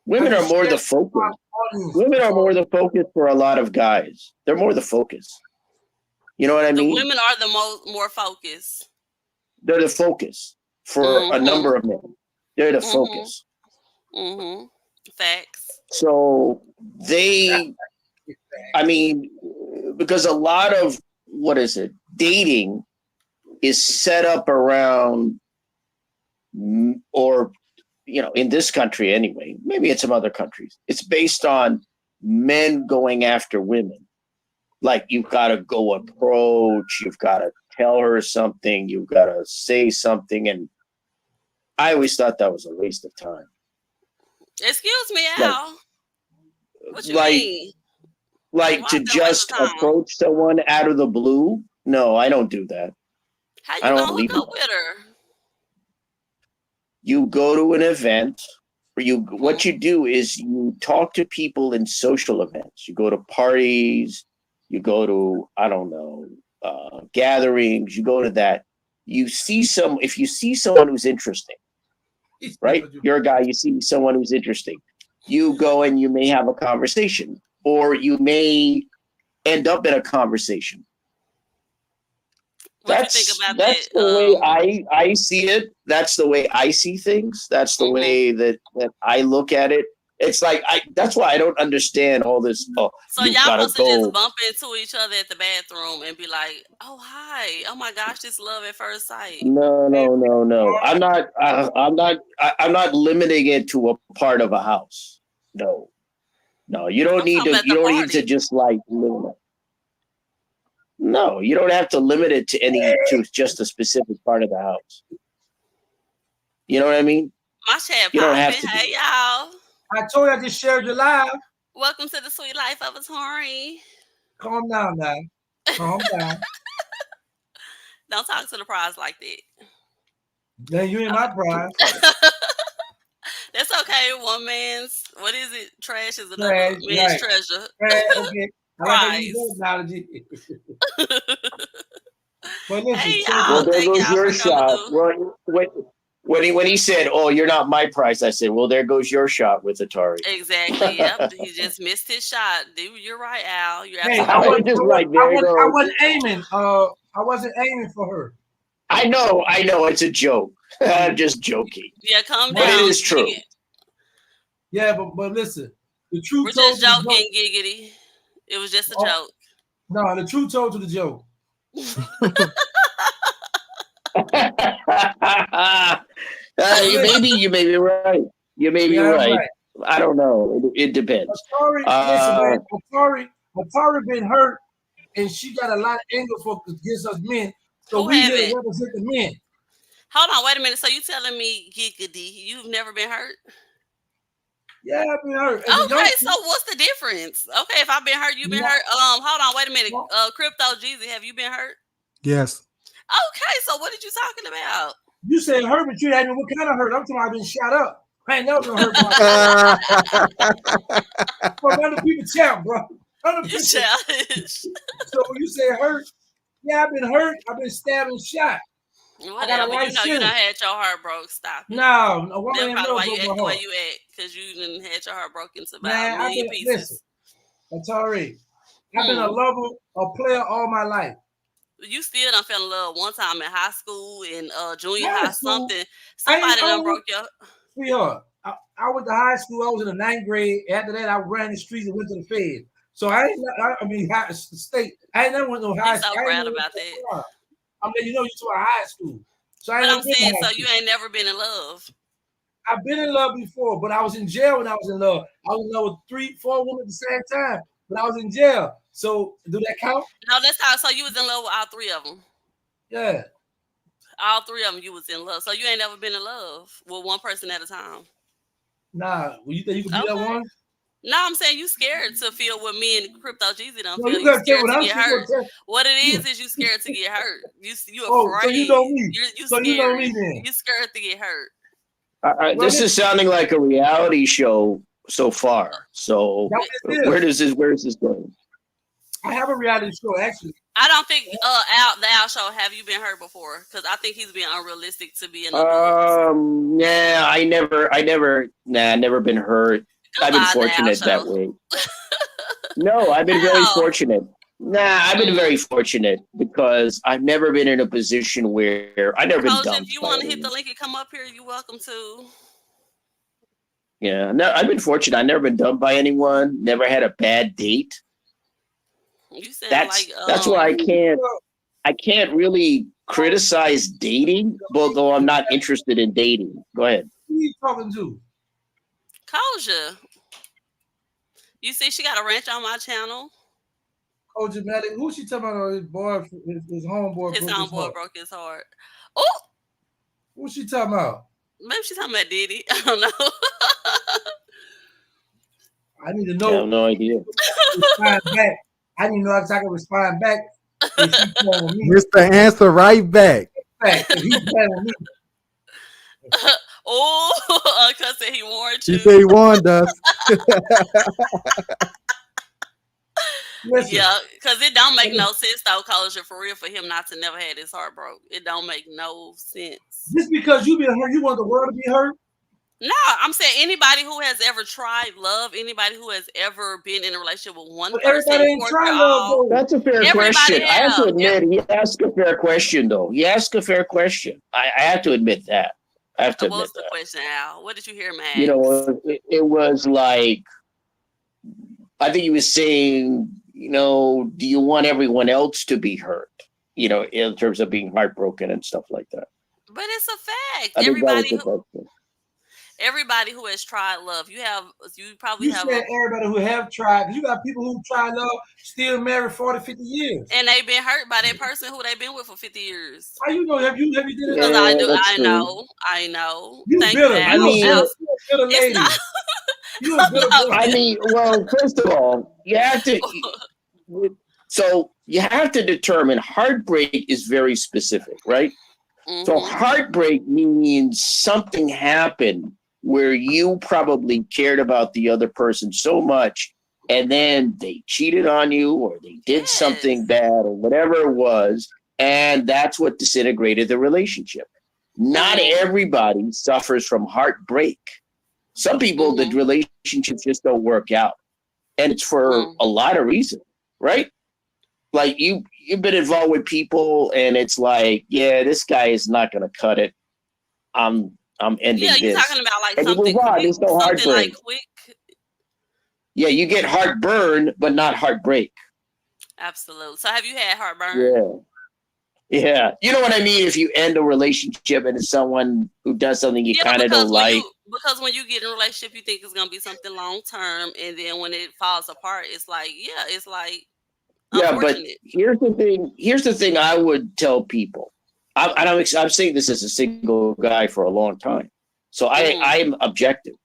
Women are more the focus. Women are more the focus for a lot of guys. They're more the focus. You know what I mean? The women are the more focused. They're the focus for a number of men. They're the focus. Mm-hmm. Facts. So they, I mean, because a lot of, dating is set up around, or, in this country anyway, maybe in some other countries, it's based on men going after women. Like, you've got to go approach, you've got to tell her something, you've got to say something. And I always thought that was a waste of time. Excuse me, Al. What you mean? Like to just approach someone out of the blue? No, I don't do that. How you gonna hook up with her? You go to an event, or what you do is you talk to people in social events. You go to parties, you go to, I don't know, gatherings, you go to that. If you see someone who's interesting, right? You're a guy, you see someone who's interesting. You go and you may have a conversation, or you may end up in a conversation. That's the way I see it. That's the way I see things. That's the way that I look at it. It's like that's why I don't understand all this. Oh, so y'all supposed to just bump into each other at the bathroom and be like, "Oh, hi! Oh my gosh, this love at first sight." No. I'm not limiting it to a part of a house. No. You don't need to. You don't need to just like limit. No, you don't have to limit it to just a specific part of the house. You know what I mean? My chat popping. Hey, y'all. I told you I just shared your live. Welcome to the sweet life of Atari. Calm down now. Calm down. Don't talk to the prize like that. Yeah, you ain't my prize. That's okay. One man's, what is it? Trash is another man's treasure. Okay. Prize. But listen, hey, well, there goes your shot. When he said, "Oh, you're not my prize," I said, "Well, there goes your shot with Atari." Exactly. Yep. He just missed his shot. Dude, you're right, Al. You're absolutely right. I wasn't aiming. I wasn't aiming for her. I know. It's a joke. I'm just joking. Yeah, calm down. But it is true. Yeah, but listen, the truth. We're just joking, giggity. It was just a joke. No, the truth told you the joke. You may be right. You may be right. I don't know. It depends. Atari been hurt, and she got a lot of anger against us men. So we here to represent the men. Hold on, wait a minute. So you telling me, giggity, you've never been hurt? Yeah, I've been hurt. Okay, so what's the difference? Okay, if I've been hurt, you've been hurt. Hold on, wait a minute. Crypto Jeezy, have you been hurt? Yes. Okay, so what are you talking about? You said hurt, but you had me. What kind of hurt? I'm talking about being shot up. I ain't never been hurt. Bro, other people chat, bro. You childish. So when you say hurt, yeah, I've been hurt. I've been stabbed and shot. Whatever, you done had your heart broke. Stop it. No, that's probably why you act the way you act, because you done had your heart broken to about a million pieces. Listen, Atari, I've been a lover, a player all my life. You still done fell in love one time in high school, in junior high, something. Somebody done broke your... Sweetheart, I went to high school. I was in the 9th grade. After that, I ran the streets and went to the Fed. So state. I ain't never went to high school. I'm so proud about that. I mean, you to a high school. So I'm saying, so you ain't never been in love. I've been in love before, but I was in jail when I was in love. I was in love with 3-4 women at the same time, but I was in jail. So do that count? No, that's how. So you was in love with all 3 of them. Yeah. All 3 of them, you was in love. So you ain't never been in love with one person at a time. Nah. Well, you think you can be that one? No, I'm saying you scared to feel what me and Crypto Jeezy don't feel. You scared to get hurt. What it is you scared to get hurt. You afraid. So you know me. You scared. You know me then. You scared to get hurt. This is sounding like a reality show so far. So where is this going? I have a reality show actually. I don't think the Al show. Have you been hurt before? Because I think he's being unrealistic to be in a Yeah, I never been hurt. I've been fortunate that way. No, I've been very fortunate. I've been very fortunate because I've never been in a position where I've never been dumped. If you want to hit the link and come up here, you're welcome to. Yeah, no, I've been fortunate. I've never been dumped by anyone. Never had a bad date. You sound that's why I can't really criticize dating, although I'm not interested in dating. Go ahead. Who are you talking to? Koja. You see, she got a ranch on my channel. Koja Medic. Who she talking about? His boy, his homeboy. His homeboy broke his heart. Oh, who she talking about? Maybe she's talking about Diddy. I don't know. I need to know. I have no idea. I didn't know if I could respond back. Mr. Answer right back. Uncle said he warned you. He said he warned us. Yeah, because it don't make no sense though, Koja, for real, for him not to never had his heart broke. It don't make no sense. Just because you been hurt, you want the world to be hurt? No, I'm saying anybody who has ever tried love, anybody who has ever been in a relationship with one person. Everybody ain't trying love. That's a fair question. I have to admit, he asked a fair question, though. He asked a fair question. I have to admit that. I have to admit What's the question, Al? What did you hear, man? You know, it was like, I think he was saying, you know, do you want everyone else to be hurt? You know, in terms of being heartbroken and stuff like that. But it's a fact. Everybody who has tried love, you probably have. Said everybody who have tried. You got people who try love still married 40, 50 years, and they've been hurt by that person who they've been with for 50 years. How you know? Have you did it? Because I do. I know. You Thank bitter. You. I mean, you're lady. I mean, well, first of all, you have to. So you have to determine. Heartbreak is very specific, right? Mm-hmm. So heartbreak means something happened where you probably cared about the other person so much, and then they cheated on you, or they did something bad, or whatever it was, and that's what disintegrated the relationship. Not everybody suffers from heartbreak. Some people, the relationships just don't work out, and it's for a lot of reasons, right? Like you've been involved with people, and it's like, yeah, this guy is not going to cut it. I'm ending this. Yeah, you're talking about like and something quick. There's no heartbreak. Like quick. Yeah, you get heartburn, but not heartbreak. Absolutely. So have you had heartburn? Yeah. You know what I mean? If you end a relationship and it's someone who does something you kind of don't like. Because when you get in a relationship, you think it's going to be something long term. And then when it falls apart, it's like, yeah, but here's the thing I would tell people. I'm saying this as a single guy for a long time. So I'm objective.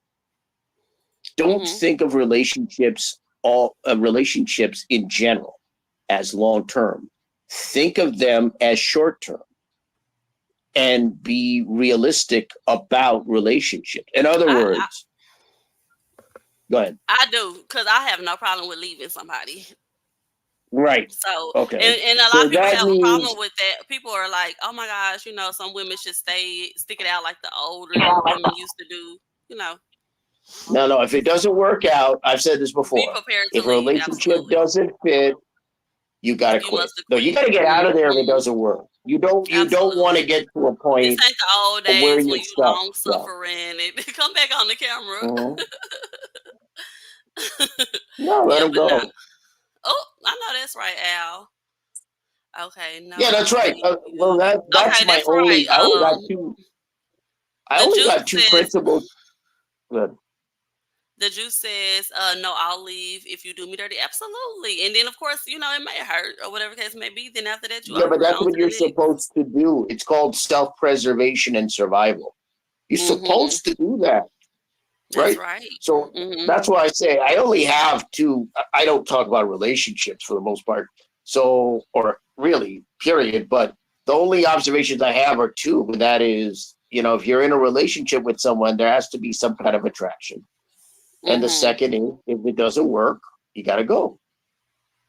Don't think of relationships in general as long term. Think of them as short term and be realistic about relationships. In other words, go ahead. I do, because I have no problem with leaving somebody. Right. So, okay. And a lot of people have a problem with that. People are like, oh my gosh, some women should stick it out like the older women used to do, No, if it doesn't work out, I've said this before. Be prepared to if a relationship doesn't fit, you got to quit. No, you got to get out of there if it doesn't work. You don't want to get to a point. This ain't the old days when you long suffering and come back on the camera. No, let them go. No. Oh, I know that's right, Al. Okay, no. Yeah, that's right. Well, that's my only. Right. I only got two principles. Good. The juice says, no, I'll leave if you do me dirty. Absolutely. And then, of course, it may hurt or whatever case may be. Then after that, but that's what you're supposed to do. It's called self-preservation and survival. You're supposed to do that. That's right. So that's why I say I only have two. I don't talk about relationships for the most part. So, or really, period. But the only observations I have are two. And that is, if you're in a relationship with someone, there has to be some kind of attraction. And the second is, if it doesn't work, you got to go.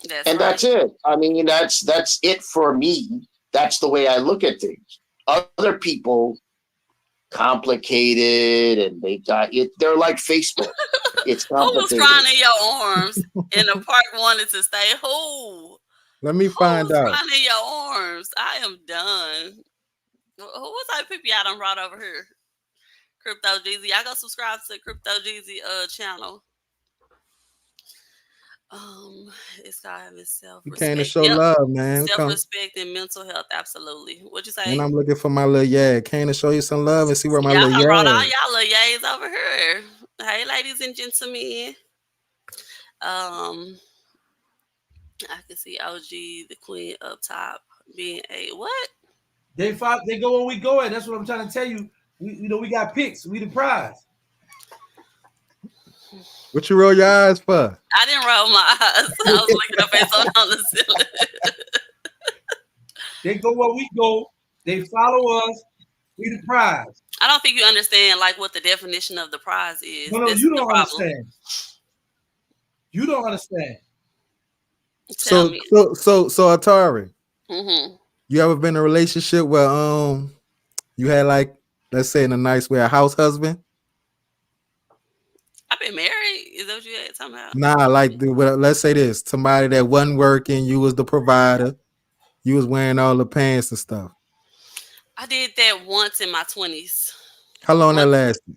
That's it. I mean, that's it for me. That's the way I look at things. Other people complicated and they got it. They're like Facebook. It's Who was complicated. crying in your arms in the park wanted to stay? Who? Let me find Who's out. crying in your arms? I am done. What type of people y'all done brought over here? Crypto Jeezy. Y'all go subscribe to Crypto Jeezy channel. It's called having You came to self-respect. show Yep. love, man. Self-respect and mental health. Absolutely. What'd you say? And I'm looking for my little Came to show you some love and see where my y'all little brought all y'all little yays over here. Hey, ladies and gentlemen. I can see OG, the queen up top, being a what? They go where we go at. That's what I'm trying to tell you. We got picks. We the prize. What you roll your eyes for? I didn't roll my eyes. I was looking up at something on the ceiling. They go where we go. They follow us. We the prize. I don't think you understand like what the definition of the prize is. No, you don't understand. You don't understand. Tell me. So Atari. Mm-hmm. You ever been in a relationship where you had like, let's say in a nice way, a house husband? I've been married. Is that what you had talking about? Nah, like let's say this: somebody that wasn't working, you was the provider, you was wearing all the pants and stuff. I did that once in my 20s. How long that lasted?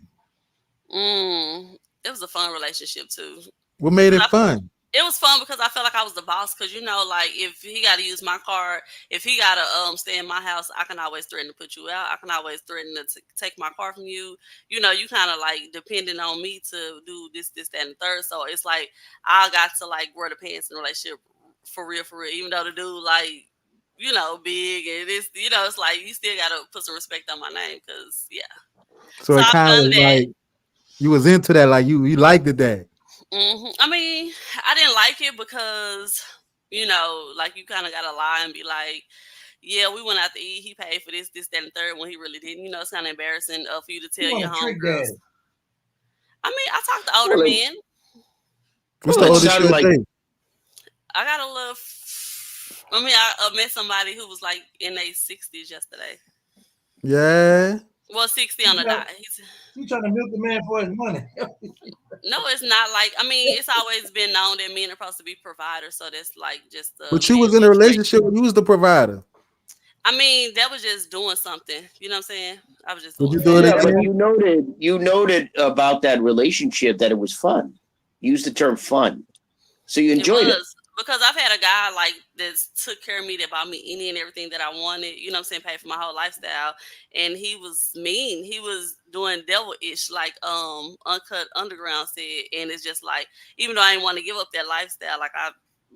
It was a fun relationship too. What made it fun? It was fun because I felt like I was the boss. Because like if he got to use my car, if he got to stay in my house, I can always threaten to put you out. I can always threaten to take my car from you. You kind of like depending on me to do this, that, and the third. So it's like I got to like wear the pants in the relationship for real. Even though the dude like big and this, it's like you still got to put some respect on my name because So it kind of like you was into that, like you liked it that. Mm-hmm. I mean, I didn't like it because, like you kind of got to lie and be like, yeah, we went out to eat. He paid for this, that, and the third when he really didn't. It's kind of embarrassing for you to tell your homegirls. I mean, I talked to older men. What's the oldest you like? I got a little. I met somebody who was like in their 60s yesterday. Yeah. Well, 60 on the dot. He's trying to milk the man for his money. No, it's not like. I mean, it's always been known that men are supposed to be providers, so that's like just. But you was in a relationship where you was the provider. I mean, that was just doing something. You know what I'm saying? I was just. Would you do it again? But you noted about that relationship that it was fun. You used the term fun, so you enjoyed it. Because I've had a guy like that took care of me, that bought me any and everything that I wanted, you know what I'm saying, paid for my whole lifestyle. And he was mean. He was doing devil-ish, like Uncut Underground said. And it's just like, even though I didn't want to give up that lifestyle, like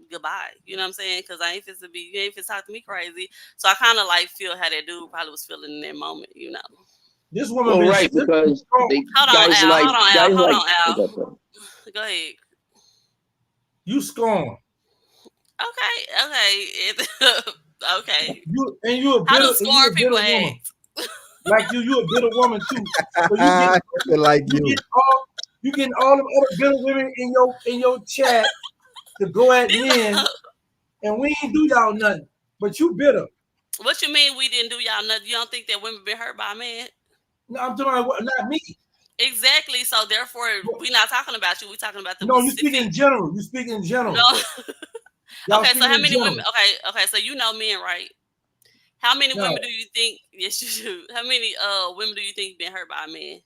goodbye. You know what I'm saying? Because you ain't fit to talk to me crazy. So I kind of like feel how that dude probably was feeling in that moment, This woman right, because hold on, Al. Go ahead. You scorn. Okay. Okay. You a bitter, how do scorn people act? Like you a bitter woman too. So you getting all them other bitter women in your chat to go at men, and we ain't do y'all nothing. But you bitter. What you mean we didn't do y'all nothing? You don't think that women been hurt by men? No, I'm talking about not me. Exactly. So therefore, we're not talking about you. We're talking about the. No, you speak in general. You speak in general. No. Okay, so how many women? Okay, so men, right? How many women do you think? Yes, you do. How many women do you think been hurt by a man?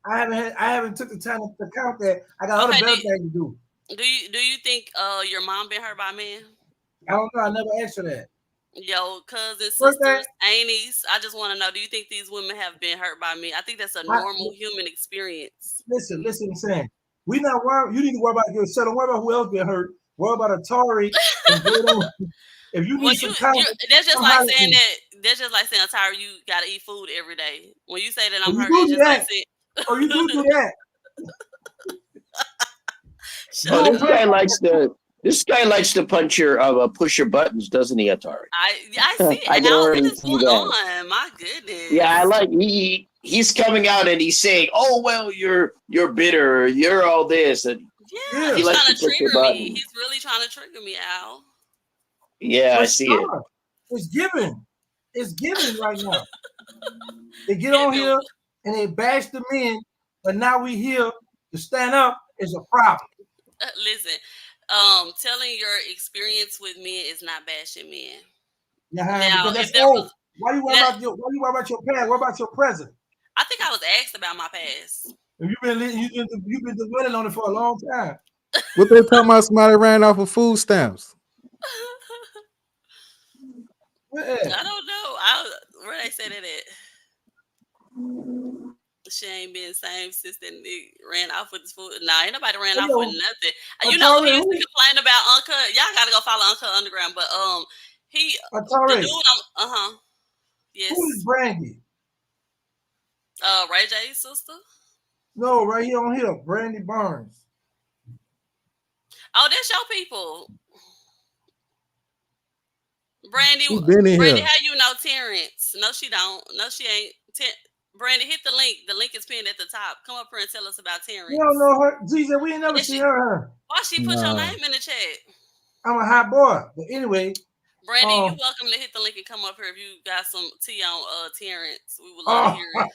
I haven't took the time to count that. I got other better things to do. Do you think your mom been hurt by a man? I don't know. I never asked her that. Yo, cousins, sisters, aunties. I just want to know, do you think these women have been hurt by me? I think that's a normal human experience. Listen, I'm saying. We not worried. You need to worry about yourself. Don't worry about who else been hurt. Worry about Atari. If you need some time, that's just like saying that. That's just like saying, Atari, you gotta eat food every day. When you say that I'm hurt, it's just like saying, or you do that. This guy likes to push your buttons, doesn't he, Atari? I see it. How is this going on? My goodness. Yeah, I like he's coming out and he's saying, "Oh well, you're bitter, you're all this," and he's trying to trigger me. He's really trying to trigger me, Al. Yeah, I see it. It's given right now. They get on here and they bash the men, but now we here to stand up is a problem. Listen, telling your experience with men is not bashing men. Yeah, Now, because that's if there old. was, Why you worry now, about your past? What about your present? I think I was asked about my past. You've been dwelling on it for a long time. What they talking about? Somebody ran off of food stamps. Yeah. I don't know. Where they say that at? She ain't been the same since that nigga ran off with his food. Nah, ain't nobody ran off with nothing. You know, he Atari, used to complain about Uncut. Y'all gotta go follow Uncut Underground. But the Atari, dude yes. who is Brandy? Ray J's sister. No, right here on here, Brandy Barnes. Oh, that's your people. Brandy, Who been in Brandy, here? how you know Terrence? No, she don't. No, she ain't. Brandy, hit the link. The link is pinned at the top. Come up here and tell us about Terrence. You don't know her. Jesus, we ain't never seen her. Why she put your name in the chat? I'm a hot boy. But anyway. Brandy, you're welcome to hit the link and come up here if you got some tea on Terrence. We would love to hear it.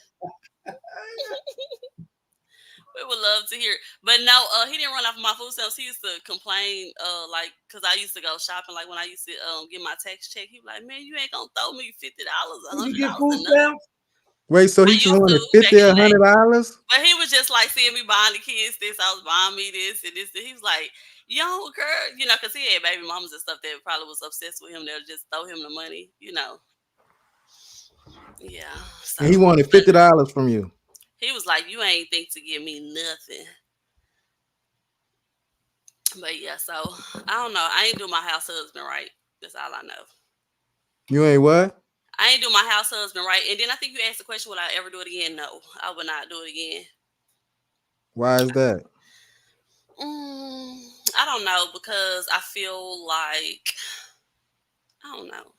We would love to hear it. But no, he didn't run off of my food stamps. He used to complain, like, because I used to go shopping. Like, when I used to get my tax check, he was like, man, you ain't going to throw me $50, $100. You get food stamps? Wait, so he just wanted $50 or $100? But he was just like seeing me buying the kids this. I was buying me this and this. And he was like, yo, girl, you know, because he had baby mamas and stuff that probably was obsessed with him. They would just throw him the money, you know. Yeah. So, and he wanted $50 from you. He was like, you ain't think to give me nothing. But yeah, so I don't know. I ain't do my house husband right. That's all I know. You ain't what? I ain't do my house husband right. And then I think you asked the question, would I ever do it again? No, I would not do it again. Why is that? I don't know, because I feel like, I don't know.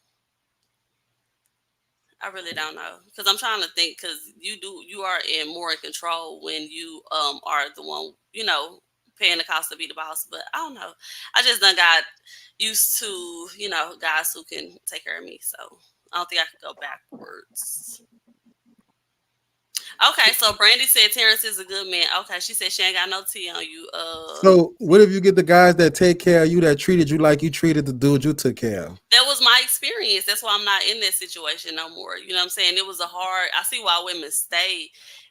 I really don't know, because I'm trying to think, because you are more in control when you are the one, you know, paying the cost to be the boss. But I don't know. I just done got used to, you know, guys who can take care of me. So I don't think I could go backwards. Okay, so Brandy said Terrence is a good man. Okay, she said she ain't got no tea on you. So what if you get the guys that take care of you, that treated you like you treated the dude you took care of? That was my experience. That's why I'm not in that situation no more. You know what I'm saying? It was I see why women stay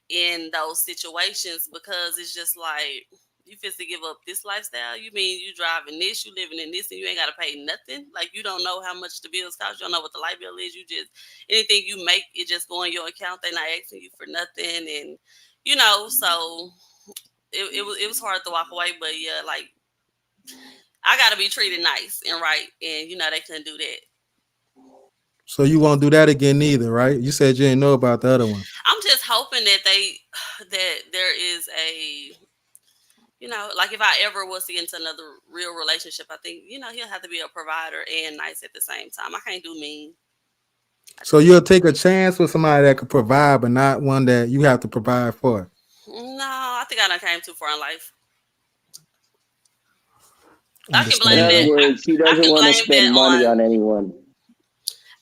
in those situations, because it's just like, you fit to give up this lifestyle? You mean you driving this, you living in this, and you ain't got to pay nothing? Like, you don't know how much the bills cost. You don't know what the light bill is. You just, anything you make, it just go in your account. They're not asking you for nothing. And, you know, so it was hard to walk away. But yeah, like, I got to be treated nice and right. And, you know, they couldn't do that. So you won't do that again either, right? You said you didn't know about the other one. I'm just hoping that there is a, you know, like, if I ever was to get into another real relationship, I think, you know, he'll have to be a provider and nice at the same time. I can't do mean. So you'll take a chance with somebody that could provide, but not one that you have to provide for. No, I think I done came too far in life. I can blame In other that. words, she doesn't want to spend money on anyone.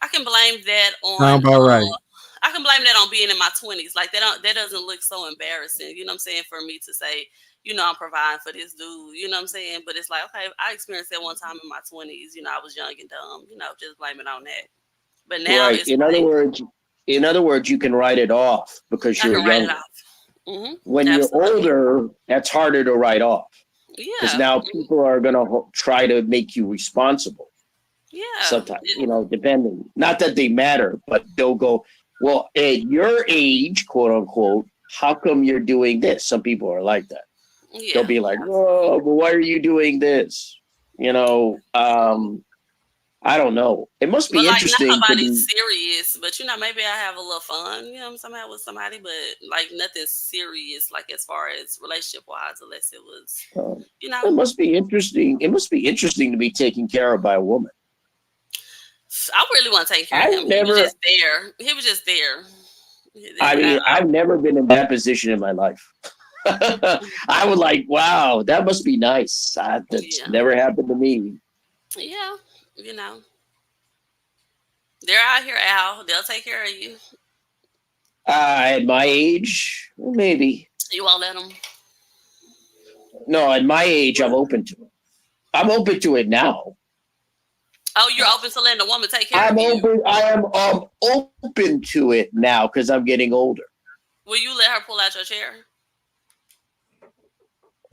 I can blame that on. Sound about right. I can blame that on being in my 20s. Like, that doesn't look so embarrassing. You know what I'm saying? For me to say, you know, I'm providing for this dude. You know what I'm saying? But it's like, okay, I experienced that one time in my 20s. You know, I was young and dumb. You know, just blame it on that. But now, right. In other words, you can write it off because you're young. Mm-hmm. When you're older, that's harder to write off. Yeah. Because now people are going to try to make you responsible. Yeah. Sometimes, you know, depending. Not that they matter, but they'll go, well, at your age, quote unquote, how come you're doing this? Some people are like that. Yeah. They'll be like, oh, but why are you doing this? You know, I don't know. It must be interesting. Not nobody's serious, but, you know, maybe I have a little fun, you know, somehow with somebody, but like nothing serious, like as far as relationship wise, unless it was, you know. It must be interesting. It must be interesting to be taken care of by a woman. I really want to take care of him. He was just there. He was just there. I mean, I've never been in that position in my life. I was like, wow, that must be nice. That's never happened to me. Yeah. You know, they're out here, Al. They'll take care of you. At my age, maybe. You won't let them? No, at my age, I'm open to it. I'm open to it now. Oh, you're open to letting a woman take care I'm of you. open. I am open to it now because I'm getting older. Will you let her pull out your chair?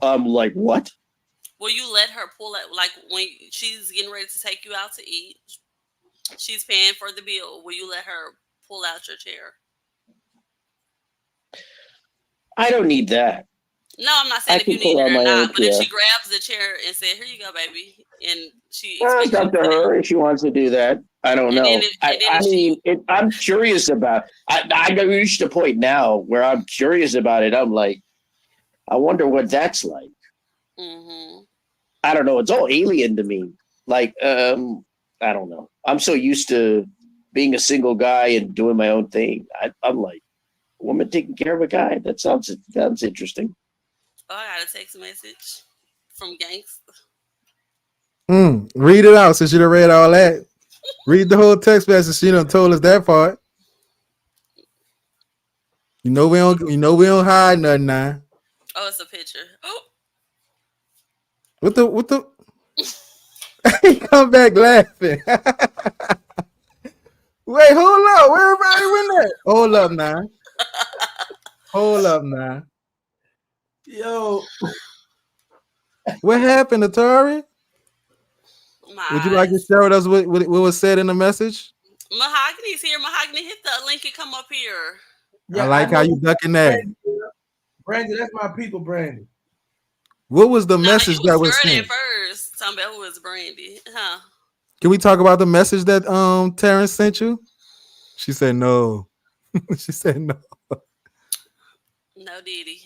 Like what? Will you let her pull out, like when she's getting ready to take you out to eat, she's paying for the bill. Will you let her pull out your chair? I don't need that. No, I'm not saying I if you can pull need it out or my own not, but if chair. she grabs the chair and said, "Here you go, baby," and she It's expects you up to to sit her if she wants to do that. I don't down, know. and then if she, I'm curious about. I reached a point now where I'm curious about it. I'm like, I wonder what that's like. mm-hmm. I don't know. It's all alien to me. Like, I don't know. I'm so used to being a single guy and doing my own thing. I'm like, a woman taking care of a guy. That sounds interesting. Oh, I got a text message from Gangsta. Read it out since you done read all that. Read the whole text message. She done told us that part. You know we don't hide nothing now. Oh, it's a picture. Oh, What the he come back laughing. Wait, hold up. Where everybody went that? Hold up now. Hold up now. Yo, What happened, Atari? my Would you like to eyes. share with us what was said in the message? Mahogany's here. Mahogany, hit the link and come up here. I yeah, I like how know you ducking that. Brandy, that's my people, Brandy. What was the Nah, message you that was was scared sent? at first. Talking about who was Brandy, huh? Can we talk about the message that Terrence sent you? She said no. She said no. No Diddy.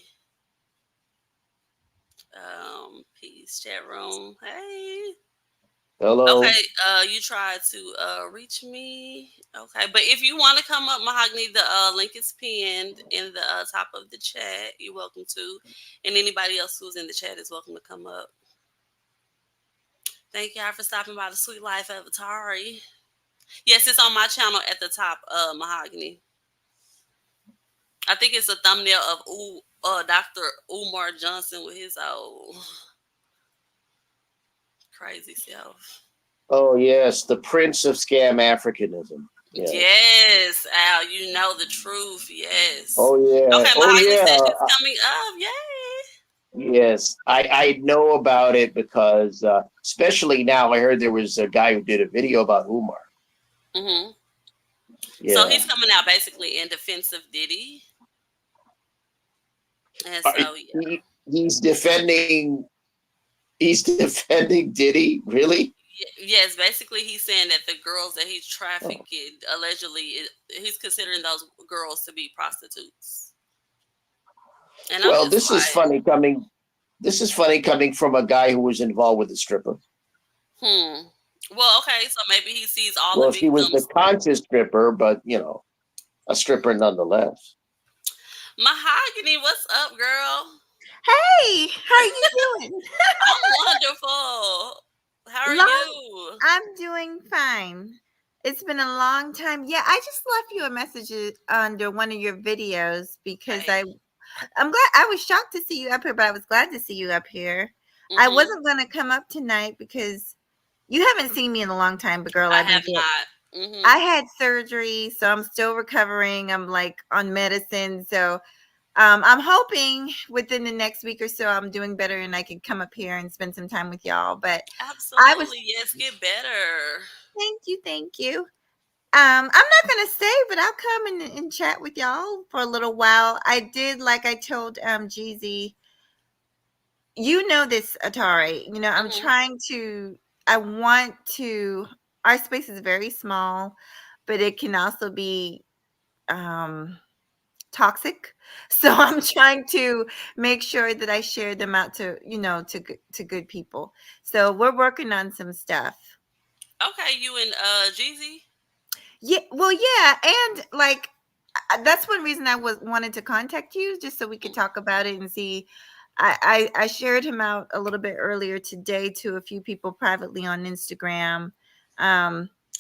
Peace, chat room. Hey. Hello. Okay, you tried to reach me. Okay, but if you want to come up, Mahogany, the link is pinned in the top of the chat. You're welcome to, and anybody else who's in the chat is welcome to come up. Thank y'all for stopping by the Sweet Life of Atari. Yes, it's on my channel at the top, Mahogany. I think it's a thumbnail of Dr. Umar Johnson with his old crazy self. Oh yes, the Prince of Scam Africanism. Yes. Yes, Al, you know the truth. Yes. Oh yeah. Okay, Oh Mahogany yeah. Sessions coming up. Yay. Yes, I know about it because especially now I heard there was a guy who did a video about Umar. Mm-hmm. Yeah. So he's coming out basically in defense of Diddy. And so yeah. He's defending Diddy, really? Yes, basically he's saying that the girls that he's trafficked allegedly, he's considering those girls to be prostitutes. And I'm Well, just this is funny coming. This is funny coming from a guy who was involved with a stripper. Well, okay, so maybe he sees all Well, the she was the victims. conscious stripper, but a stripper nonetheless. Mahogany, what's up, girl? Hey, how are you doing? I'm wonderful. How are you? I'm doing fine. It's been a long time. Yeah, I just left you a message under one of your videos because Hey. I'm glad. I was shocked to see you up here, but I was glad to see you up here. I wasn't going to come up tonight because you haven't seen me in a long time, but girl, I have not. I had surgery, so I'm still recovering. I'm like on medicine, so I'm hoping within the next week or so I'm doing better and I can come up here and spend some time with y'all. But Absolutely, yes, get better. thank you. I'm not gonna stay, but I'll come and chat with y'all for a little while. I did, like I told Jeezy, you know this, Atari. I'm trying to. I want to. Our space is very small, but it can also be toxic. So I'm trying to make sure that I share them out to to good people. So we're working on some stuff. Okay, you and Jeezy? Yeah, well, yeah, and like that's one reason I wanted to contact you just so we could talk about it and see. I shared him out a little bit earlier today to a few people privately on Instagram.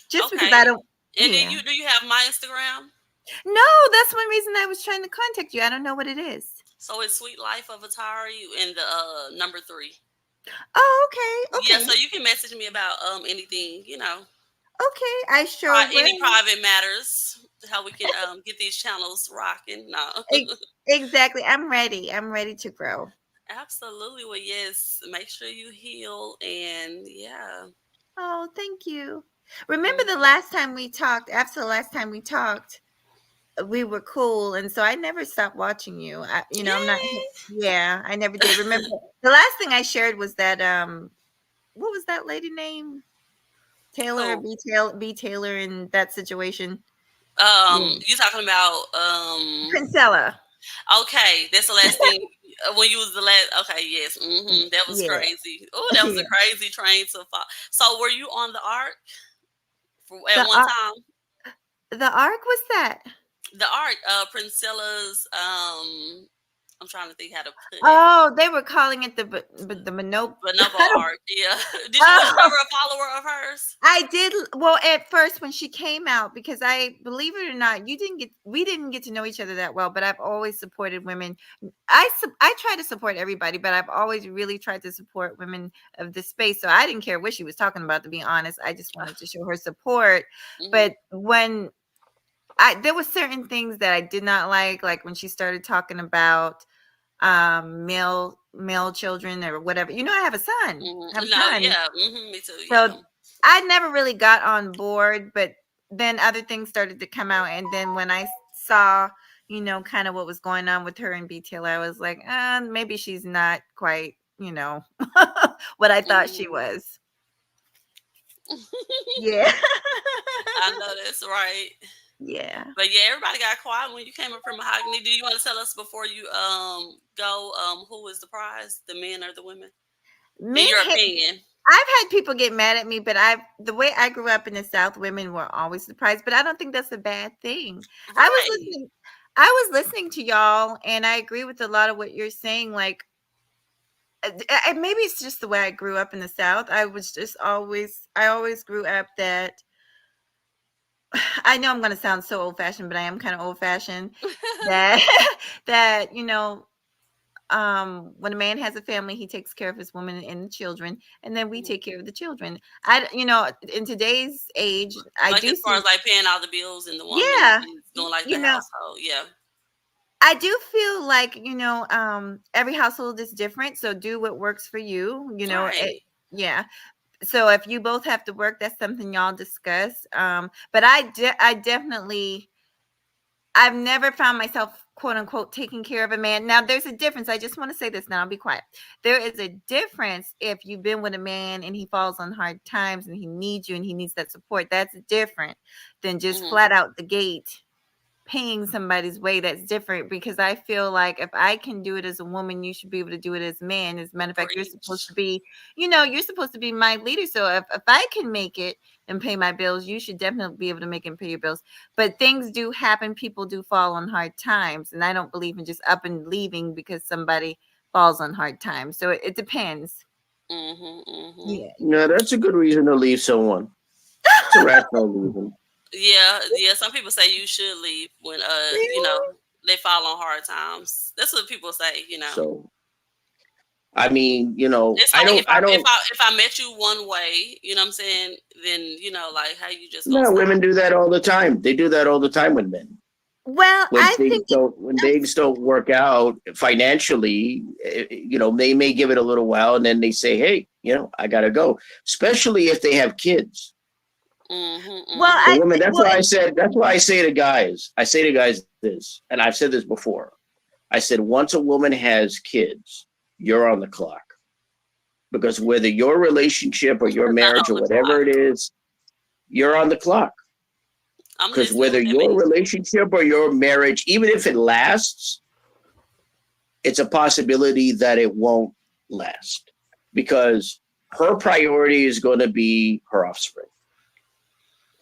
Just because I don't. And then do you have my Instagram? No, that's one reason I was trying to contact you. I don't know what it is. So it's Sweet Life of Atari and the number 3. Oh, okay. Yeah, Okay. so you can message me about anything, Okay. I sure any will. private matters, how we can get these channels rocking. No. Exactly. I'm ready. I'm ready to grow. Absolutely. Well, yes, make sure you heal and yeah. Oh, thank you. Remember the Mhm. last time we talked, after the last time we talked, we were cool. And so I never stopped watching you. I'm not, Yay! yeah, I never did. Remember the last thing I shared was that, what was that lady name? Taylor, Who? B. Taylor in that situation. You talking about Princella. okay, that's the last thing when you was the last okay, yes. That was Yeah. crazy. Oh, that was a Yeah. crazy train to fall. So were you on the ark at The one arc, time? the arc was that. The ark, Princella's I'm trying to think how to put it. Oh, they were calling it the Minope. Bonobo I don't. arc, yeah. Was you Oh, ever a follower of hers? I did. Well, at first when she came out, because I believe it or not, we didn't get to know each other that well. But I've always supported women. I try to support everybody, but I've always really tried to support women of the space. So I didn't care what she was talking about. To be honest, I just wanted to show her support. Mm-hmm. But when there were certain things that I did not like when she started talking about male children or whatever. I have a son. I have a No, son. yeah. Me too, yeah. So I never really got on board, but then other things started to come out. And then when I saw, kind of what was going on with her and BTL, I was like, maybe she's not quite, what I thought she was. Yeah. I know that's right. Yeah. But yeah, everybody got quiet when you came up from Mahogany. Do you want to tell us before you go who was the prize, the men or the women? Men In your hate. opinion. I've had people get mad at me, but the way I grew up in the South, women were always surprised. But I don't think that's a bad thing. Right. I was listening to y'all, and I agree with a lot of what you're saying. Like, maybe it's just the way I grew up in the South. I always grew up that. I know I'm going to sound so old fashioned, but I am kind of old fashioned. That that when a man has a family, he takes care of his woman and the children, and then we take care of the children. In today's age, I Like do as far see. as like paying all the bills and the woman Yeah, is doing like you the know, household. Yeah. I do feel like every household is different, so do what works for you. Right. Yeah. So if you both have to work, that's something y'all discuss. But I definitely. I've never found myself, quote unquote, taking care of a man. Now, there's a difference. I just want to say this now. I'll be quiet. There is a difference if you've been with a man and he falls on hard times and he needs you and he needs that support. That's different than just Mm-hmm. flat out the gate paying somebody's way. That's different, because I feel like if I can do it as a woman, you should be able to do it as a man. As a matter of fact, you're supposed Preach. to be, you're supposed to be my leader. So if I can make it and pay my bills, you should definitely be able to make and pay your bills. But things do happen. People do fall on hard times. And I don't believe in just up and leaving because somebody falls on hard times. So it depends. Mm-hmm. Yeah. Yeah, that's a good reason to leave someone. It's a rational reason. Yeah. Some people say you should leave when they fall on hard times. That's what people say. So, I mean, It's I like don't, I don't. if I met you one way, you know what I'm saying, then like how you just gonna No, stop. women do that all the time. They do that all the time with men. Well, When I things think don't work out financially, they may give it a little while, and then they say, "Hey, I gotta go." Especially if they have kids. well, The I women. think That's well, why I said. That's why I say to guys. I say to guys this, and I've said this before. I said once a woman has kids, you're on the clock, because whether your relationship or your Not marriage on or the whatever clock. it is, you're on the clock. I'm Because listening. whether What that your means. relationship or your marriage, even if it lasts, it's a possibility that it won't last, because her priority is going to be her offspring,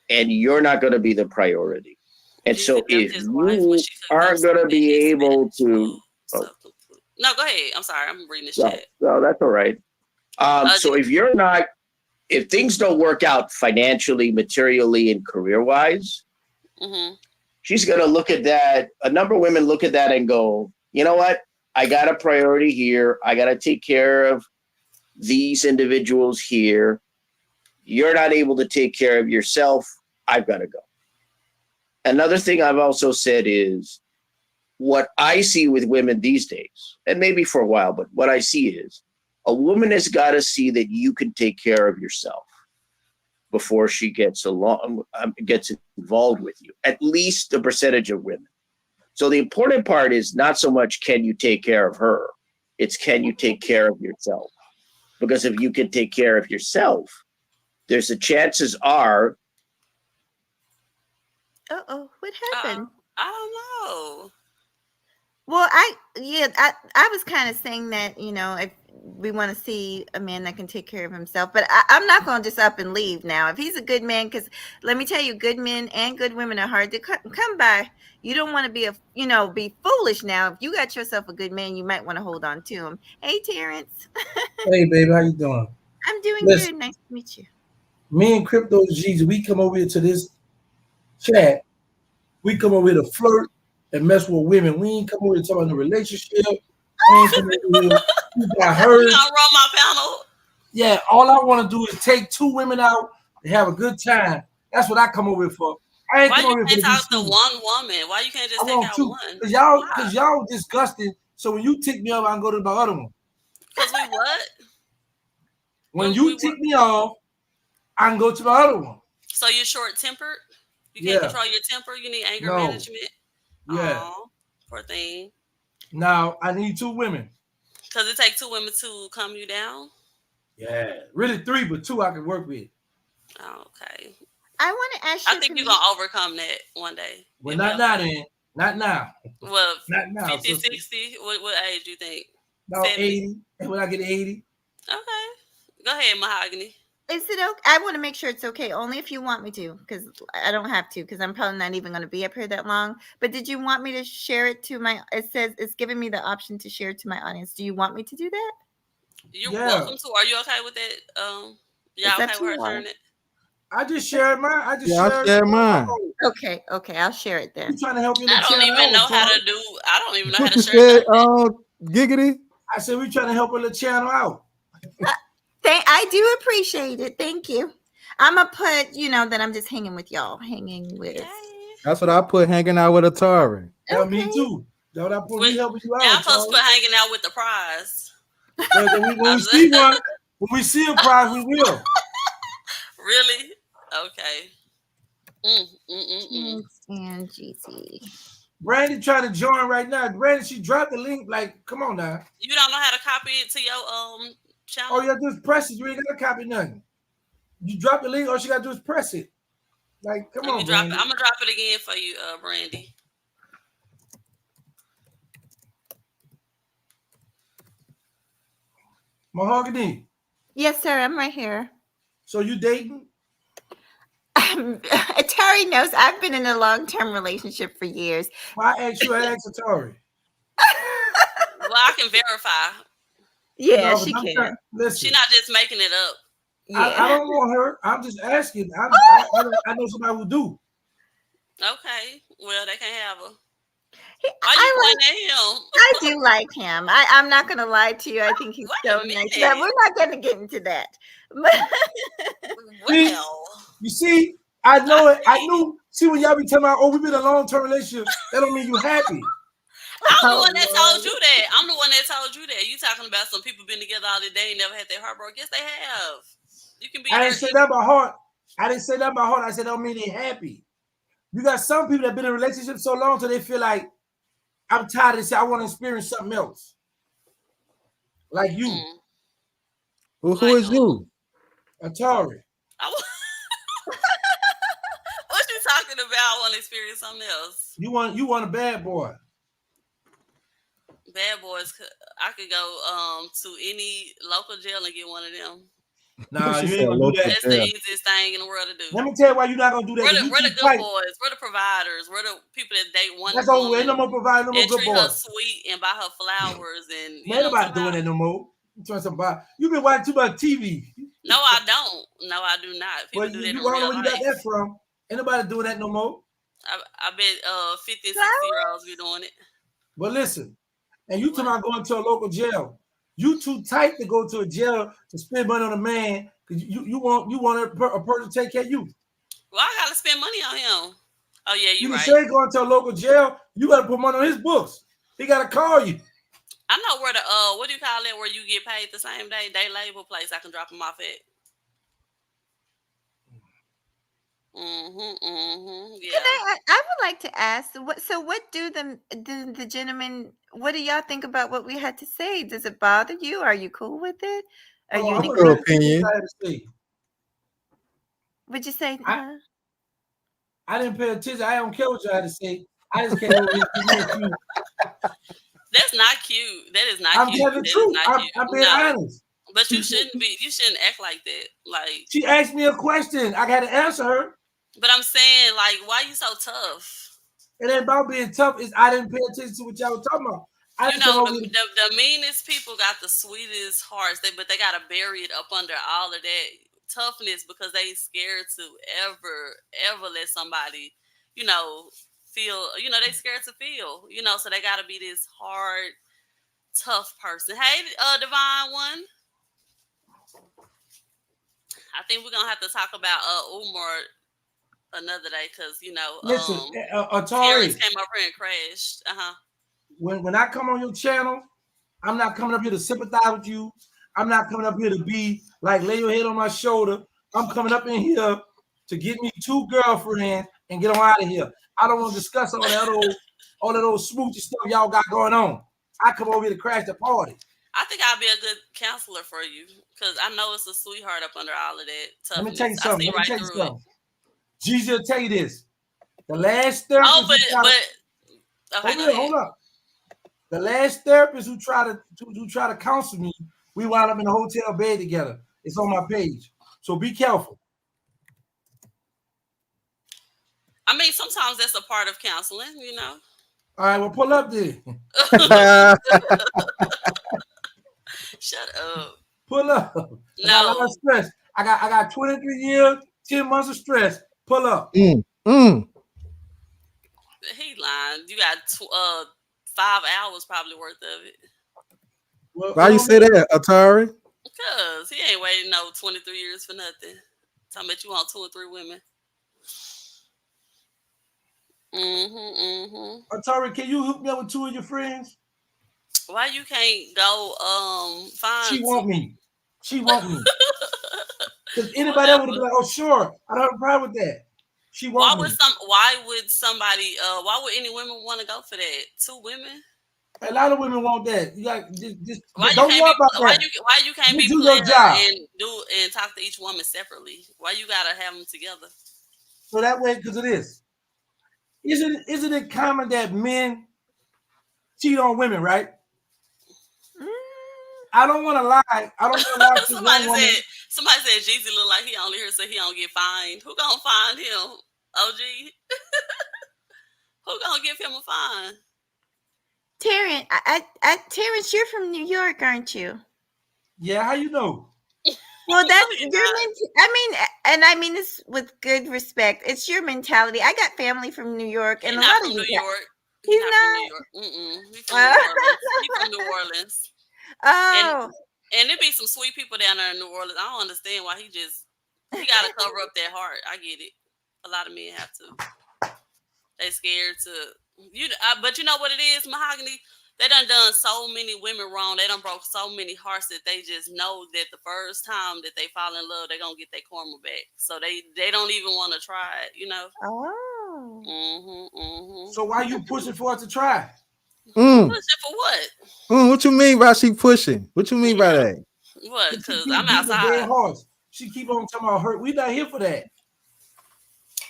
and you're not going to be the priority. And Jesus so left if his wife when you she cooked him aren't going to something be he able smashed food. to, oh, So complete. No, go ahead. I'm sorry. I'm reading this well, chat. well, that's all right. So if things don't work out financially, materially, and career wise, Mm-hmm. she's going to look at that. A number of women look at that and go, you know what? I got a priority here. I got to take care of these individuals here. You're not able to take care of yourself. I've got to go. Another thing I've also said is what I see with women these days, and maybe for a while, but what I see is a woman has got to see that you can take care of yourself before she gets involved with you, at least the percentage of women. So the important part is not so much can you take care of her, it's can you take care of yourself? Because if you can take care of yourself, there's the chances are. What happened? I don't know. Well, I was kind of saying that, if we want to see a man that can take care of himself, but I'm not going to just up and leave now. If he's a good man, because let me tell you, good men and good women are hard to come by. You don't want to be foolish now. If you got yourself a good man, you might want to hold on to him. Hey, Terrence. Hey, baby, how you doing? I'm doing good. Nice to meet you. Me and Crypto G's, we come over here to this chat. We come over here to flirt and mess with women. We ain't come over here to talk about the relationship. We ain't come over here. We got hurt. You gonna run my panel? Yeah, all I want to do is take two women out and have a good time. That's what I come over here for. I ain't Why come over you here can't for talk to one woman? Why you can't just take out one? Because y'all disgusting. So when you tick me off, I can go to the other one. Because we what? When you tick me off, I can go to the other one. So you're short-tempered? You can't control your temper? You need anger management? Yeah. Aww, poor thing. Now, I need two women. Because it takes two women to calm you down? Yeah. Really three, but two I can work with. Okay. I want to ask you. I think you're going to overcome that one day. Well, not now then. Not now. Well, not now. 50, 60? What age do you think? About 80. And when I get 80. Okay. Go ahead, Mahogany. Is it okay? I want to make sure it's okay, only if you want me to, because I don't have to, because I'm probably not even going to be up here that long. But did you want me to share it to it says it's giving me the option to share it to my audience. Do you want me to do that? You're welcome to. Are you okay with that? Yeah, okay with her sharing it? I just shared mine. I shared mine. Okay, I'll share it then. I'm trying to help you. I don't even know how to share it. Giggity. I said we're trying to help the channel out. I do appreciate it. Thank you. I'm gonna put, that I'm just hanging with y'all, That's what I put, hanging out with Atari. Yeah, me too. That's what I put. We helping you out. I'm supposed to put hanging out with the prize. When we see a prize, we will. Really? Okay. And GC. Brandy trying to join right now. Brandy, she dropped the link. Like, come on now. You don't know how to copy it to your channel? Oh, yeah, just press it. You ain't gotta copy nothing. You drop the link, all she gotta do is press it. Like, come on, Brandy. I'm gonna drop it again for you, Brandy. Mahogany. Yes, sir. I'm right here. So you dating? Atari knows I've been in a long-term relationship for years. Well, I asked Atari. Well, I can verify. Yeah, she can. She's not just making it up. Yeah. I don't want her. I'm just asking. I know somebody who do. Okay. Well, they can't have her. Why you pointing at him? I do like him. I'm not going to lie to you. I think he's so nice. But we're not going to get into that. Well, you see, I know it. I knew. See, when y'all be talking about, oh, we've been in a long-term relationship, that don't mean you happy. I'm the one that told you that. I'm the one that told you that. You talking about some people been together all the day and never had their heart broke. Yes, they have. You can be. I didn't say that by heart. I said that don't mean they happy. You got some people that been in a relationship so long till they feel like, I'm tired of this. I want to experience something else. Like you. Well, who is you? Atari. What you talking about? I want to experience something else. You want a bad boy. Bad boys. I could go to any local jail and get one of them. Nah, you ain't gonna do that. That's the easiest thing in the world to do. Let me tell you why you're not gonna do that. We're the good boys. We're the providers. We're the people that date one. That's all. Ain't no more providers. No more good boys. Treat her sweet and buy her flowers and. Ain't nobody doing that no more. You've been watching too much TV. No, I don't. No, I do not. People do that in real life. Where you got that from? Ain't nobody doing that no more. I bet 50 and 60-year-olds be doing it. But listen, And you talking about going to a local jail. You too tight to go to a jail to spend money on a man because you want a person to take care of you. Well, I gotta spend money on him. Oh yeah, You right. say going to a local jail, you gotta put money on his books. He gotta call you. I know where the what do you call it? Where you get paid the same day? Day label place. I can drop him off at. Yeah. I would like to ask, what do the gentlemen, what do y'all think about what we had to say? Does it bother you? Are you cool with it? Are you in Your opinion? What'd you say? I didn't pay attention. I don't care what you had to say. I just came over here to you. That's not cute. That is not I'm cute. telling the truth. I'm being honest. But you shouldn't act like that. Like, she asked me a question. I got to answer her. But I'm saying, like, why you so tough? It ain't about being tough. It's I didn't pay attention to what y'all were talking about. The meanest people got the sweetest hearts, but they gotta bury it up under all of that toughness because they scared to ever let somebody, feel. They scared to feel. So they gotta be this hard, tough person. Hey, Divine One. I think we're gonna have to talk about Umar another day because listen, Atari came over here and crashed. When I come on your channel, I'm not coming up here to sympathize with you. I'm not coming up here to be like lay your head on my shoulder. I'm coming up in here to get me 2 girlfriends and get on out of here. I don't want to discuss all that old smoochy stuff y'all got going on. I come over here to crash the party. I think I'll be a good counselor for you because I know it's a sweetheart up under all of that toughness. Let me tell you something. Jesus will tell you this. The last therapist. Hold up. The last therapist who tried to counsel me, we wound up in a hotel bed together. It's on my page. So be careful. I mean, sometimes that's a part of counseling, All right, well, pull up there. Shut up. Pull up. No. I got a lot of stress. I got 23 years, 10 months of stress. Pull up. He lying. You got 5 hours probably worth of it. Well, why you say that, Atari? Because he ain't waiting no 23 years for nothing. Talking about you want 2 or 3 women. Atari, can you hook me up with 2 of your friends? Why you can't go find? She want me. Because anybody else would be like, oh sure, I don't have a problem with that. She want me. Why would any women want to go for that? 2 women? A lot of women want that. You got just why don't worry about that. Why you can't be do your job and talk to each woman separately? Why you gotta have them together? So that way, because it is. Isn't it common that men cheat on women, right? I don't want to lie. I don't want to lie to Somebody said Jeezy look like he only here so he don't get fined. Who gonna find him? OG? Who gonna give him a fine? Terrence, you're from New York, aren't you? Yeah, how you know? Well, that's your I mean this with good respect. It's your mentality. I got family from New York, and a lot of New York. He's not from New York. He's from New Orleans. He's from New Orleans. Oh, and there be some sweet people down there in New Orleans. I don't understand why he got to cover up that heart. I get it. A lot of men have to. They scared to but you know what it is, Mahogany. They done so many women wrong. They done broke so many hearts that they just know that the first time that they fall in love, they're gonna get their karma back. So they don't even want to try it. Oh. So why you pushing for us to try? Pushing for what? What you mean by she pushing? What you mean by that? What? Because I'm outside. She keep on talking about hurt. We not here for that.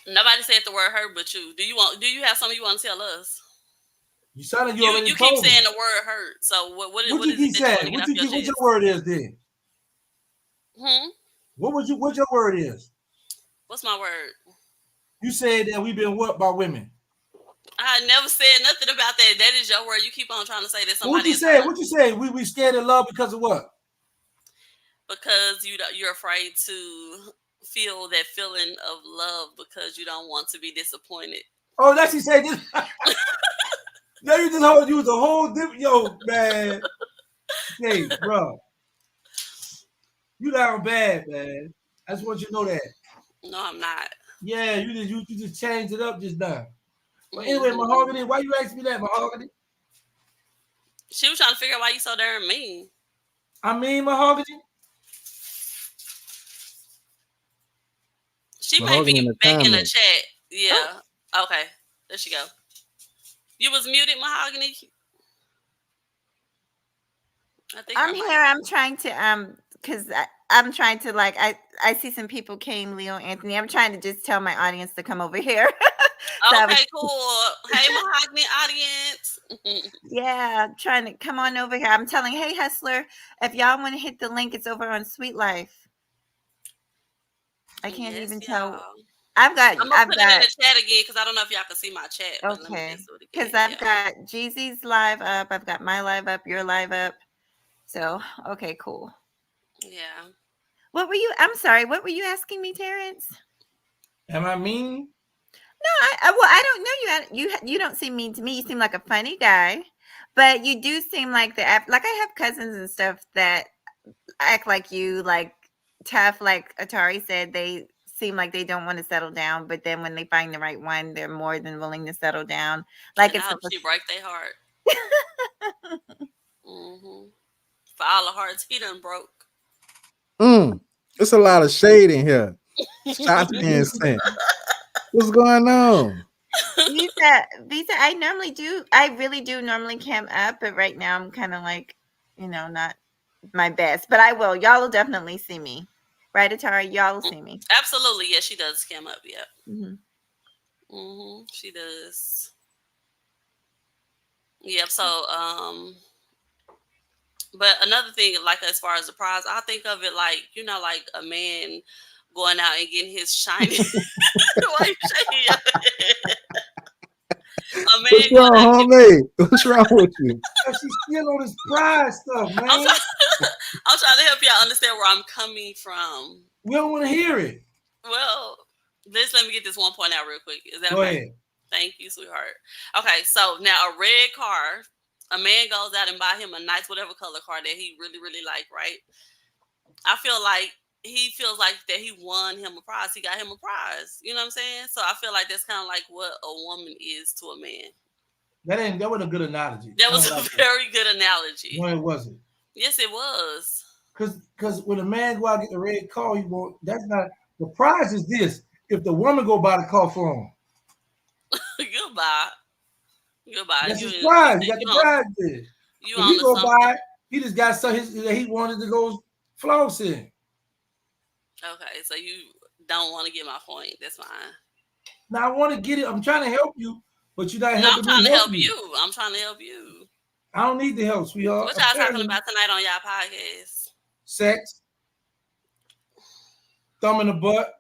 Nobody said the word hurt but you. Do you have something you want to tell us? You sounded you already keep saying the word hurt. So what is you keep saying? What your word is then? What your word is? What's my word? You said that we've been what by women? I never said nothing about that. That is your word. You keep on trying to say that somebody. What you say? We scared of love because of what? Because you're afraid to feel that feeling of love because you don't want to be disappointed. Oh, that's he said this. Yo, you was a whole different. Yo, man. Hey, bro, you down bad, man. I just want you to know that. No, I'm not. Yeah, you just changed it up just now. But anyway, Mhm. Mahogany, why you ask me that, Mahogany? She was trying to figure out why you so darn mean. I mean, Mahogany. She may Mahogany in be the back in the comments. chat. Yeah. Okay. There she go. You was muted, Mahogany. I think I'm here. I'm trying to because I'm trying to like I see some people came, Leo, Anthony. I'm trying to just tell my audience to come over here. So I was, Okay, cool. Hey, Mahogany audience. yeah, trying to come on over here. I'm telling, hey, Hustler, if y'all want to hit the link, it's over on Sweet Life. I can't Yes, even tell. y'all. I've got I'm gonna put it in the chat again because I don't know if y'all can see my chat, but let me okay, just do it because again. I've Yeah. got Jeezy's live up. I've got my live up. Your live up. So okay, cool. Yeah. What were you? I'm sorry. What were you asking me, Terrence? Am I mean? No, well, I don't know you. You don't seem mean to me. You seem like a funny guy, but you do seem like like I have cousins and stuff that act like you, like tough. Like Atari said, they seem like they don't want to settle down, but then when they find the right one, they're more than willing to settle down. Like And I it's hope she break their heart. For all the hearts he done broke. It's a lot of shade in here. Shots being sent. What's going on? Visa. I really do normally cam up, but right now I'm kind of like, not my best. But I will. Y'all will definitely see me, right, Atari? Y'all will see me. Absolutely, yeah, she does scam up. Yep. Hmm. She does. Yep. So, but another thing, like as far as the prize, I think of it like like a man going out and getting his shiny. Why you shaking your head? A man What's going out wrong, and homie? What's wrong with you? She's still on this pride stuff, man. I'm trying to help y'all understand where I'm coming from. We don't want to hear it. Well, let me get this one point out real quick. Is that Go okay? ahead. Thank you, sweetheart. Okay, so now a red car, a man goes out and buy him a nice whatever color car that he really, really like, right? I feel like he feels like that he won him a prize. He got him a prize. You know what I'm saying? So I feel like that's kind of like what a woman is to a man. That wasn't a good analogy. That was a very good analogy. No, it wasn't. Yes, it was. Because when a man go out and get the red car, that's not the prize. Is this if the woman go buy the car for him? Goodbye. That's his prize. You got the prize there. You If on he go something. buy, he just got something that he wanted to go floss in. Okay, so you don't want to get my point. That's fine. Now I want to get it. I'm trying to help you, but you're not No, helping I'm trying me to help help you. you. I'm trying to help you. I don't need the help, sweetheart. What y'all talking about tonight on y'all podcast? Sex, thumb in the butt,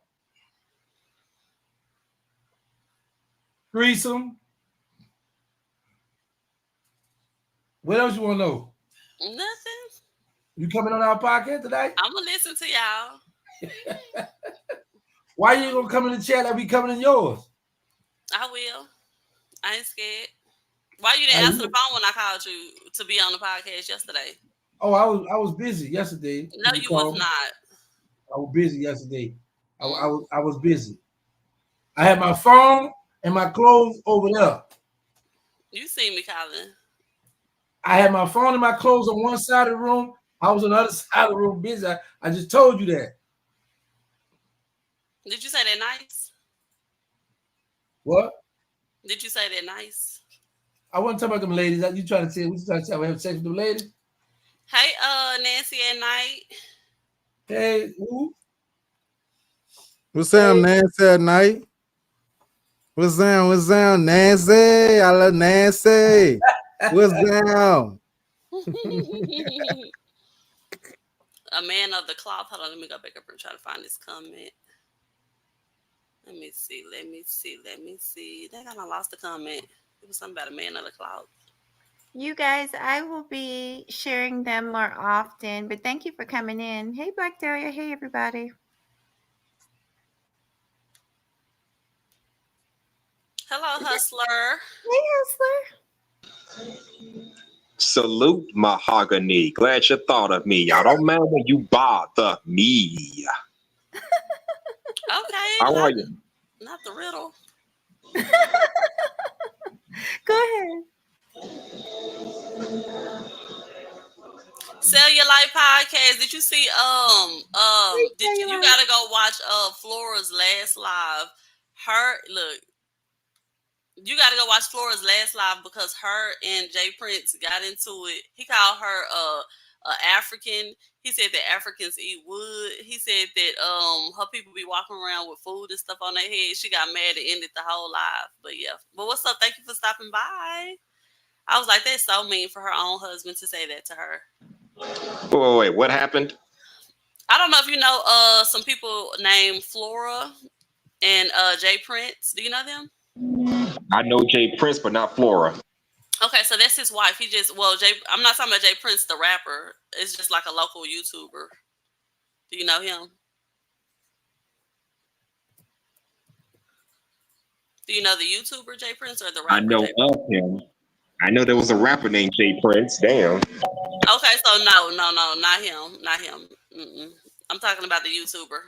threesome. What else you want to know? Nothing. You coming on our podcast tonight? I'm gonna listen to y'all. Why you ain't gonna come in the chat like we coming in yours? I will. I ain't scared. Why you didn't answer the phone when I called you to be on the podcast yesterday? Oh, I was busy yesterday. No, you was not. I was busy yesterday. I was busy. I had my phone and my clothes over there. You see me, Colin. I had my phone and my clothes on one side of the room. I was on the other side of the room busy. I just told you that. Did you say that nice? What? Did you say that nice? I wasn't talking about them ladies. You trying to say we trying to have sex with them ladies? Hey, Nancy at night. Hey, who? What's up, Nancy at night? What's down, Nancy? I love Nancy. What's down? A man of the cloth. Hold on, let me go back up and try to find this comment. Let me see. I think I lost the comment. It was something about a man of the cloth. You guys, I will be sharing them more often, but thank you for coming in. Hey, Black Dahlia. Hey, everybody. Hello, Hustler. Hey, Hustler. Salute mahogany. Glad you thought of me. I don't mind when you bother me. Okay, How are you? not the riddle. Go ahead. Cellulite podcast. Did you see? Did you? You Cellulite. gotta go watch Flora's last live. Look. You gotta go watch Flora's last live because her and Jay Prince got into it. He called her African. He said that Africans eat wood. He said that her people be walking around with food and stuff on their head. She got mad and ended the whole live. But yeah. But what's up? Thank you for stopping by. I was like, that's so mean for her own husband to say that to her. Wait, what happened? I don't know if you know some people named Flora and Jay Prince. Do you know them? I know Jay Prince, but not Flora. Okay, so that's his wife. I'm not talking about Jay Prince, the rapper. It's just like a local YouTuber. Do you know him? Do you know the YouTuber Jay Prince or the rapper? I know of him. I know there was a rapper named Jay Prince. Damn. Okay, so no, not him. Not him. Mm-mm. I'm talking about the YouTuber.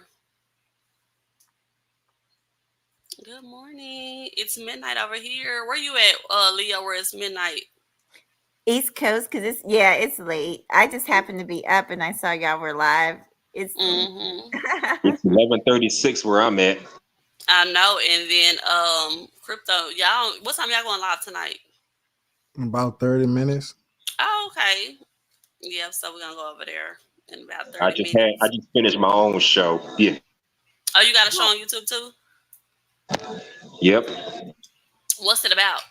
Good morning. It's midnight over here. Where you at, Leo, where it's midnight? East Coast, because it's late. I just happened to be up and I saw y'all were live. It's It's 11:36 where I'm at. I know. And then crypto, y'all, what time y'all going live tonight? About 30 minutes. Oh, okay. Yeah, so we're gonna go over there in about 30 minutes. I just finished my own show. Yeah. Oh, you got a show on YouTube too? Yep. What's it about?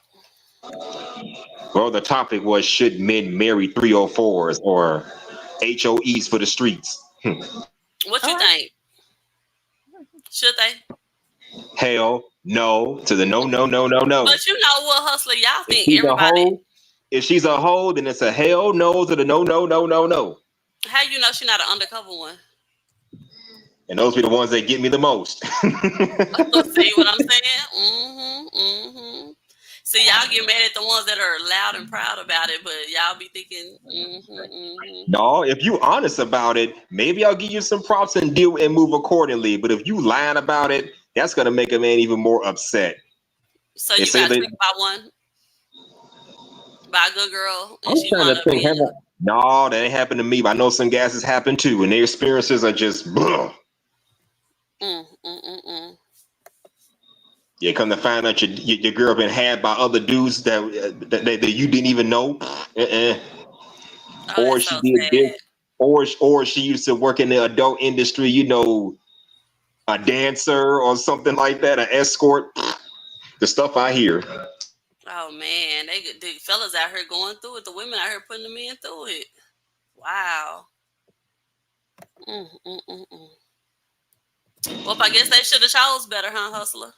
Well, the topic was, should men marry 304s or HOEs for the streets? What you think? Should they? Hell no to the no. But you know what, Hustler, y'all think If she's a hoe, then it's a hell no to the no. How you know she's not an undercover one? And those be the ones that get me the most. See what I'm saying? See, y'all get mad at the ones that are loud and proud about it, but y'all be thinking, No, if you honest about it, maybe I'll give you some props and deal and move accordingly. But if you lying about it, that's gonna make a man even more upset. So you got tricked by one? By a good girl? I'm trying to think. No, that ain't happened to me, but I know some gases happen too, and their experiences are just blah. Yeah, come to find out your girl been had by other dudes that you didn't even know. Oh, or she so did this, or she used to work in the adult industry, you know, a dancer or something like that, an escort. The stuff I hear. Oh man, the fellas out here going through it, the women out here putting the men through it. Wow. Well, I guess they should have chose better, huh, Hustler?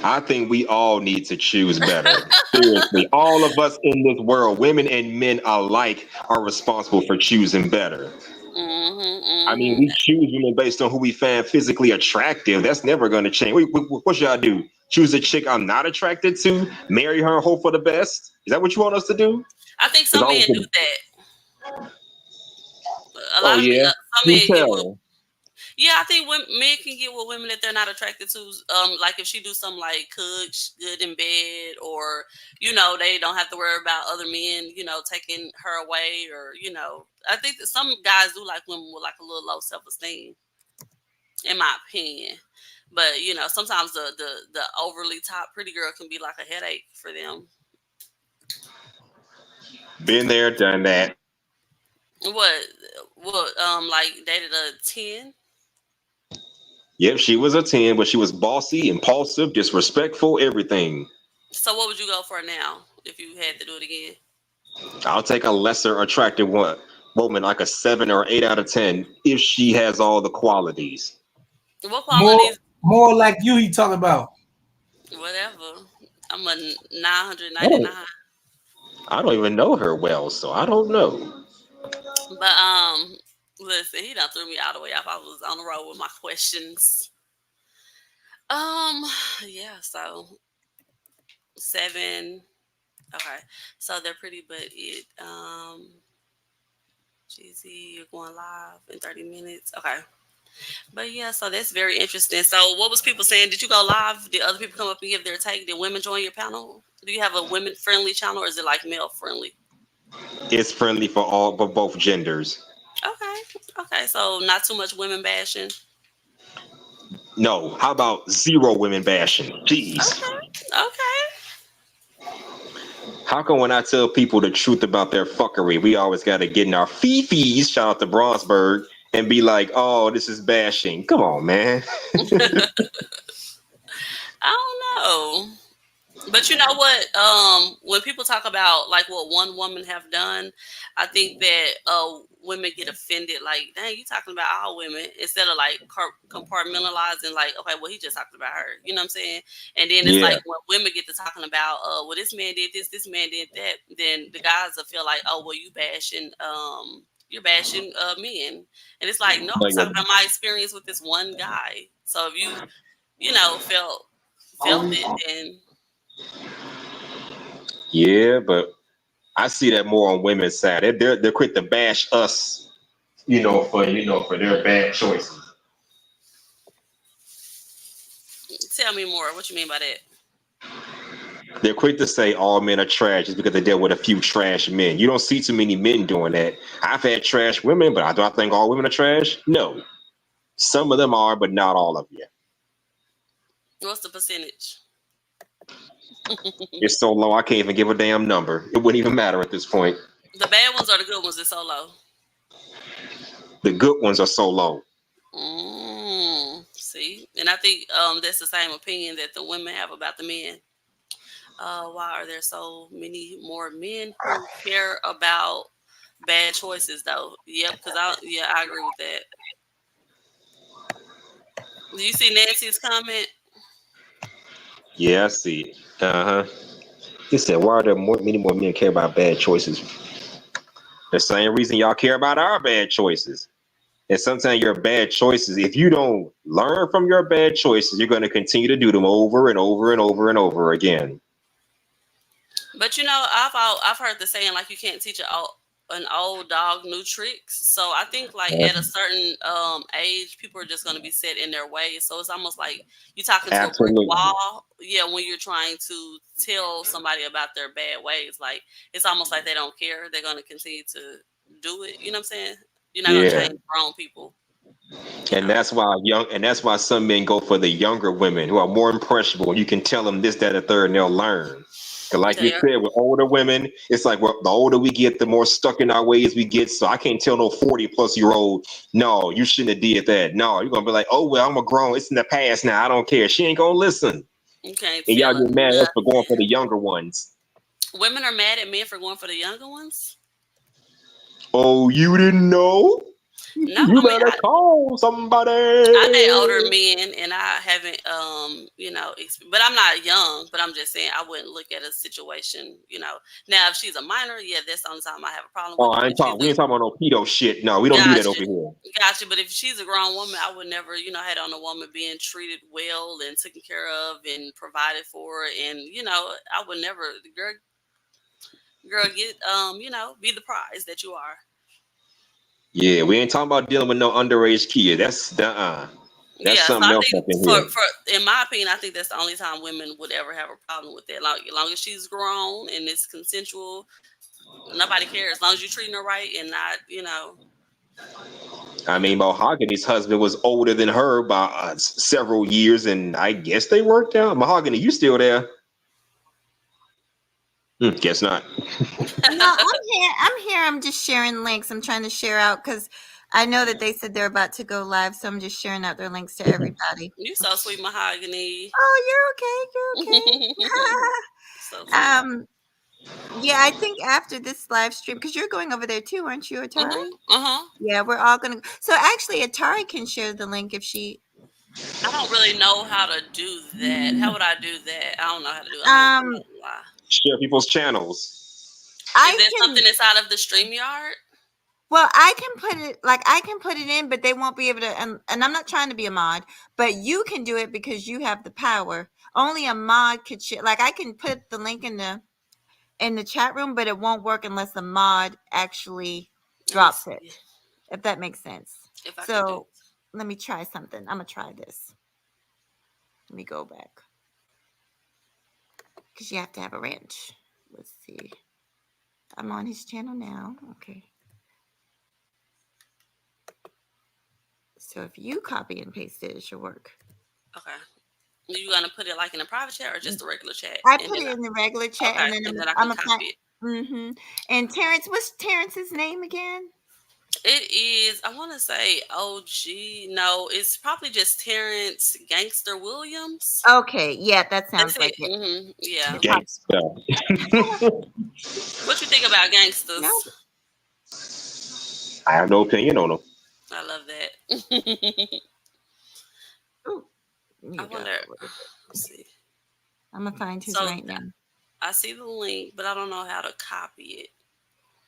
I think we all need to choose better. Seriously, all of us in this world, women and men alike, are responsible for choosing better. I mean, we choose women based on who we find physically attractive. That's never going to change. What y'all do? Choose a chick I'm not attracted to, marry her, and hope for the best? Is that what you want us to do? I think some men do that. A lot of men. Some men get with. Yeah, I think men can get with women that they're not attracted to. Like if she do something like cook good in bed, or you know, they don't have to worry about other men, you know, taking her away, or you know, I think that some guys do like women with like a little low self-esteem, in my opinion. But you know, sometimes the overly top pretty girl can be like a headache for them. Been there, done that. What like dated a 10? Yep, she was a 10, but she was bossy, impulsive, disrespectful, everything. So what would you go for now if you had to do it again? I'll take a lesser attractive woman, like a 7 or 8 out of 10, if she has all the qualities. What qualities? More like you, he talking about. Whatever. I'm a 999. I don't even know her well, so I don't know. But listen, he done threw me all the way off. I was on the road with my questions. Yeah, so 7. Okay, so they're pretty, but it Jeezy, you're going live in 30 minutes. Okay. But yeah, so that's very interesting. So what was people saying? Did you go live? Did other people come up and give their take? Did women join your panel? Do you have a women friendly channel or is it like male friendly? It's friendly for both genders. Okay. Okay. So not too much women bashing. No, how about zero women bashing? Jeez. Okay. Okay. How come when I tell people the truth about their fuckery, we always got to get in our fifis, shout out to Bronsberg, and be like, oh, this is bashing. Come on, man. I don't know. But you know what? When people talk about like what one woman have done, I think that women get offended. Like, dang, you talking about all women instead of like compartmentalizing. Like, okay, well, he just talked about her. You know what I'm saying? And then it's like Yeah. when women get to talking about, well, this man did this man did that. Then the guys will feel like, oh, well, you're bashing men, and it's like, no, I'm But talking about my experience with this one guy. So if you know felt it, then. yeah, but I see that more on women's side. They're quick to bash us, for their bad choices. Tell me more. What you mean by that? They're quick to say all men are trash just because they deal with a few trash men. You don't see too many men doing that. I've had trash women, but do I think all women are trash? No. Some of them are, but not all of you. What's the percentage? It's so low, I can't even give a damn number. It wouldn't even matter at this point. The bad ones or the good ones is so low? The good ones are so low. See, and I think that's the same opinion that the women have about the men. Why are there so many more men who care about bad choices, though? Yep, because I agree with that. Do you see Nancy's comment? Yeah, I see it. Uh-huh. He said, why are there many more men care about bad choices? The same reason y'all care about our bad choices. And sometimes your bad choices, if you don't learn from your bad choices, you're going to continue to do them over and over and over and over again. But you know, I've heard the saying like you can't teach an old dog new tricks. So I think like at a certain age, people are just going to be set in their ways. So it's almost like you're talking to a brick Absolutely. wall. Yeah, when you're trying to tell somebody about their bad ways, like it's almost like they don't care. They're going to continue to do it. You know what I'm saying? You're not going to Yeah. change grown people. And that's why some men go for the younger women who are more impressionable. You can tell them this, that, and third, and they'll learn. Like you said, with older women, it's like, well, the older we get, the more stuck in our ways we get. So I can't tell no 40-plus-year-old, no, you shouldn't have did that. No, you're gonna be like, oh well, I'm a grown. It's in the past now. I don't care. She ain't gonna listen. Okay, and y'all get mad at us for going for the younger ones. Women are mad at men for going for the younger ones. Oh, you didn't know? No, You better call somebody. I date older men, and I haven't, but I'm not young. But I'm just saying, I wouldn't look at a situation, Now, if she's a minor, yeah, that's the only time I have a problem with. Oh, we ain't talking about no pedo shit. No, we don't do that over here. Gotcha. But if she's a grown woman, I would never, hate on a woman being treated well and taken care of and provided for, and I would never, girl, get, be the prize that you are. Yeah, we ain't talking about dealing with no underage kid. That's something else up in here. In my opinion, I think that's the only time women would ever have a problem with that. Like, as long as she's grown and it's consensual, nobody cares. As long as you're treating her right and not, I mean, Mahogany's husband was older than her by several years, and I guess they worked out. Mahogany, you still there? Guess not. No, I'm here. I'm just sharing links. I'm trying to share out because I know that they said they're about to go live, so I'm just sharing out their links to everybody. You're so sweet, Mahogany. Oh, you're okay. So yeah, I think after this live stream, because you're going over there too, aren't you, Atari? Yeah, we're all gonna. So actually, Atari can share the link if she. I don't really know how to do that. How would I do that? I don't know how to do it. Share people's channels. Is there something inside of the StreamYard? Well, I can put it in, but they won't be able to. And I'm not trying to be a mod, but you can do it because you have the power. Only a mod could share. Like I can put the link in the in the chat room, but it won't work unless the mod actually drops it. If that makes sense. If I can do So let me try something. I'm gonna try this. Let me go back. Because you have to have a wrench. Let's see. I'm on his channel now. Okay. So if you copy and paste it, it should work. Okay. You gonna put it like in a private chat or just a regular chat? I put it in the regular chat, okay, and then I can copy it. Mm-hmm. And Terrence, what's Terrence's name again? It is, I want to say OG. No, it's probably just Terrence Gangster Williams. Okay, yeah, that sounds like it. Mm-hmm. Yeah. Gangster. What you think about gangsters? No. I have no opinion on them. I love that. Ooh, I wonder. Let's see. I'm gonna find his right now. I see the link, but I don't know how to copy it.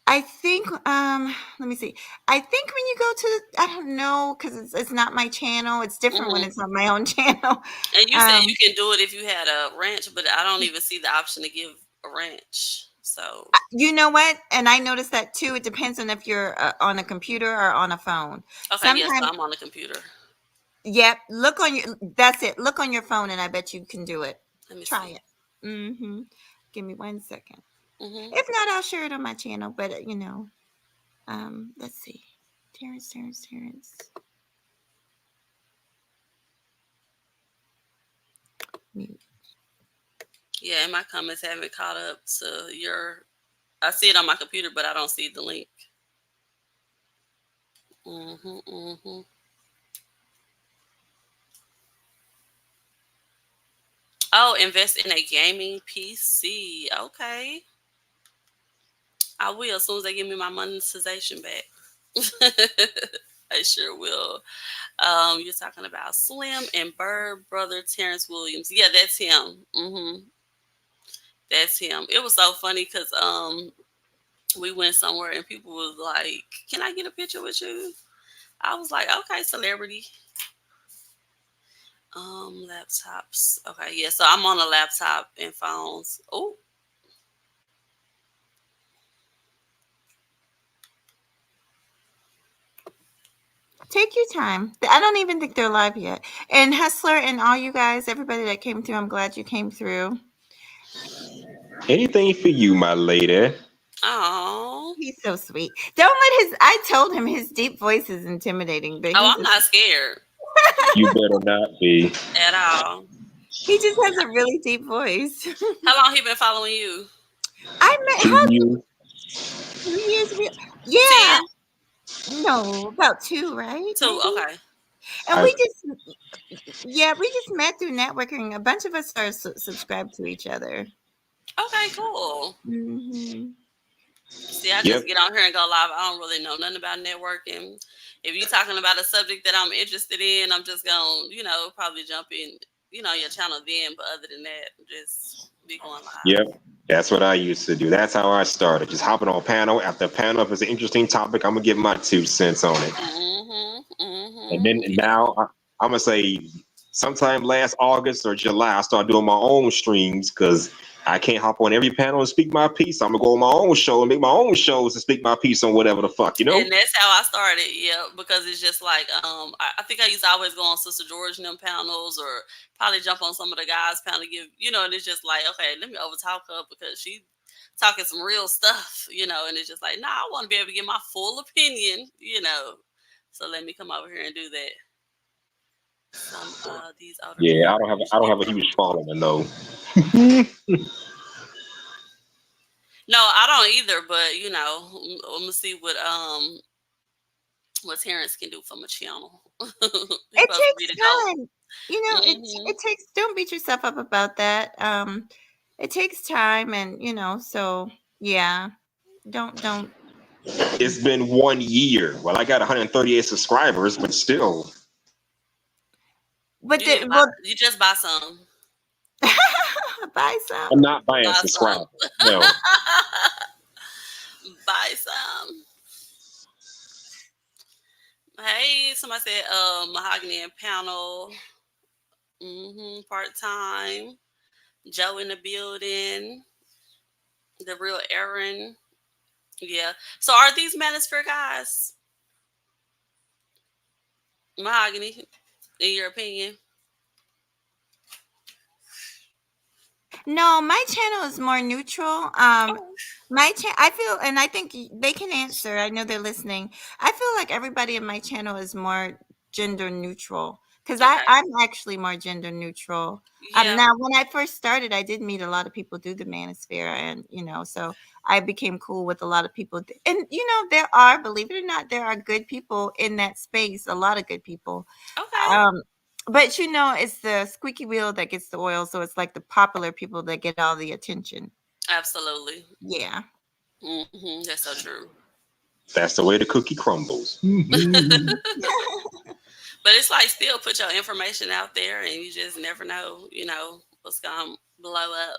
I think let me see. I think when you go to I don't know, because it's not my channel. It's different when it's on my own channel. And you said you can do it if you had a ranch, but I don't even see the option to give a ranch. So you know what? And I noticed that too. It depends on if you're on a computer or on a phone. Okay, yes, so I'm on the computer. Yep. Look on your. That's it. Look on your phone, and I bet you can do it. Let me try see. it. Mm-hmm. Give me 1 second. Mm-hmm. If not, I'll share it on my channel. But let's see. Terrence. Mute. Yeah, and my comments haven't caught up to your. I see it on my computer, but I don't see the link. Oh, invest in a gaming PC. Okay. I will as soon as they give me my monetization back. I sure will. You're talking about Slim and Bird brother Terrence Williams. Yeah, that's him. That's him. It was so funny because we went somewhere and people was like, "Can I get a picture with you?" I was like, "Okay, celebrity." Laptops. Okay, yeah. So I'm on a laptop and phones. Oh. Take your time. I don't even think they're live yet. And Hustler and all you guys, everybody that came through, I'm glad you came through. Anything for you, my lady. Oh, he's so sweet. Don't let his. I told him his deep voice is intimidating, but I'm not scared. You better not be at all. He just has a really deep voice. How long he been following you? I met 2 years. 3 years. Yeah. 10? No, about 2, right? 2. Maybe? Okay. And we just met through networking. A bunch of us are subscribed to each other. Okay, cool. Mm-hmm. See, I just get on here and go live. I don't really know nothing about networking. If you're talking about a subject that I'm interested in, I'm just going to, probably jump in, your channel then. But other than that, just be going live. Yep. That's what I used to do. That's how I started. Just hopping on panel after panel. If it's an interesting topic, I'm going to give my 2 cents on it. And then now I'm going to say sometime last August or July, I started doing my own streams because I can't hop on every panel and speak my piece. I'm going to go on my own show and make my own shows and speak my piece on whatever the fuck, And that's how I started, because it's just like, I think I used to always go on Sister George and them panels or probably jump on some of the guys' panel to give, and it's just like, okay, let me overtalk her because she talking some real stuff, and it's just like, nah, I want to be able to get my full opinion, so let me come over here and do that. These older I don't have a huge following though. No, I don't either, but I'm gonna see what Terrence can do from a channel. It takes time. It takes, don't beat yourself up about that. It takes time, and so yeah. Don't. It's been 1 year. Well, I got 138 subscribers, but still. But you just buy some. Buy some. I'm not buying subscribers. No. Buy some. Hey, somebody said mahogany and panel. Part time. Joe in the building. The real Aaron. Yeah. So are these manosphere guys mahogany, in your opinion? No, my channel is more neutral. I feel, and I think they can answer. I know they're listening. I feel like everybody in my channel is more gender neutral because Okay. I'm actually more gender neutral. Yeah. Now when I first started, I did meet a lot of people through the manosphere, and so I became cool with a lot of people. And there are, believe it or not, there are good people in that space. A lot of good people. Okay. But it's the squeaky wheel that gets the oil, so it's like the popular people that get all the attention. Absolutely. Yeah. That's so true. That's the way the cookie crumbles. But it's like still put your information out there, and you just never know, what's gonna blow up,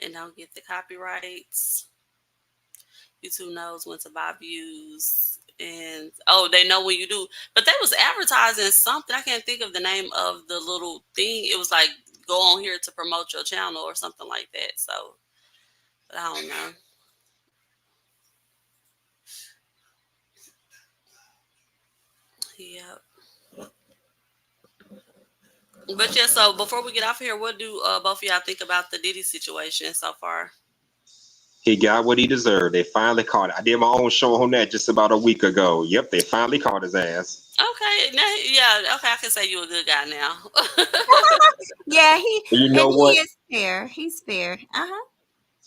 and don't get the copyrights. YouTube knows when to buy views, and they know when you do. But they was advertising something. I can't think of the name of the little thing. It was like go on here to promote your channel or something like that. So, but I don't know. Yeah. But yeah, so before we get off here, what do both of y'all think about the Diddy situation so far? He got what he deserved. They finally caught it. I did my own show on that just about a week ago. Yep, they finally caught his ass. Okay, okay, I can say you're a good guy now. Yeah, And you and know he what? is fair. He's fair. Uh-huh.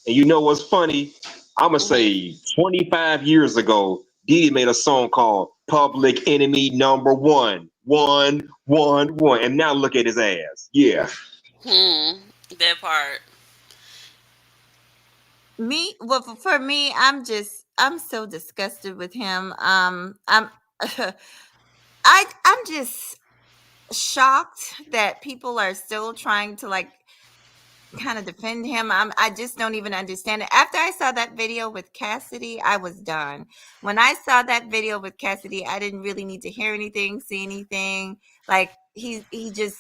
And you know what's funny? I'm gonna Mhm. say 25 years ago, Diddy made a song called "Public Enemy Number One," and now look at his ass. Yeah. That part. Well, for me, I'm so disgusted with him. I'm I'm just shocked that people are still trying to like kind of defend him. I just don't even understand it. After I saw that video with Cassidy, I was done. When I saw that video with Cassidy, I didn't really need to hear anything, see anything. Like he just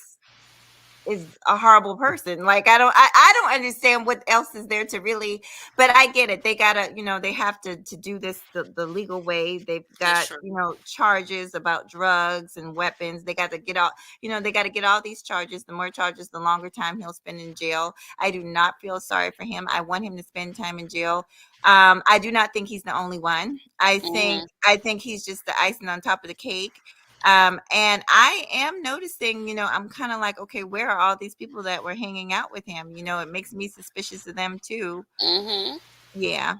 is a horrible person. Like I don't understand what else is there to really, but I get it. They gotta, they have to do this the legal way. They've That's got, true. charges about drugs and weapons. They got to get all, they got to get all these charges. The more charges, the longer time he'll spend in jail. I do not feel sorry for him. I want him to spend time in jail. I do not think he's the only one. Hmm. I think he's just the icing on top of the cake. And I am noticing, I'm kind of like, okay, where are all these people that were hanging out with him? It makes me suspicious of them too. Hmm. Yeah.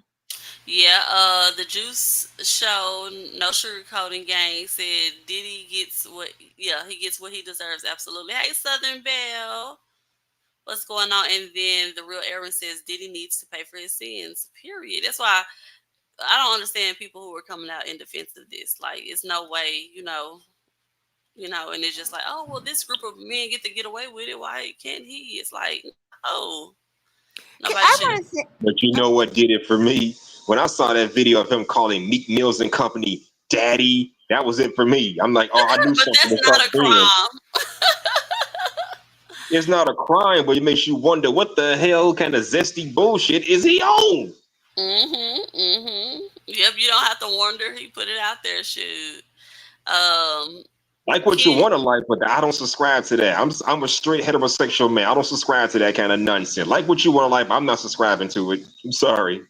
Yeah. The Juice Show, no sugarcoating gang said Diddy gets what. Yeah, he gets what he deserves. Absolutely. Hey, Southern Belle. What's going on? And then the real Aaron says Diddy needs to pay for his sins. Period. That's why I don't understand people who are coming out in defense of this. Like, it's no way, and it's just like, oh, well, this group of men get to get away with it. Why can't he? It's like, oh, nobody I should. want to say, But you know what did it for me? When I saw that video of him calling Meek Mills and Company daddy, that was it for me. I'm like, oh, I knew But something that's was not up a then. crime. It's not a crime, but it makes you wonder what the hell kind of zesty bullshit is he on? Yep, you don't have to wonder. He put it out there. Shoot. Um, Like what you Kid, want to like, but I don't subscribe to that. I'm a straight heterosexual man. I don't subscribe to that kind of nonsense. Like what you want to like, but I'm not subscribing to it. I'm sorry.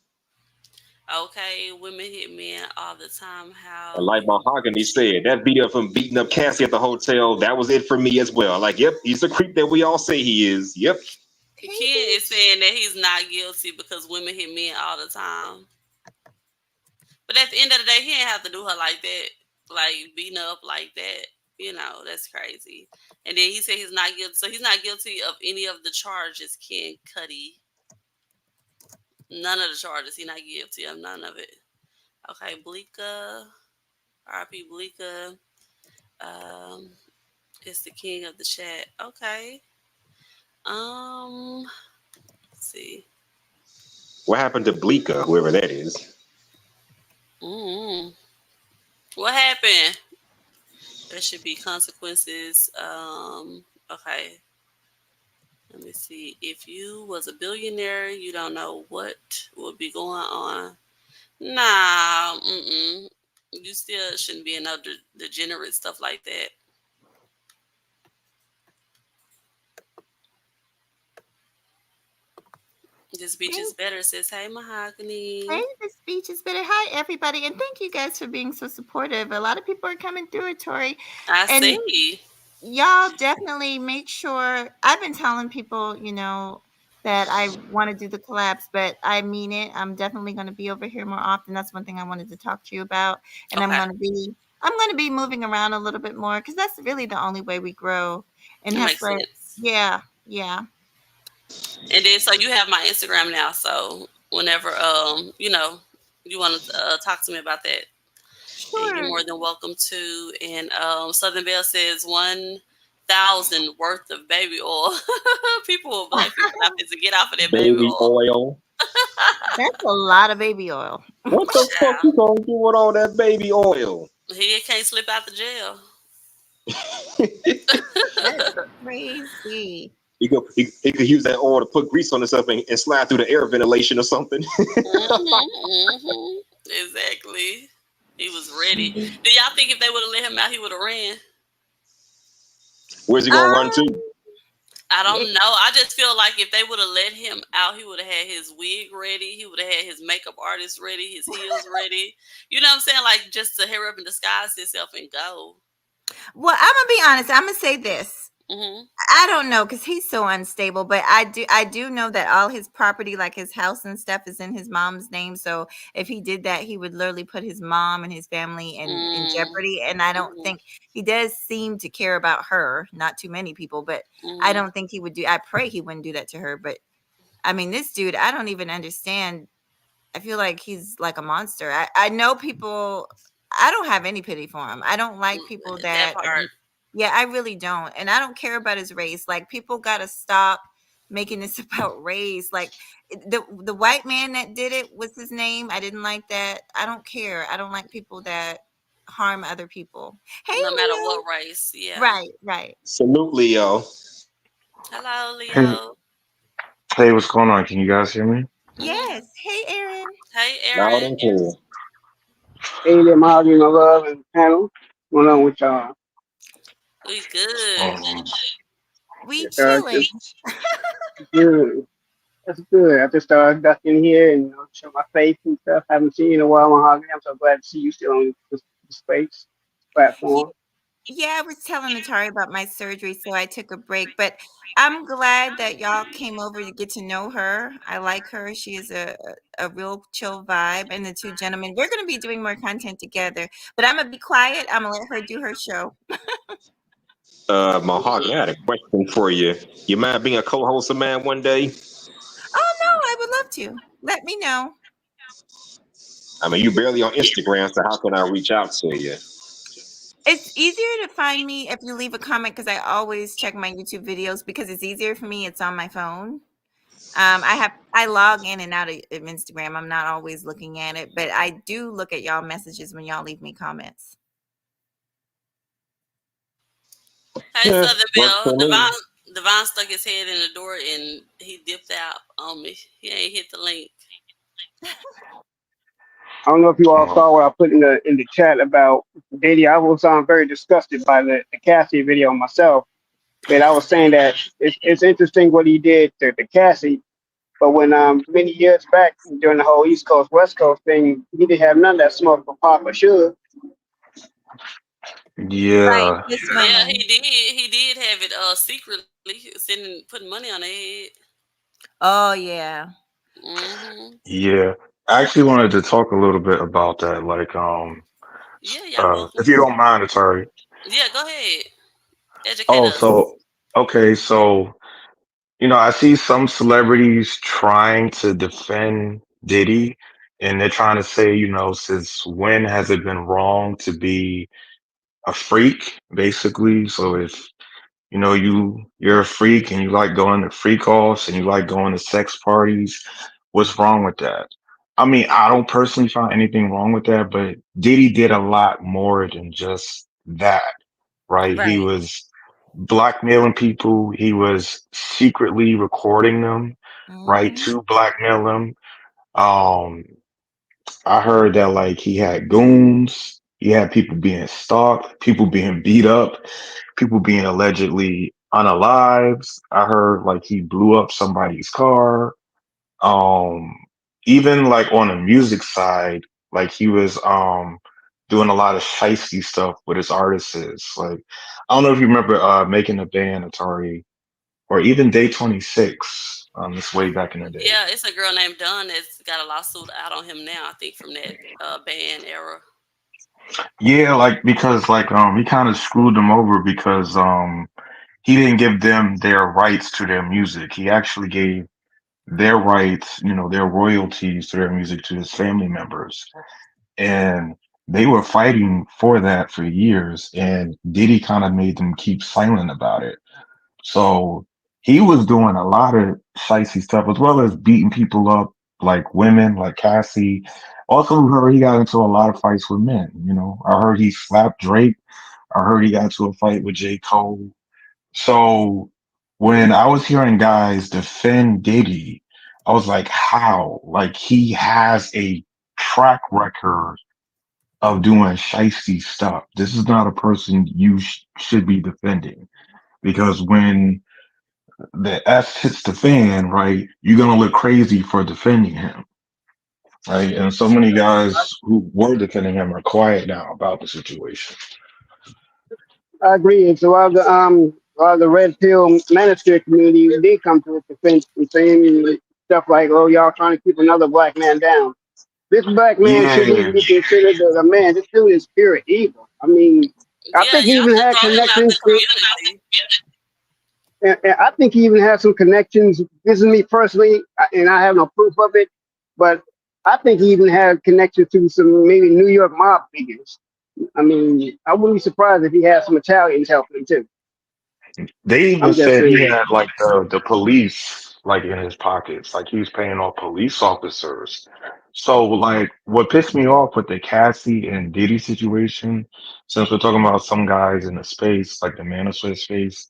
okay, women hit men all the time. And How like you? Mahogany said, that video of him beating up Cassie at the hotel, that was it for me as well. Like, yep, he's the creep that we all say he is. Yep. Kid is saying that he's not guilty because women hit men all the time. But at the end of the day, he didn't have to do her like that, like beating her up like that. That's crazy. And then he said he's not guilty. So he's not guilty of any of the charges, Ken Cuddy. None of the charges. He's not guilty of none of it. Okay, Bleeka. RP Bleeka. Um, is the king of the chat. Okay. Let's see. What happened to Bleeka, whoever that is? Mm-hmm. What happened? There should be consequences. Okay. Let me see. If you was a billionaire, you don't know what would be going on. Nah, you still shouldn't be in no degenerate stuff like that. This beach is better, says, hey, Mahogany. Hey, this beach is better. Hi, everybody, and thank you guys for being so supportive. A lot of people are coming through it, Tori, I and see. y'all definitely make sure. I've been telling people, that I want to do the collabs, but I mean it. I'm definitely going to be over here more often. That's one thing I wanted to talk to you about, and Okay. I'm going to be moving around a little bit more because that's really the only way we grow and That have makes friends. sense. Yeah. And then so you have my Instagram now. So whenever you want to talk to me about that, you're Sure. more than welcome to. And Southern Belle says 1,000 worth of baby oil. Black people not to get off of that baby Baby oil. oil. That's a lot of baby oil. What the fuck you gonna do with all that baby oil? He can't slip out the jail. That's crazy. He could use that oil to put grease on himself and slide through the air ventilation or something. Exactly. He was ready. Do y'all think if they would have let him out, he would have ran? Where's he gonna run to? I don't Yeah. know. I just feel like if they would have let him out, he would have had his wig ready. He would have had his makeup artist ready, his heels ready. You know what I'm saying? Like just to hurry up and disguise himself and go. Well, I'm gonna be honest. I'm gonna say this. Mm-hmm. I don't know because he's so unstable, but I do know that all his property, like his house and stuff, is in his mom's name. So if he did that, he would literally put his mom and his family in jeopardy. And I don't think he does seem to care about her. Not too many people, but I don't think he would do. I pray he wouldn't do that to her. But I mean, this dude, I don't even understand. I feel like he's like a monster. I know people. I don't have any pity for him. I don't like people That that part. yeah, I really don't. And I don't care about his race. Like people got to stop making this about race. Like the white man that did it, what's his name? I didn't like that. I don't care. I don't like people that harm other people. Hey, No matter Leo. what race. Yeah. Right. Salute, Leo. Hello, Hey, Leo. hey, what's going on? Can you guys hear me? Mm-hmm. Yes. Hey, Aaron. Hey, Loud Aaron. and clear. Hey there, Mahogany, my love, and panel. What's going on with y'all? We good. Um, We Just chilling. good. That's good. I just ducked in here and show my face and stuff. Haven't seen you in a while, Mahogany. I'm so glad to see you still on this space platform. Yeah, I was telling Atari about my surgery, so I took a break. But I'm glad that y'all came over to get to know her. I like her. She is a real chill vibe. And the two gentlemen, we're going to be doing more content together. But I'm going to be quiet. I'm going to let her do her show. Mahogany, I had a question for you. You mind being a co-host of mine one day? Oh, no, I would love to. Let me know. I mean, you barely on Instagram, so how can I reach out to you? It's easier to find me if you leave a comment because I always check my YouTube videos because it's easier for me. It's on my phone. I log in and out of Instagram. I'm not always looking at it, but I do look at y'all messages when y'all leave me comments. Hey, Yeah, Southern works Belle. for me. Devon stuck his head in the door and he dipped out on me. He ain't hit the link. I don't know if you all um, saw what I put in the chat about Diddy. I was very disgusted by the Cassie video myself. But I was saying that it's interesting what he did to Cassie. But when many years back during the whole East Coast West Coast thing, he didn't have none of that smoke for Papa Sugar. Right, yeah, just Yeah, women. he did. He did have it secretly putting money on their head. Oh yeah. Mm-hmm. yeah. I actually wanted to talk a little bit about that. Yeah, y'all welcome. if you don't mind, sorry. Yeah, go ahead. Educate Oh, us. okay, so I see some celebrities trying to defend Diddy, and they're trying to say, since when has it been wrong to be a freak, basically? So if you're a freak and you like going to freak offs and you like going to sex parties, what's wrong with that? I mean, I don't personally find anything wrong with that, but Diddy did a lot more than just that, right? He Right. was blackmailing people. He was secretly recording them, right, to blackmail them. Um, I heard that like he had goons, he had people being stalked, people being beat up, people being allegedly unalived. I heard like he blew up somebody's car. Um, Even like on the music side, like he was doing a lot of shiesty stuff with his artists. Like I don't know if you remember making a band Atari or even Day 26. This way back in the day. Yeah, it's a girl named Dunn that's got a lawsuit out on him now, I think, from that band era. Yeah, like because like he kind of screwed them over because he didn't give them their rights to their music. He actually gave their rights, you know, their royalties to their music to his family members. And they were fighting for that for years, and Diddy kind of made them keep silent about it. So he was doing a lot of shicey stuff as well as beating people up, like women, like Cassie. Also heard he got into a lot of fights with men. You know, I heard he slapped Drake. I heard he got into a fight with J. Cole. So when I was hearing guys defend Diddy, I was like, how? Like he has a track record of doing shiesty stuff. This is not a person you should be defending because when the S hits the fan, right, you're gonna look crazy for defending him, right? And so many guys who were defending him are quiet now about the situation. I agree. It's a lot of the red pill manosphere community did come to his defense and saying stuff like, "Oh, y'all trying to keep another black man down." This black man shouldn't Yeah, even be considered a man. This dude is pure evil. I mean, I Yeah, think he y'all even should had throw him out the connections to. community. And I think he even has some connections. This is me personally, and I have no proof of it, but I think he even had connections to some maybe New York mob figures. I mean, I wouldn't be surprised if he had some Italians helping him too. they even I'm just said he saying. had like the police like in his pockets, like he was paying off police officers. So like what pissed me off with the Cassie and Diddy situation, since we're talking about some guys in the space, like the manosphere space,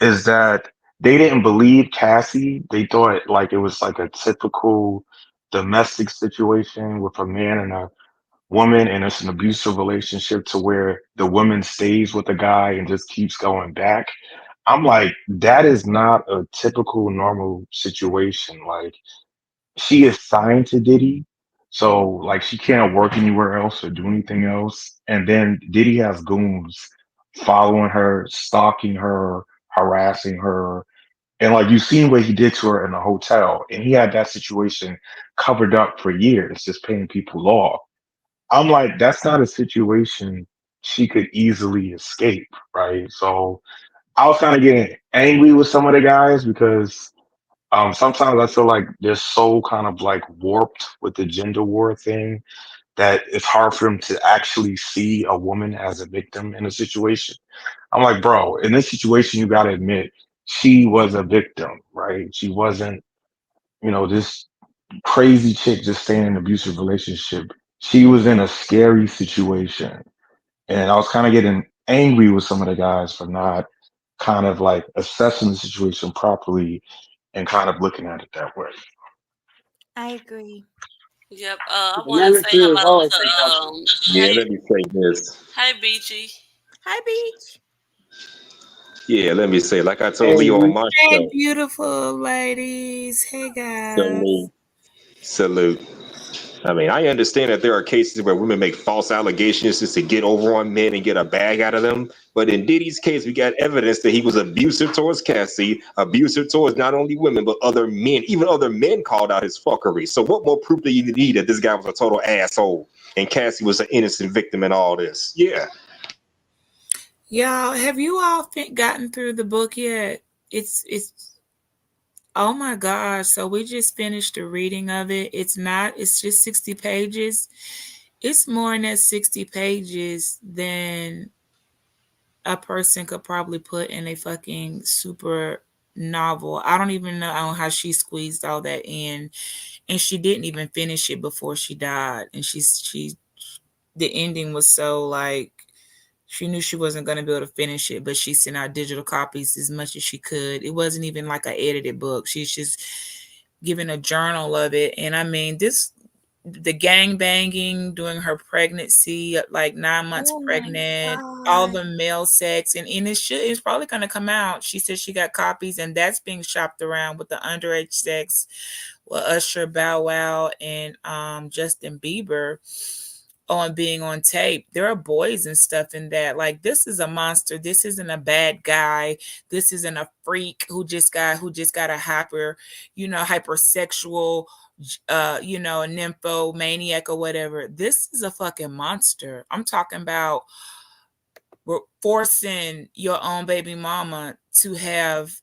is that they didn't believe Cassie. They thought like it was like a typical domestic situation with a man and a woman, and it's an abusive relationship to where the woman stays with the guy and just keeps going back. I'm like, that is not a typical normal situation. Like, she is signed to Diddy, so like she can't work anywhere else or do anything else. And then Diddy has goons following her, stalking her, harassing her. And like you've seen what he did to her in the hotel, and he had that situation covered up for years, just paying people off. I'm like, that's not a situation she could easily escape, right? So I was kind of getting angry with some of the guys because sometimes I feel like they're so kind of like warped with the gender war thing that it's hard for them to actually see a woman as a victim in a situation. I'm like, bro, in this situation, you got to admit she was a victim, right? She wasn't, you know, this crazy chick just staying in an abusive relationship. She was in a scary situation. And I was kind of getting angry with some of the guys for not kind of like assessing the situation properly and kind of looking at it that way. I agree. Yep. The I want to say manosphere is hello always to Yeah, let me say this. hey Beachy. Hi, Beach. Yeah, let me say, like I told hey, Leo on my Hey, show, beautiful ladies. Hey, guys. salute, salute. I mean, I understand that there are cases where women make false allegations just to get over on men and get a bag out of them. But in Diddy's case, we got evidence that he was abusive towards Cassie, abusive towards not only women, but other men. Even other men called out his fuckery. So what more proof do you need that this guy was a total asshole and Cassie was an innocent victim in all this? Yeah. Y'all, have you all gotten through the book yet? It's oh my gosh. So we just finished the reading of it. It's just 60 pages. It's more than 60 pages than a person could probably put in a fucking super novel. I don't even know how she squeezed all that in. And she didn't even finish it before she died. And she the ending was so like She knew she wasn't going to be able to finish it, but she sent out digital copies as much as she could. It wasn't even like an edited book. She's just giving a journal of it. And I mean, the gang banging during her pregnancy, like 9 months pregnant, all the male sex, and it's probably going to come out. She said she got copies, and that's being shopped around with the underage sex with Usher, Bow Wow, and Justin Bieber on being on tape. There are boys and stuff in that. Like, this is a monster. This isn't a bad guy. This isn't a freak who just got a hypersexual, a nymphomaniac or whatever. This is a fucking monster. I'm talking about forcing your own baby mama to have,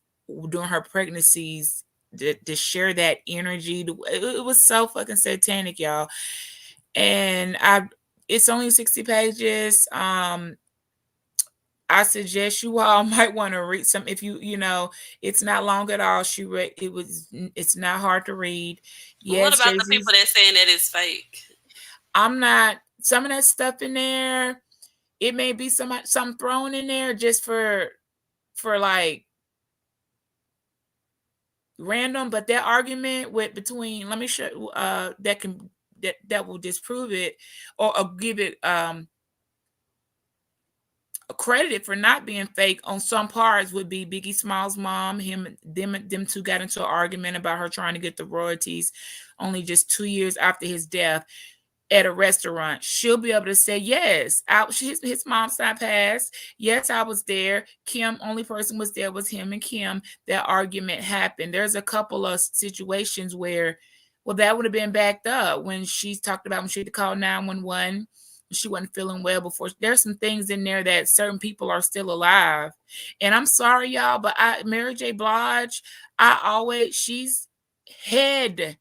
during her pregnancies, to share that energy. It was so fucking satanic, y'all. And it's only 60 pages. I suggest you all might want to read some. If it's not long at all. It's not hard to read. Yes, what about the people that saying that it's fake? I'm not. Some of that stuff in there, it may be some thrown in there just for like random, but that argument between, let me show that will disprove it or give it credited for not being fake on some parts would be Biggie Smalls' mom. Them two got into an argument about her trying to get the royalties only just 2 years after his death at a restaurant. She'll be able to say, yes, his mom side passed. Yes, I was there. Kim, only person was there was him and Kim. That argument happened. There's a couple of situations where, well, that would have been backed up when she talked about when she had to call 911. She wasn't feeling well before. There's some things in there that certain people are still alive. And I'm sorry, y'all, but Mary J. Blige, she's head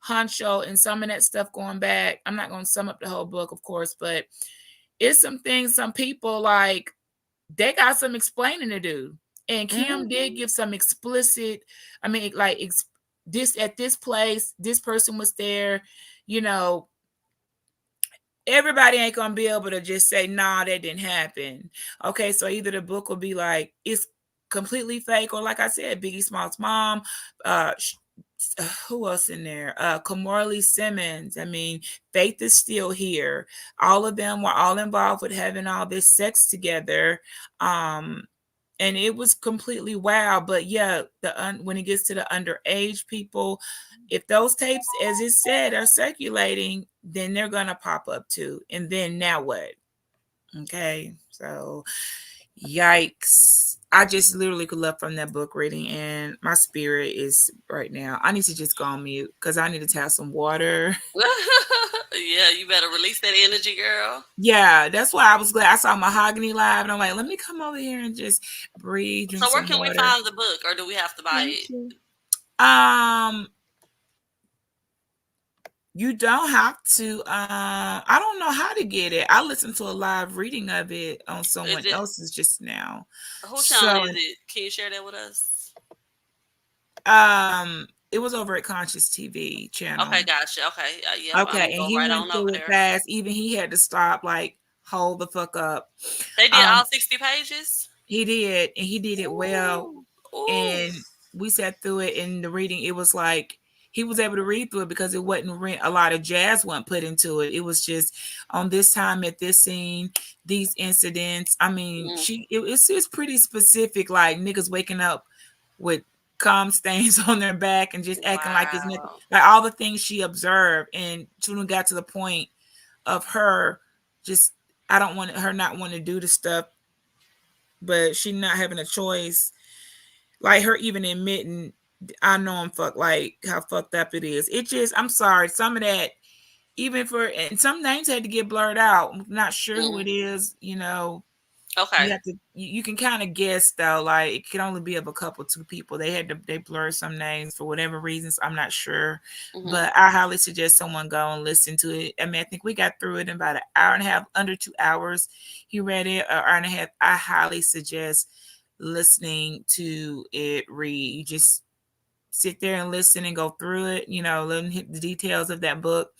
honcho and some of that stuff going back. I'm not going to sum up the whole book, of course, but it's some things, some people, like, they got some explaining to do. And Kim did give some explicit, this at this place, this person was there, everybody ain't going to be able to just say, nah, that didn't happen. Okay, so either the book will be like, it's completely fake, or like I said, Biggie Smalls' mom, who else in there? Kamorley Simmons. I mean, Faith is still here. All of them were all involved with having all this sex together. And it was completely wild. But yeah, when it gets to the underage people, if those tapes, as it said, are circulating, then they're going to pop up too. And then now what? Okay, so yikes. I just literally could love from that book reading, and my spirit is right now. I need to just go on mute because I need to have some water. Yeah, you better release that energy, girl. Yeah, that's why I was glad I saw Mahogany live, and I'm like, let me come over here and just breathe. So where can we find the book, or do we have to buy it? You don't have to. I don't know how to get it. I listened to a live reading of it on someone else's just now. Whose channel is it? Can you share that with us? It was over at Conscious TV channel. Okay, gotcha. Okay, yeah. Okay, and he went through it fast. Even he had to stop, like, hold the fuck up. They did all 60 pages? He did, and he did it well. Ooh. And we sat through it, and the reading, it was like, he was able to read through it because it wasn't a lot of jazz wasn't put into it. It was just on this time at this scene, these incidents. I mean, it's pretty specific, like niggas waking up with cum stains on their back and just acting like it's nothing. Like all the things she observed, and Tuna got to the point of her just, not wanting to do the stuff, but she not having a choice. Like her even admitting, I know I'm fucked, like how fucked up it is. It just, I'm sorry, some of that, and some names had to get blurred out. I'm not sure who it is, Okay. You can kind of guess though, like it can only be of a couple, two people. They blurred some names for whatever reasons. I'm not sure, but I highly suggest someone go and listen to it. I mean, I think we got through it in about an hour and a half, under 2 hours. He read it, an hour and a half. I highly suggest listening to it read. You just sit there and listen and go through it, learn the details of that book.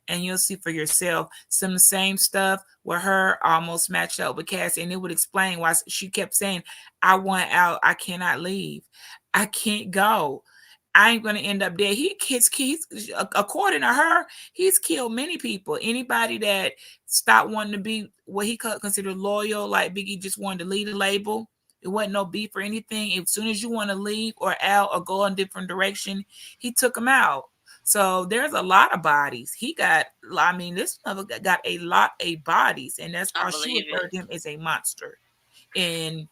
and you'll see for yourself some of the same stuff where her almost matched up with Cassie, and it would explain why she kept saying, I want out, I cannot leave, I can't go, I ain't going to end up dead. He's according to her, he's killed many people. Anybody that stopped wanting to be what he considered loyal, like Biggie just wanted to leave the label. It wasn't no beef or anything. As soon as you want to leave or out or go in a different direction, he took them out. So there's a lot of bodies. He got, I mean, this mother got a lot of bodies, and that's why she referred to him as a monster. And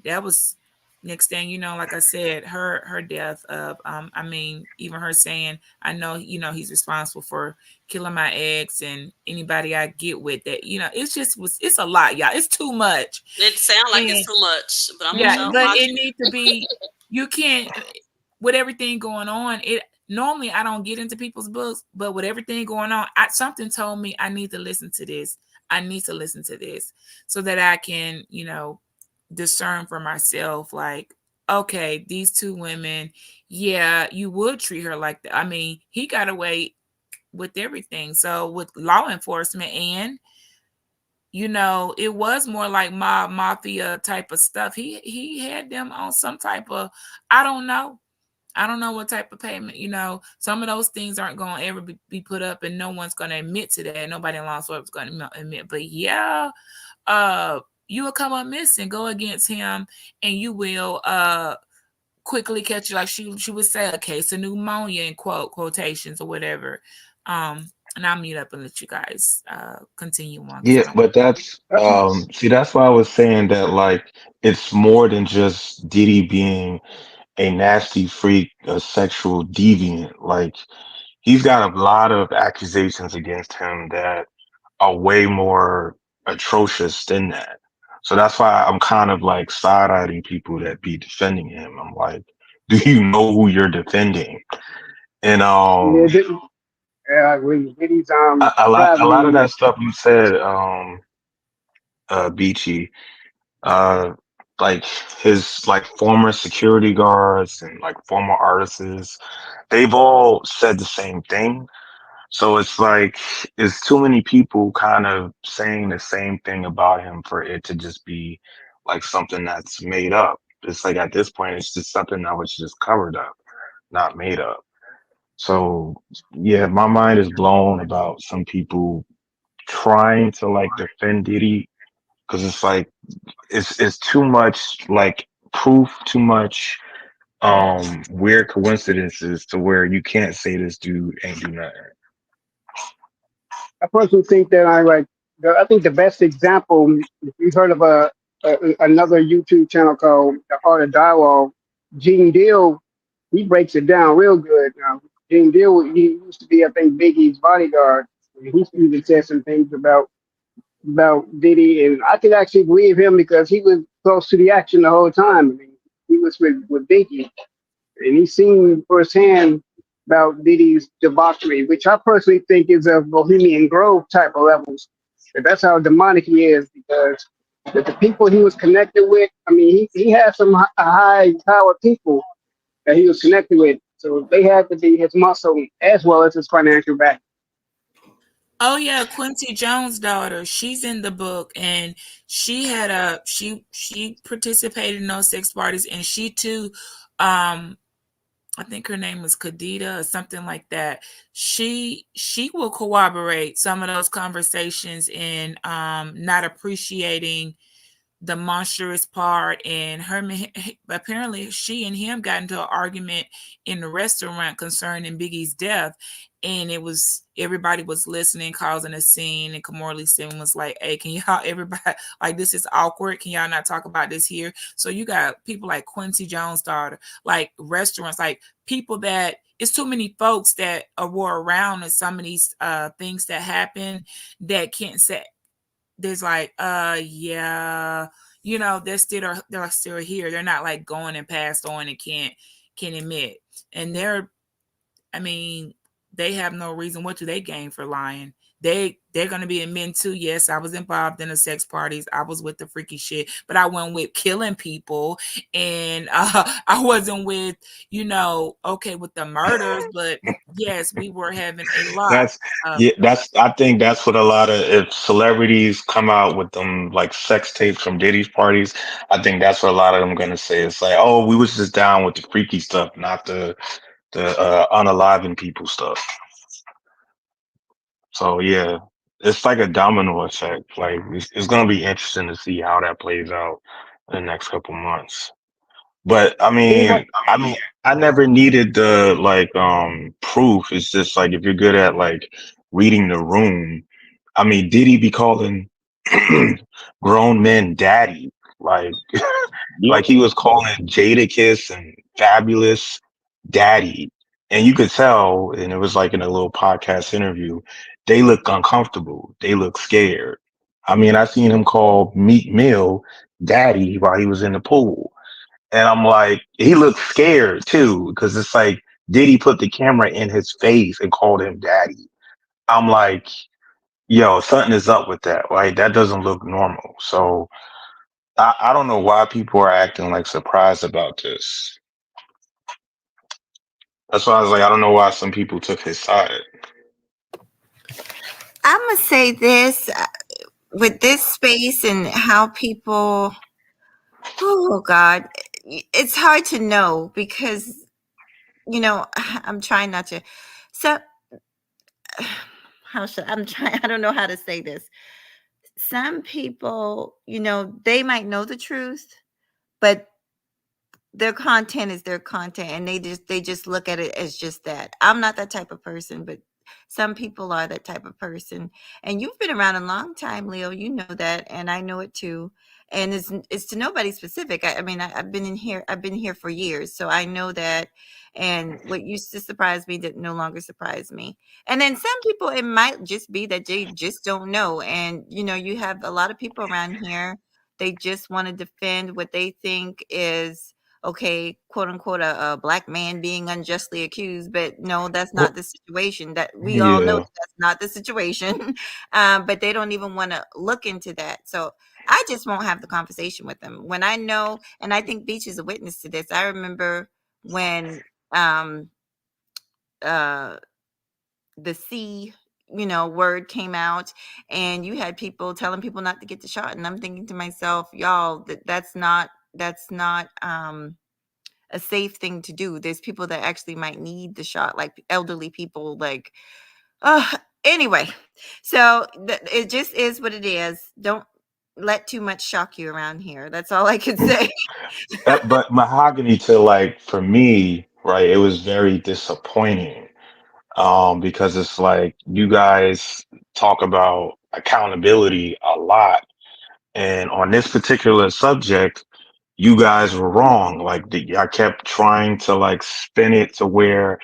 that was, next thing you know, like I said, her death of I mean, even her saying, I know, you know, he's responsible for killing my ex and anybody I get with that, you know, it's a lot, y'all. It's too much. It sounds like it's too much, but I'm yeah, gonna but watch it needs to be, you can't, with everything going on, it normally I don't get into people's books, but with everything going on, something told me I need to listen to this. I need to listen to this so that I can, you know, discern for myself, like, okay, these two women, yeah, you would treat her like that. I mean, he got away with everything. So with law enforcement, and you know, it was more like mafia type of stuff. He had them on some type of, I don't know what type of payment. You know, some of those things aren't going to ever be put up, and no one's going to admit to that. Nobody in law enforcement is going to admit. But yeah, you will come up missing, go against him, and you will quickly catch you, like she would say, a case of pneumonia in quotations or whatever. And I'll mute up and let you guys continue on. Yeah, but that's see, that's why I was saying that, like, it's more than just Diddy being a nasty freak, a sexual deviant. Like, he's got a lot of accusations against him that are way more atrocious than that. So that's why I'm kind of like side-eyeing people that be defending him. I'm like, do you know who you're defending? And Yeah, with these a lot of traveling. that stuff you said, Beachy, uh, like his like former security guards and like former artists, they've all said the same thing. So it's like, it's too many people kind of saying the same thing about him for it to just be like something that's made up. It's like, at this point, it's just something that was just covered up, not made up. So yeah, my mind is blown about some people trying to like defend Diddy, because it's like, it's too much like proof, too much weird coincidences to where you can't say this dude ain't do nothing. I personally think that I think the best example, if you've heard of another YouTube channel called The Art of Dialogue, Gene Deal, he breaks it down real good. Gene Deal, he used to be, I think, Biggie's bodyguard. He even said some things about Diddy, and I could actually believe him because he was close to the action the whole time. I mean, he was with Biggie, and he's seen firsthand about Diddy's debauchery, which I personally think is of Bohemian Grove type of levels. And that's how demonic he is, because the people he was connected with, I mean, he had some high power people that he was connected with. So they had to be his muscle as well as his financial back. Oh yeah, Quincy Jones' daughter. She's in the book, and she had she participated in those sex parties, and she too, I think her name was Kadita or something like that. She will corroborate some of those conversations and not appreciating the monstrous part, and her, apparently she and him got into an argument in the restaurant concerning Biggie's death, and it was, everybody was listening, causing a scene, and Kamorley Sim was like, hey, can y'all, everybody, like, this is awkward, can y'all not talk about this here? So you got people like Quincy Jones' daughter, like restaurants, like people that, it's too many folks that were around in some of these things that happen that can't say, there's like, yeah, you know, they're still here. They're not like going and passed on and can't admit. And they're, I mean, they have no reason. What do they gain for lying? they're gonna be in men too. Yes, I was involved in the sex parties. I was with the freaky shit, but I wasn't with killing people, and I wasn't with with the murders. But yes, we were having a lot. I think that's what a lot of, if celebrities come out with them like sex tapes from Diddy's parties, I think that's what a lot of them gonna say. It's like, oh, we was just down with the freaky stuff, not the unaliving people stuff. So yeah, it's like a domino effect. Like it's gonna be interesting to see how that plays out in the next couple months. But I never needed the proof. It's just like if you're good at like reading the room. I mean, did he be calling grown men daddy? Like like he was calling Jadakiss and Fabulous daddy. And you could tell, and it was like in a little podcast interview, they look uncomfortable. They look scared. I mean, I seen him call Meek Mill daddy while he was in the pool. And I'm like, he looked scared too, because it's like, did he put the camera in his face and called him daddy? I'm like, yo, something is up with that. Like, that doesn't look normal. So I don't know why people are acting like surprised about this. That's why I was like, I don't know why some people took his side. I'm gonna say this with this space and how people. Oh God, it's hard to know because I'm trying not to. So how should I'm trying? I don't know how to say this. Some people, they might know the truth, but their content is their content, and they just look at it as just that. I'm not that type of person, but some people are that type of person. And you've been around a long time, Leo. You know that, and I know it too. And it's to nobody specific. I mean, I've been in here. I've been here for years, so I know that. And what used to surprise me did no longer surprise me. And then some people, it might just be that they just don't know. And you have a lot of people around here. They just want to defend what they think is okay, quote unquote, a black man being unjustly accused. But no, that's not the situation. That we all know Yeah. that's not the situation. But they don't even want to look into that. So I just won't have the conversation with them when I know. And I think Beach is a witness to this. I remember when uh the C word came out, and you had people telling people not to get the shot, and I'm thinking to myself, y'all, that's not a safe thing to do. There's people that actually might need the shot, like elderly people, like anyway. So it just is what it is. Don't let too much shock you around here. That's all I can say. But Mahogany, to like, for me, right, it was very disappointing. Because it's like you guys talk about accountability a lot. And on this particular subject, you guys were wrong. Like I kept trying to like spin it to where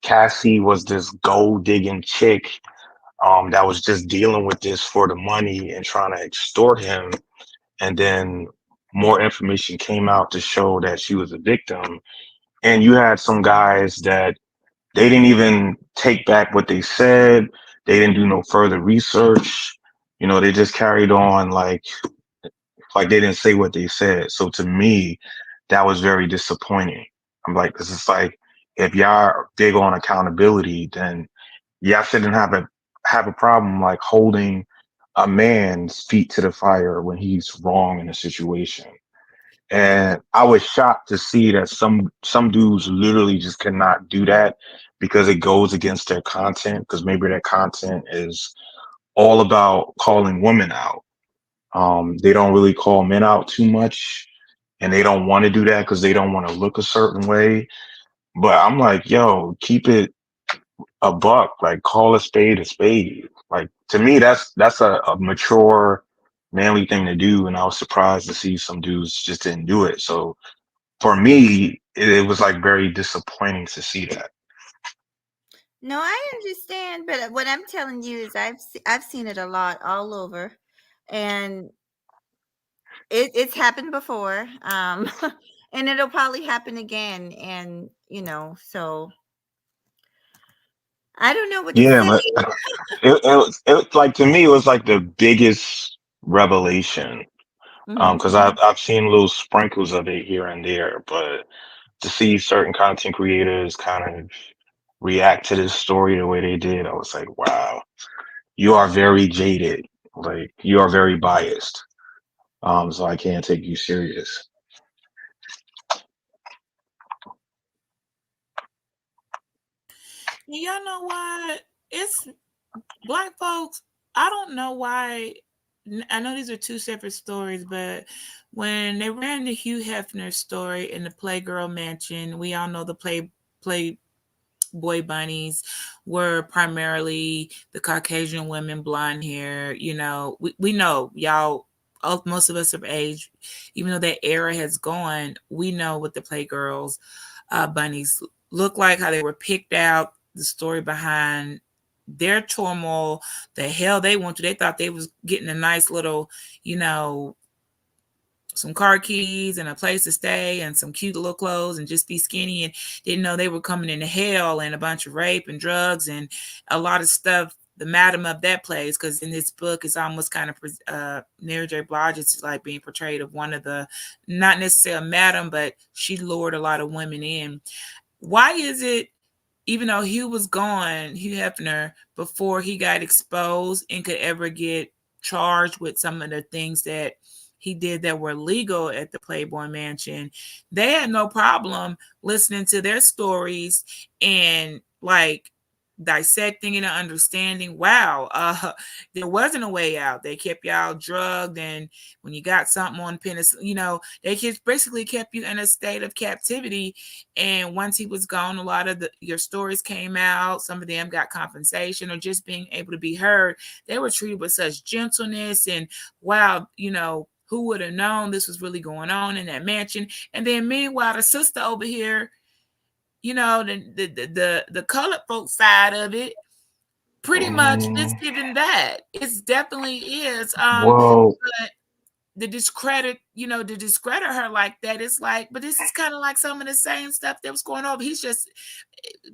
Cassie was this gold digging chick that was just dealing with this for the money and trying to extort him. And then more information came out to show that she was a victim. And you had some guys that they didn't even take back what they said. They didn't do no further research. They just carried on like they didn't say what they said. So to me, that was very disappointing. I'm like, because it's like, if y'all are big on accountability, then y'all shouldn't have a problem like holding a man's feet to the fire when he's wrong in a situation. And I was shocked to see that some dudes literally just cannot do that because it goes against their content, because maybe their content is all about calling women out. They don't really call men out too much, and they don't want to do that because they don't want to look a certain way. But I'm like, yo, keep it a buck. Like, call a spade a spade. Like, to me, that's a mature, manly thing to do. And I was surprised to see some dudes just didn't do it. So for me, it was like very disappointing to see that. No, I understand, but what I'm telling you is I've seen it a lot all over, and it's happened before, and it'll probably happen again, and so I don't know what to Yeah, say. but it like to me it was like the biggest revelation. Mhm. Because I've seen little sprinkles of it here and there, but to see certain content creators kind of react to this story the way they did, I was like, wow, you are very jaded. Like you are very biased. So I can't take you serious. Y'all know why? It's Black folks. I don't know why. I know these are two separate stories, but when they ran the Hugh Hefner story in the Playgirl Mansion, we all know the Playboy bunnies were primarily the Caucasian women, blonde hair. You know, we know y'all. Most of us of age, even though that era has gone, we know what the Playgirls bunnies look like, how they were picked out, the story behind their turmoil, the hell they went through. They thought they was getting a nice little, you know, some car keys and a place to stay and some cute little clothes and just be skinny, and didn't know they were coming into hell and a bunch of rape and drugs and a lot of stuff. The madam of that place, because in this book it's almost kind of Mary J. Blige is like being portrayed of one of the, not necessarily a madam, but she lured a lot of women in. Why is it, even though Hugh was gone, Hugh Hefner, before he got exposed and could ever get charged with some of the things that he did that were legal at the Playboy Mansion, they had no problem listening to their stories and like dissecting and understanding, wow, there wasn't a way out. They kept y'all drugged, and when you got something on penicillin, you know, they basically kept you in a state of captivity. And once he was gone, a lot of your stories came out. Some of them got compensation or just being able to be heard. They were treated with such gentleness, and wow, you know, who would have known this was really going on in that mansion? And then meanwhile, the sister over here, you know, the colored folk side of it, pretty much Mm, listed in that. It's definitely is. well, But the discredit, you know, to discredit her like that, it's like, but this is kind of like some of the same stuff that was going on. He's just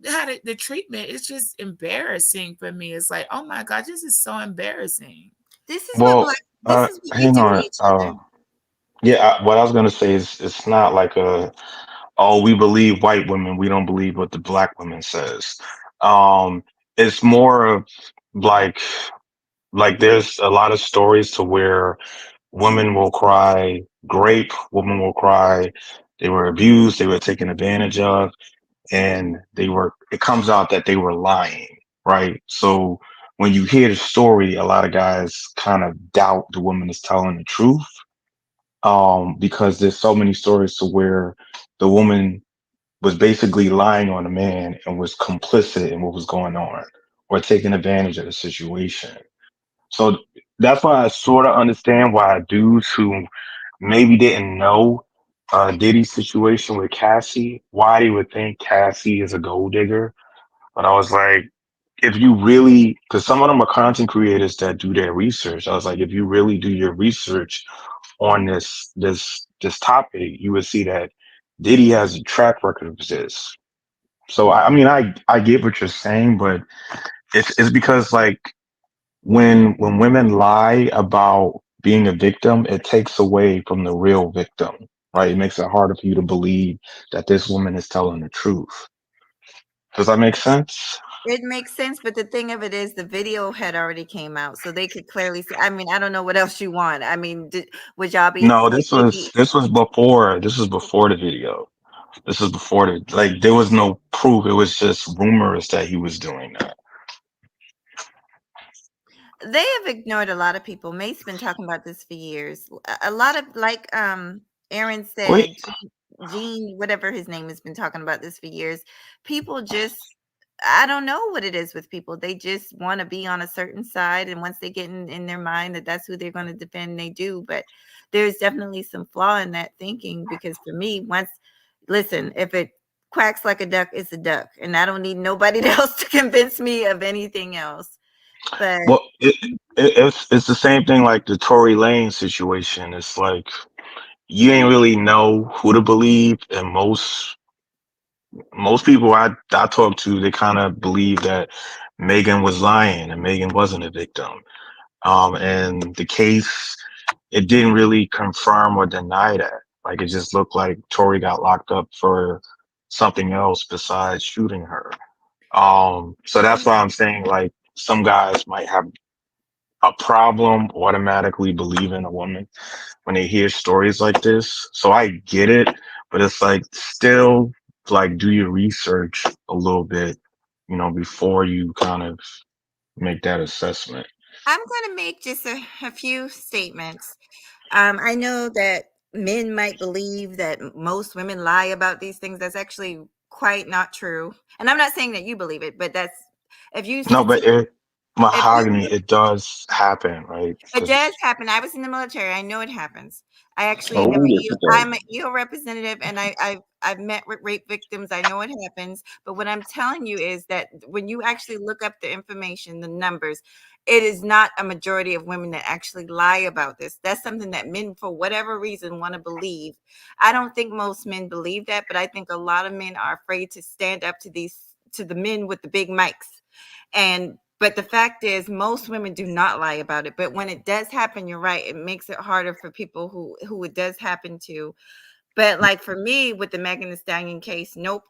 had the treatment. It's just embarrassing for me. It's like, oh my God, this is so embarrassing. This is what well, black. This is what we hang do to on. each other. Yeah, what I was gonna say is it's not like a, oh, we believe white women, we don't believe what the black women says. Um, it's more of like there's a lot of stories to where women will cry grape, women will cry they were abused, they were taken advantage of, and it comes out that they were lying, right? So when you hear the story, a lot of guys kind of doubt the woman is telling the truth, because there's so many stories to where the woman was basically lying on a man and was complicit in what was going on or taking advantage of the situation. So that's why I sort of understand why dudes who maybe didn't know Diddy's situation with Cassie, why they would think Cassie is a gold digger. But I was like, if you really, because some of them are content creators that do their research. I was like, if you really do your research on this topic, you would see that Diddy has a track record of this. So I mean, I get what you're saying, but it's because like when women lie about being a victim, it takes away from the real victim, right? It makes it harder for you to believe that this woman is telling the truth. Does that make sense? It makes sense, but the thing of it is, the video had already came out, so they could clearly see. I mean, I don't know what else you want. I mean, would y'all be No, like maybe? this was before the video. This is before the, like, there was no proof. It was just rumors that he was doing that. They have ignored a lot of people. Mate's been talking about this for years. A lot of, like Aaron Wait, said, Gene, whatever his name, has been talking about this for years. People just, I don't know what it is with people. They just want to be on a certain side, and once they get in their mind that that's who they're going to defend, they do. But there's definitely some flaw in that thinking, because for me, listen, if it quacks like a duck, it's a duck, and I don't need nobody else to convince me of anything else. But well, it's the same thing like the Tory Lane situation. It's like you ain't really know who to believe, and most most people I talk to, they kind of believe that Megan was lying and Megan wasn't a victim. And the case, it didn't really confirm or deny that. Like, it just looked like Tori got locked up for something else besides shooting her. So that's why I'm saying, like, some guys might have a problem automatically believing a woman when they hear stories like this. So I get it, but it's like, still, like, do your research a little bit, before you kind of make that assessment. I'm going to make just a few statements. I know that men might believe that most women lie about these things. That's actually quite not true. And I'm not saying that you believe it, but that's if you No, but if you mahogany, it does happen, right? it does 'Cause- happen. I was in the military. I know it happens. I actually Oh, am yes, it does. I'm an EO representative, and I've met with rape victims. I know it happens. But what I'm telling you is that when you actually look up the information, the numbers, it is not a majority of women that actually lie about this. That's something that men, for whatever reason, want to believe. I don't think most men believe that, but I think a lot of men are afraid to stand up to the men with the big mics. But the fact is, most women do not lie about it. But when it does happen, you're right, it makes it harder for people who it does happen to. But like for me with the Megan Thee Stallion case, nope.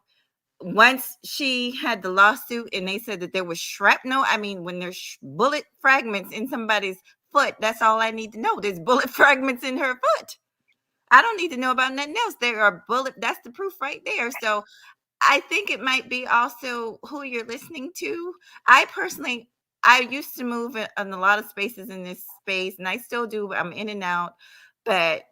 Once she had the lawsuit and they said that there was shrapnel, I mean, when there's bullet fragments in somebody's foot, that's all I need to know. There's bullet fragments in her foot. I don't need to know about nothing else. There are that's the proof right there. So I think it might be also who you're listening to. I personally, I used to move in a lot of spaces in this space, and I still do. I'm in and out, but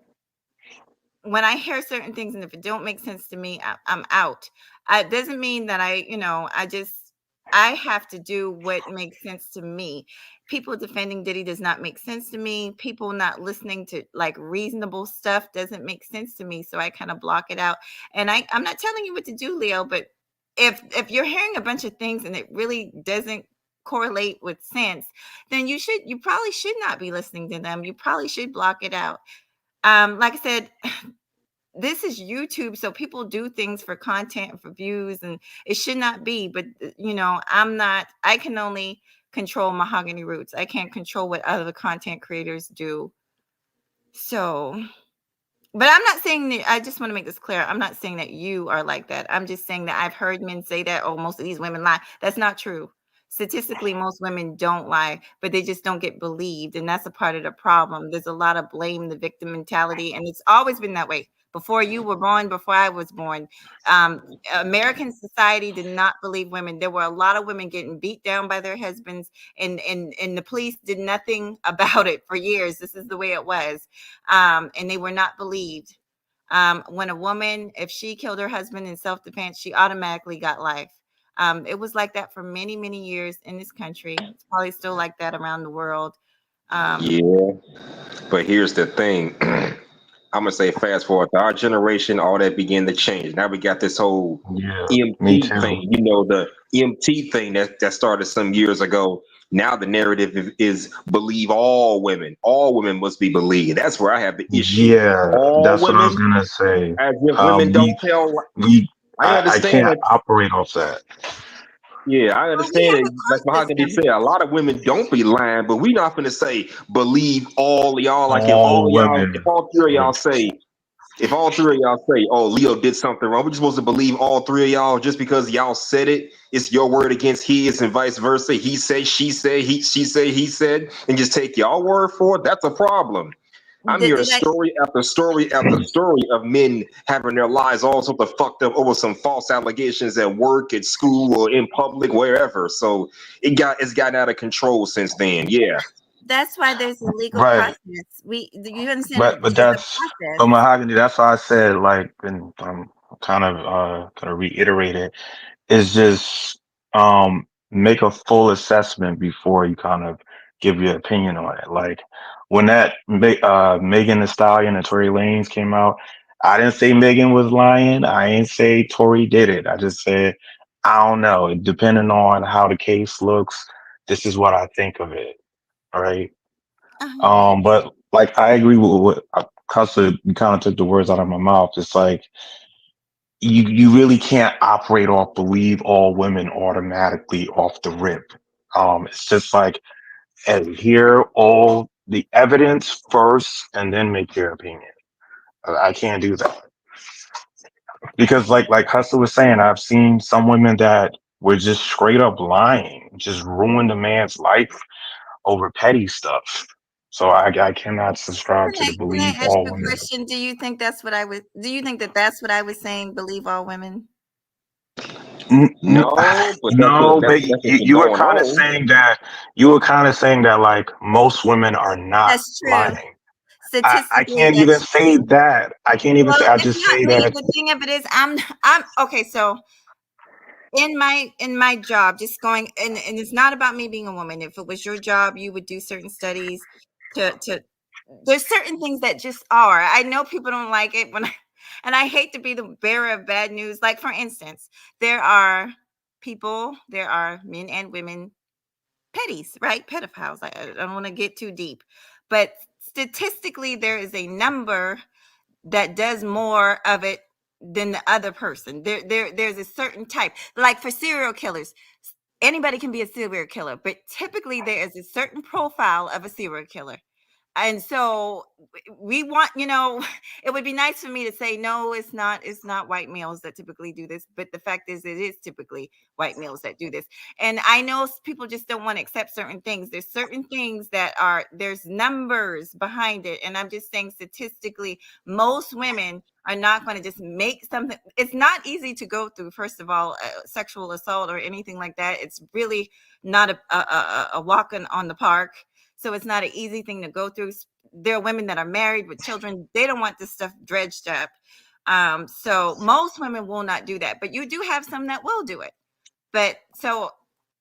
when I hear certain things, and if it don't make sense to me, I'm out. It doesn't mean that I have to do what makes sense to me. People defending Diddy does not make sense to me. People not listening to like reasonable stuff doesn't make sense to me. So I kind of block it out. And I'm not telling you what to do, Leo, but if you're hearing a bunch of things and it really doesn't correlate with sense, then you probably should not be listening to them. You probably should block it out. Like I said, this is YouTube, so people do things for content, for views, and it should not be. But I can only control Mahogany Roots. I can't control what other content creators do. So, but I'm not saying that, I just want to make this clear. I'm not saying that you are like that. I'm just saying that I've heard men say that, oh, most of these women lie. That's not true. Statistically, most women don't lie, but they just don't get believed. And that's a part of the problem. There's a lot of blame, the victim mentality, and it's always been that way. Before you were born, before I was born, American society did not believe women. There were a lot of women getting beat down by their husbands, and the police did nothing about it for years. This is the way it was. And they were not believed. When a woman, if she killed her husband in self-defense, she automatically got life. It was like that for many, many years in this country. It's probably still like that around the world. Yeah, but here's the thing. I'm gonna say fast forward to our generation, all that began to change. Now we got this whole Yeah, me EMT too. thing, the EMT thing that started some years ago. Now the narrative is believe all women. All women must be believed. That's where I have the issue. Yeah, All that's what I was women, gonna say. as if women don't We tell. we I I understand can't that. operate off that. Yeah, I Well, we understand have it. a Like court Mahogany system. said, a lot of women don't be lying, but we not gonna say believe all y'all. Like All women. if all three of y'all say, if all three of y'all say, "Oh, Leo did something wrong," we're just supposed to believe all three of y'all just because y'all said it. It's your word against his, and vice versa. He said, she said, she said, he said, and just take y'all word for it. That's a problem. I'm Did, hearing did I, story after story after story of men having their lives all sorts of fucked up over some false allegations at work, at school, or in public, wherever. So it's gotten out of control since then. Yeah. that's why there's a legal Right. process. You understand? But There's a that's process. but mahogany, that's why I said, like, and I'm kind of gonna reiterate it, is just make a full assessment before you kind of give your opinion on it. Like, when that Megan Thee Stallion and Tory Lanez came out, I didn't say Megan was lying. I ain't say Tory did it. I just said, I don't know. Depending on how the case looks, this is what I think of it. All right. But like, I agree with what Custer, you kind of took the words out of my mouth. It's like, you really can't operate off believe all women automatically off the rip. It's just like hear all the evidence first and then make your opinion. I can't do that because like Hustler was saying, I've seen some women that were just straight up lying, just ruined a man's life over petty stuff. So I cannot subscribe to the Can I believe ask all you a women. question? Do you think that's what I was? Do you think that that's what I was saying? Believe all women. No, but No, but that's what you're you were going kind of on. saying that like most women are not That's true. lying. I Statistically, can't even that's say true. that. I can't even Well, say. I it's just not say me. that. The thing of it is, I'm okay. So in my job, just going, and it's not about me being a woman. If it was your job, you would do certain studies to. There's certain things that just are. I know people don't like it and I hate to be the bearer of bad news. Like for instance, there are men and women, petties, right? Pedophiles. I don't want to get too deep, but statistically, there is a number that does more of it than the other person. There's a certain type. Like for serial killers, anybody can be a serial killer, but typically there is a certain profile of a serial killer. And so we want, it would be nice for me to say no, it's not white males that typically do this, but the fact is it is typically white males that do this. And I know people just don't want to accept certain things. There's certain things there's numbers behind it, and I'm just saying statistically most women are not going to just make something. It's not easy to go through, first of all, sexual assault or anything like that. It's really not a walk on the park. So it's not an easy thing to go through. There are women that are married with children. They don't want this stuff dredged up. So most women will not do that, but you do have some that will do it. But so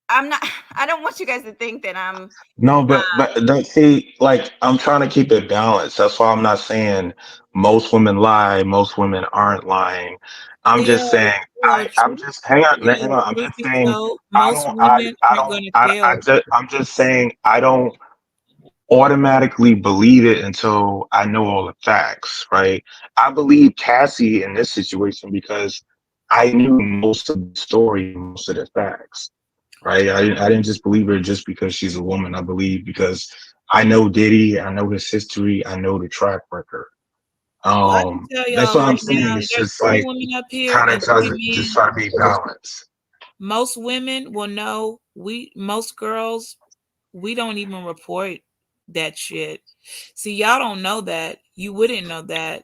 I don't want you guys to think that I'm. No, but don't see. Like I'm trying to keep it balanced. That's why I'm not saying most women lie. Most women aren't lying. I'm just saying. I'm just hang on. Hang on. I'm Truth just be saying. told, I most don't. women I aren't don't. going to tell. I'm just saying. I don't automatically believe it until I know all the facts, right? I believe Cassie in this situation because I knew most of the story, most of the facts, right? I didn't just believe her just because she's a woman. I believe because I know Diddy, I know his history, I know the track record. Well, I can tell That's y'all what I'm right saying. now, It's there's just three like women up here kind and of tries three to just men. try to be balanced. Most women will know. Most girls, we don't even report that shit. See, y'all don't know that. You wouldn't know that.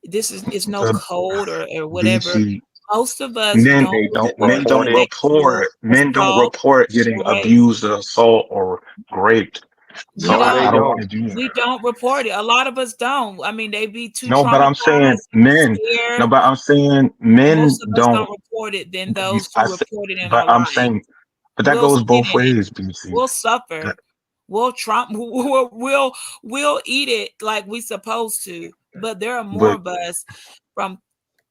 It's no The code or whatever. BC Most of us men don't They report don't sexual men don't assault report getting or rape. abused or assault or raped. We So no, they I don't. don't want don't. to do We that. don't report it. A lot of us don't. I mean, they be too No, but I'm saying traumatized, men. No, scared. but I'm saying men Most of us don't. don't report it than those I who say, report it and but are I'm lying. saying, but that We'll goes sit both in it. ways, BC. We'll suffer. We'll we'll eat it like we supposed to. But there are more But of us from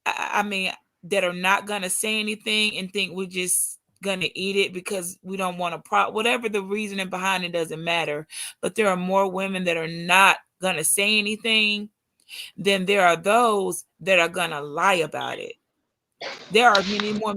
I mean that are not gonna say anything and think we're just gonna eat it because we don't want to whatever the reasoning behind it doesn't matter. But there are more women that are not gonna say anything than there are those that are gonna lie about it. There are many more.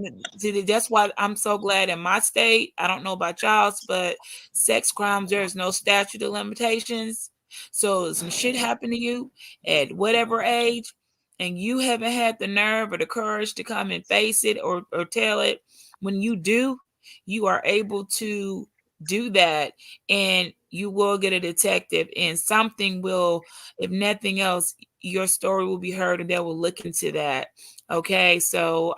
That's why I'm so glad in my state. I don't know about y'all's, but sex crimes, there is no statute of limitations. So some shit happened to you at whatever age, and you haven't had the nerve or the courage to come and face it or tell it. When you do, you are able to do that, and you will get a detective, and something will, if nothing else, your story will be heard, and they will look into that. Okay, so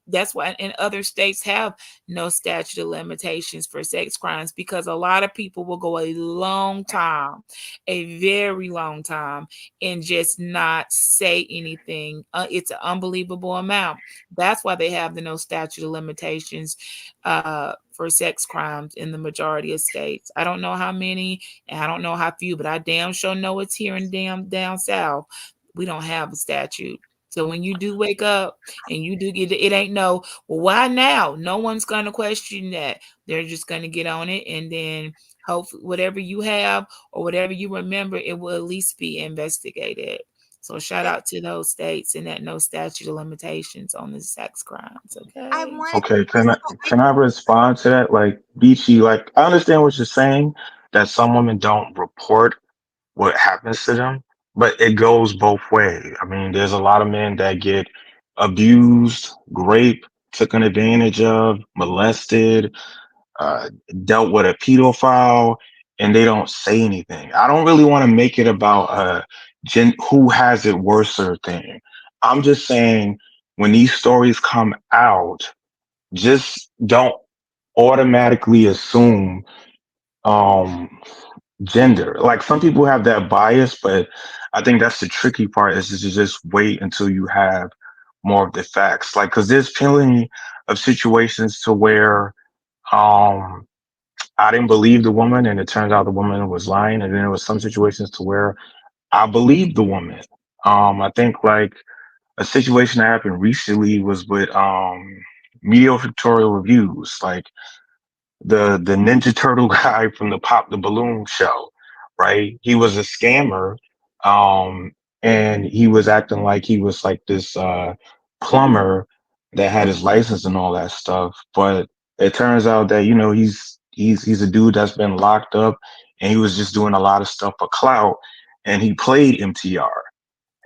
that's why in other states have no statute of limitations for sex crimes because a lot of people will go a long time, a very long time, and just not say anything. It's an unbelievable amount. That's why they have the no statute of limitations for sex crimes in the majority of states. I don't know how many, and I don't know how few, but I damn sure know it's here in down south. We don't have a statute. So when you do wake up and you do get it ain't no, well, why now? No one's going to question that. They're just going to get on it. And then hopefully whatever you have or whatever you remember, it will at least be investigated. So shout out to those states and that no statute of limitations on the sex crimes. I Okay. wanted Okay, I can I respond to that? Like, Beachy, like I understand what you're saying, that some women don't report what happens to them, but it goes both ways. I mean, there's a lot of men that get abused, raped, taken advantage of, molested, uh, dealt with a pedophile, and they don't say anything. I don't really want to make it about who has it worse or thing. I'm just saying when these stories come out, just don't automatically assume um gender. Like some people have that bias, but I think that's the tricky part is to just wait until you have more of the facts. Like, cause there's plenty of situations to where um I didn't believe the woman and it turns out the woman was lying. And then there was some situations to where I believed the woman. I think like a situation that happened recently was with mediocre reviews. Like the Ninja Turtle guy from the Pop the Balloon show, right? He was a scammer, um, and he was acting like he was like this plumber that had his license and all that stuff. But it turns out that he's a dude that's been locked up, and he was just doing a lot of stuff for clout, and he played MTR.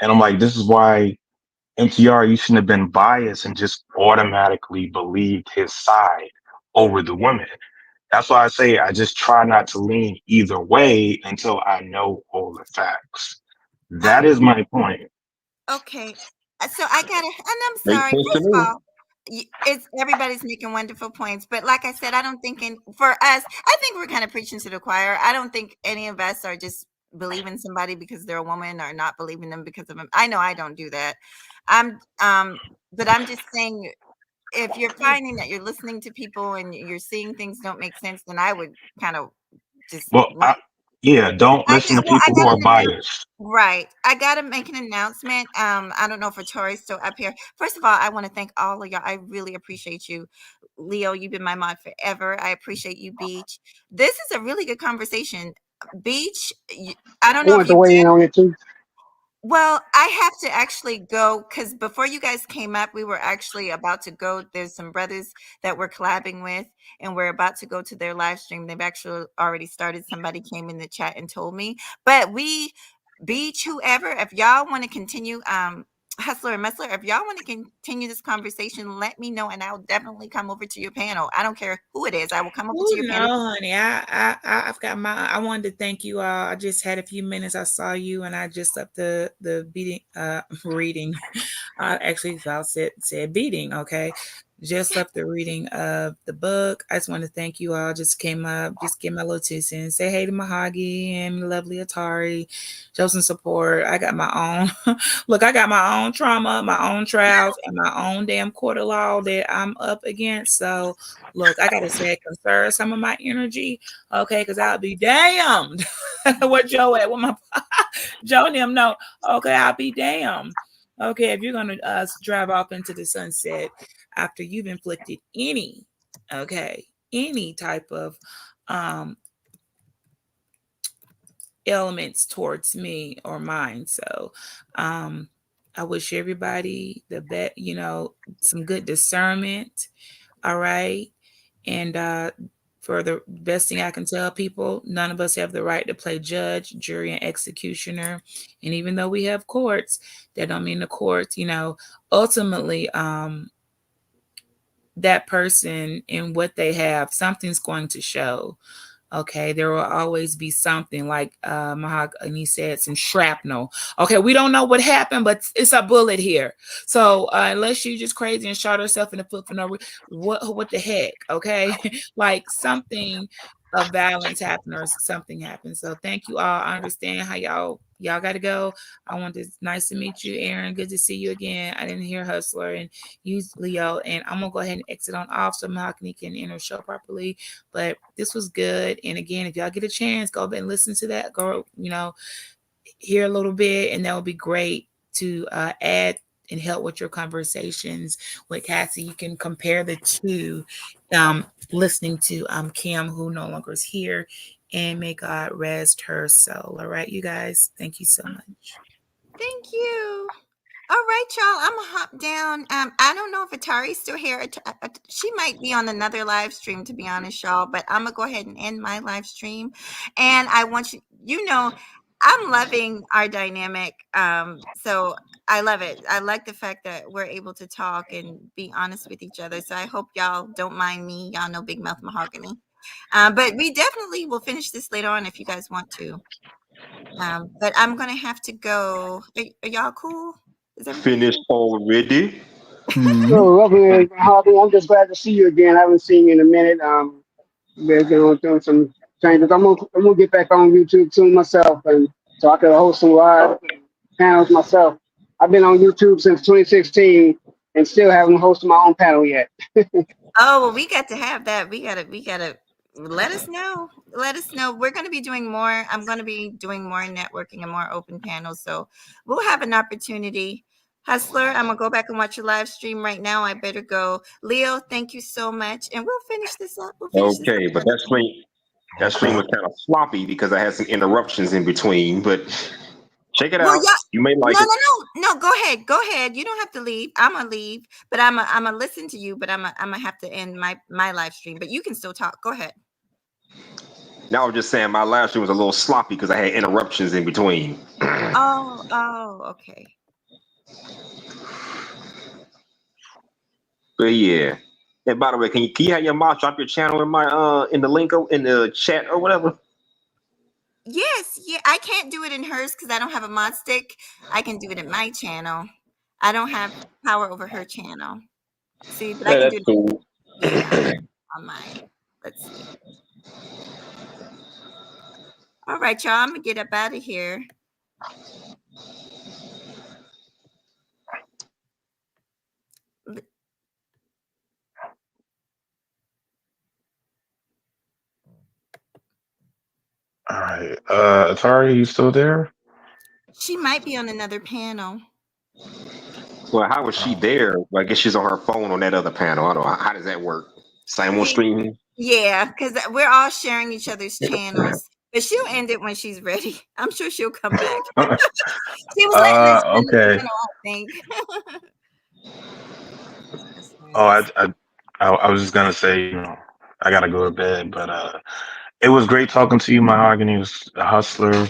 And I'm like, this is why MTR, you shouldn't have been biased and just automatically believed his side over the women. That's why I say I just try not to lean either way until I know all the facts. That is my point. okay. So I gotta, and I'm Makes sorry. sense to First of me. all, it's everybody's making wonderful points, but like I said, I don't think for us, I think we're kind of preaching to the choir. I don't think any of us are just believing somebody because they're a woman or not believing them because of them. I know I don't do that. I'm but I'm just saying, if you're finding that you're listening to people and you're seeing things don't make sense, then I would kind of just Well, yeah, don't listen to I people who got are an announcement. biased. Right. I gotta make an announcement. I don't know if Tori's still up here. First of all, I want to thank all of y'all. I really appreciate you. Leo, you've been my mod forever. I appreciate you, Beach. This is a really good conversation. Beach, I don't I know if wanted to you weigh in on it too. well, I have to actually go because before you guys came up, we were actually about to go. There's some brothers that we're collabing with, and we're about to go to their live stream. They've actually already started. Somebody came in the chat and told me. But we, Beach, whoever, if y'all want to continue, Hustler and Messler, if y'all want to continue this conversation, let me know, and I'll definitely come over to your panel. I don't care who it is. I will come over to Oh your no, panel. honey. I've got my. I wanted to thank you all. I just had a few minutes. I saw you, and I just up the beating reading. I actually I said beating. Okay, just up the reading of the book. I just want to thank you all. Just came up, just give my little 2 cents. Say hey to Mahogany and lovely Atari. Show some support. I got my own. Look, I got my own trauma, my own trials, and my own damn court of law that I'm up against. So. Look, I gotta say, conserve some of my energy, okay? Because I'll be damned. What Joe at? What my Joe and them know? Okay, I'll be damned. Okay, if you're gonna drive off into the sunset after you've inflicted any, okay, any type of um elements towards me or mine. So, I wish everybody the best. Some good discernment. All right. And for the best thing I can tell people, none of us have the right to play judge, jury, and executioner. And even though we have courts, that don't mean the courts, ultimately, that person and what they have, something's going to show. Okay, there will always be something like Mahogany said, some shrapnel. Okay, we don't know what happened, but it's a bullet here. So unless you just crazy and shot herself in the foot for no reason, what the heck? Okay, like something of violence happened or something happened. So thank you all. I understand how y'all got to go. I want to. Nice to meet you, Aaron. Good to see you again. I didn't hear Hustler and you, Leo, and I'm gonna go ahead and exit on off so Mahogany can enter the show properly. But this was good. And again, if y'all get a chance, go back and listen to that. Go, hear a little bit, and that would be great to add and help with your conversations with Cassie. You can compare the two, listening to Kim, who no longer is here, and may God rest her soul. All right, you guys. Thank you so much. Thank you. All right, y'all. I'm gonna hop down. I don't know if Atari's still here. She might be on another live stream, to be honest, y'all. But I'm gonna go ahead and end my live stream. And I want you, I'm loving our dynamic. So I love it. I like the fact that we're able to talk and be honest with each other. So I hope y'all don't mind me. Y'all know Big Mouth Mahogany. But we definitely will finish this later on if you guys want to. But I'm gonna have to go. Are y'all cool? Is everybody Finished already? Mhm. So lovely, Harvey. I'm just glad to see you again. I haven't seen you in a minute. We're doing some changes. I'm gonna get back on YouTube soon myself, and so I can host some live panels myself. I've been on YouTube since 2016, and still haven't hosted my own panel yet. Oh, well, we got to have that. We gotta let us know. Let us know. We're gonna be doing more. I'm gonna be doing more networking and more open panels. So we'll have an opportunity. Hustler, I'm gonna go back and watch your live stream right now. I better go. Leo, thank you so much. And we'll finish this up. We'll finish this up Okay, but another time. that stream was kind of sloppy because I had some interruptions in between. But check it Well, out. yeah. You may like No, it. no, no, no. Go ahead. Go ahead. You don't have to leave. I'm gonna leave, but I'm gonna listen to you. But I'm gonna have to end my live stream. But you can still talk. Go ahead. Now I'm just saying my last stream was a little sloppy because I had interruptions in between. Oh, okay. But yeah. And by the way, can you have your mouth drop your channel in my in the link in the chat or whatever? Yes, yeah. I can't do it in hers because I don't have a mod stick. I can do it in my channel. I don't have power over her channel. See, but I Yeah, can do that's it. cool. Yeah, on mine. Let's see. All right, y'all. I'm gonna get up out of here. All right. Atari, you still there? She might be on another panel. Well, how was she Oh. there? Well, I guess she's on her phone on that other panel. I don't know. How does that work? Same on streaming? Yeah, because we're all sharing each other's channels. But she'll end it when she's ready. I'm sure she'll come back. She was letting us run the Okay. panel, I think. Oh, I was just gonna say, I gotta go to bed, but it was great talking to you, Mahogany. It was the Hustler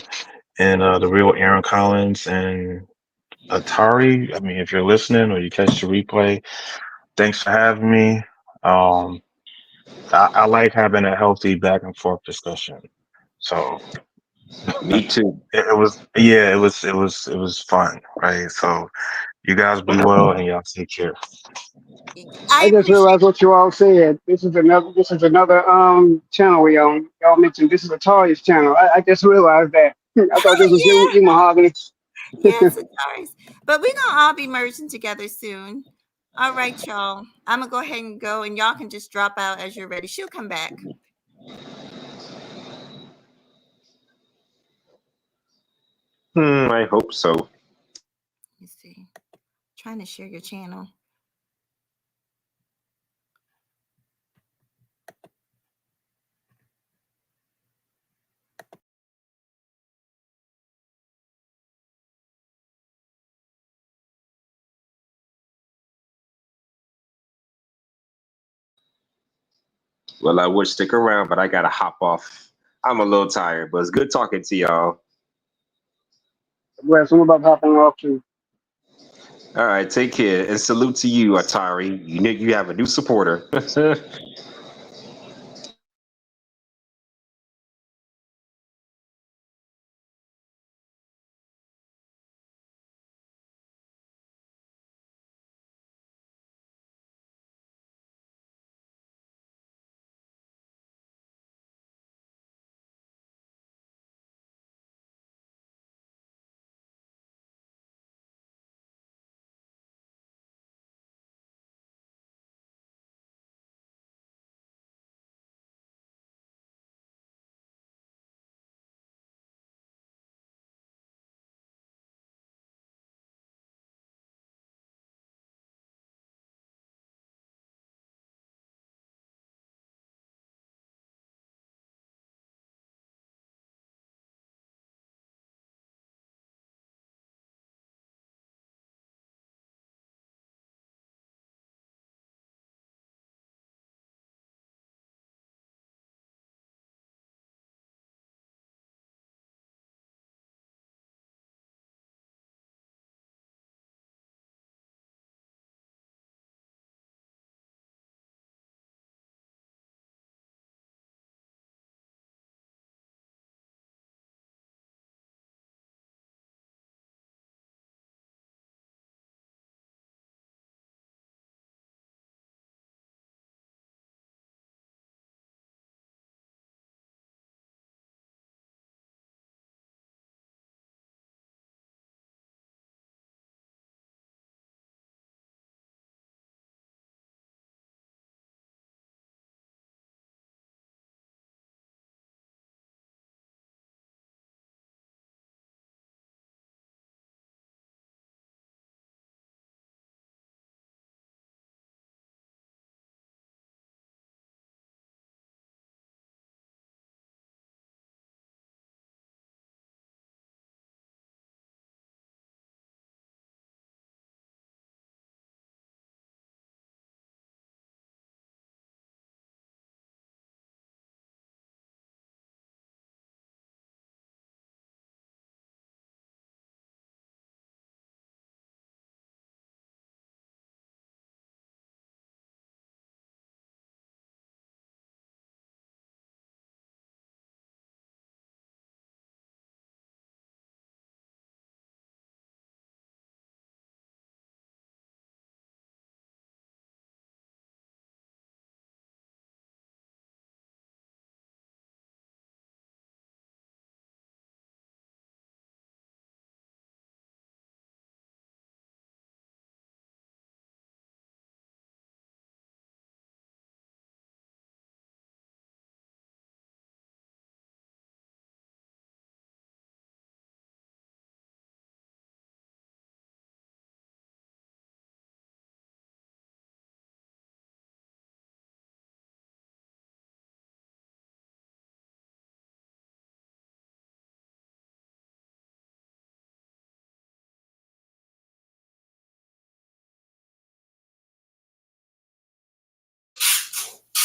and the real Aaron Collins and Atari. I mean, if you're listening or you catch the replay, thanks for having me. Um, I like having a healthy back and forth discussion. So Me too. it was fun, right? So you guys be well and y'all take care. I I just appreciate realized what you all said. This is another channel we own. Y'all mentioned this is Atari's channel. I just realized that. I thought this was yeah, you Mahogany. yes, it's ours. But we're gonna all be merging together soon. All right, y'all. I'm gonna go ahead and go, and y'all can just drop out as you're ready. She'll come back. I hope so. Let's see. Trying to share your channel. Well, I would stick around, but I gotta hop off. I'm a little tired, but it's good talking to y'all. Well, someone about hopping off too. All right, take care and salute to you, Atari. You have a new supporter.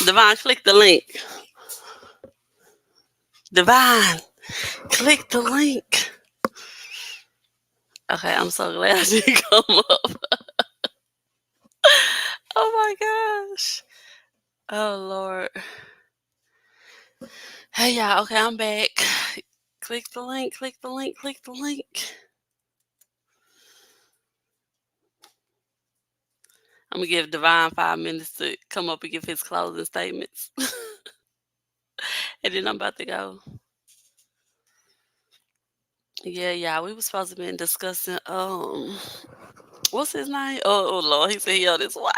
Divine, click the link. Divine, click the link. Okay, I'm so glad you come up. Oh my gosh. Oh Lord. Hey y'all, okay, I'm back. Click the link, click the link, click the link. I'm gonna give Divine 5 minutes to come up and give his closing statements. And then I'm about to go. Yeah, we were supposed to be discussing what's his name? Oh Lord, he said he on his way.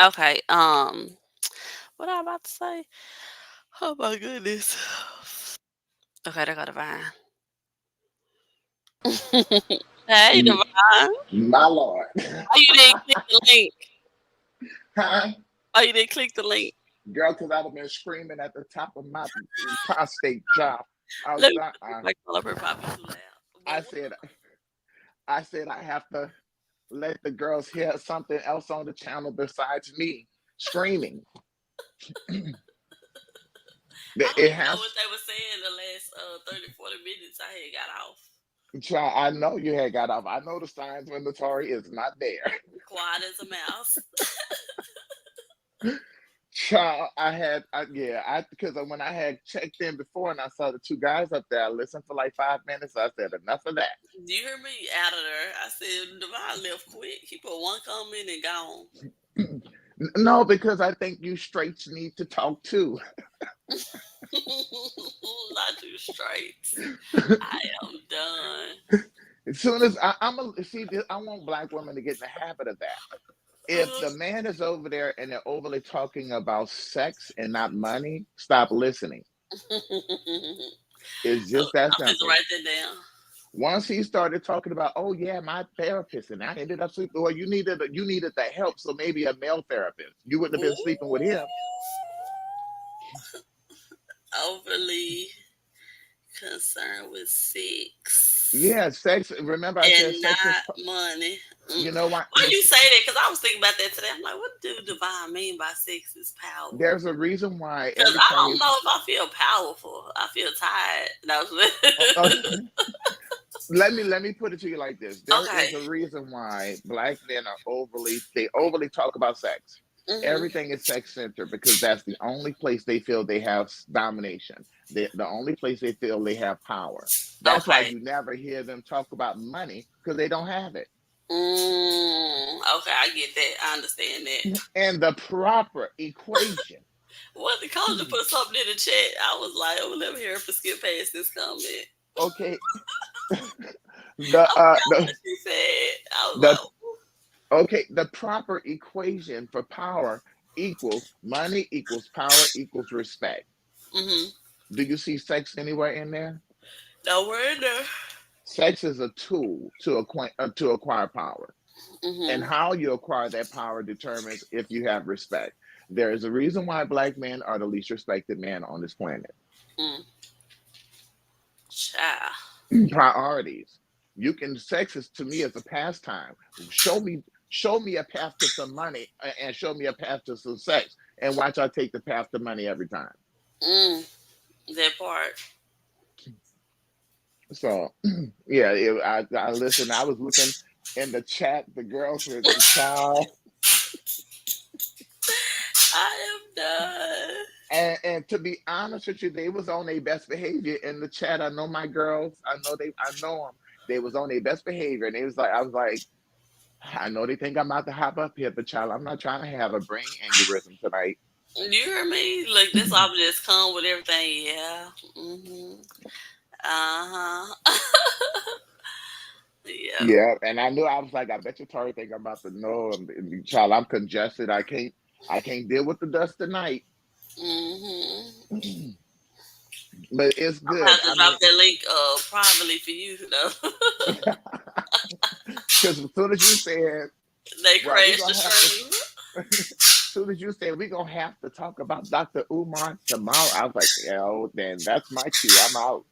Okay, what I about to say? Oh my goodness. Okay, they got Divine. Hey Divine. My Lord. Why you didn't click the link? Huh? Why you didn't click the link? Girl, because I'd have been screaming at the top of my prostate job. I was Let me like, call up her probably too loud. I said I have to let the girls hear something else on the channel besides me screaming. I don't It even know has. what they were saying the last 30, 40 minutes I had got off. I know you had got off. I know the signs when the Tory is not there. Quiet as a mouse. Child, because when I had checked in before and I saw the two guys up there, I listened for like 5 minutes. I said, enough of that. You heard me out of there. I said, Divine left quick. He put one comment and gone. No, because I think you straights need to talk too. Not too straight. I am done. As soon as I want Black women to get in the habit of that. If the man is over there and they're overly talking about sex and not money, stop listening. It's just that I'm just simple. write that down. Once he started talking about, oh yeah, my therapist, and I ended up sleeping. Well, you needed the help, so maybe a male therapist. You wouldn't have been sleeping with him. Overly concerned with sex. Yeah, sex. Remember, I said sex not is money. You know why? Why you say that? Because I was thinking about that today. I'm like, what do Divine mean by sex is power? There's a reason why. Because I don't know if I feel powerful. I feel tired. No. Let me put it to you like this. There is a reason why Black men are overly talk about sex. Mm-hmm. Everything is sex centered because that's the only place they feel they have domination. The only place they feel they have power. That's why you never hear them talk about money because they don't have it. Okay, I get that. I understand that. And the proper equation. Well, the college put something in the chat. I was like, oh, let me hear if I skip past this comment. Okay. She said. I was like, okay, the proper equation for power equals money equals power equals respect. Mm-hmm. Do you see sex anywhere in there? Nowhere in there. Sex is a tool to acquire power. Mm-hmm. And how you acquire that power determines if you have respect. There is a reason why Black men are the least respected man on this planet. Priorities. Sex is to me as a pastime. Show me a path to some money and show me a path to some sex, and watch I take the path to money every time. That part. So yeah, I listened. I was looking in the chat. The girls were the child. I am done. And to be honest with you, they was on their best behavior in the chat. I know my girls. I know them. They was on their best behavior, and I was like, I know they think I'm about to hop up here, but child, I'm not trying to have a brain aneurysm tonight. You hear me? Look, this I'm just come with everything. Yeah. Uh-huh. Yeah. Yeah, and I knew, I was like, I bet you Tori think I'm about to know. Child, I'm congested. I can't deal with the dust tonight. But it's I'm good. about to I drop mean, that link privately for you though. because as soon as you said, They well, we're crashed the gonna have to, stream. as soon as you said we're gonna have to talk about Dr. Umar tomorrow, I was like, yo, then that's my cue. I'm out.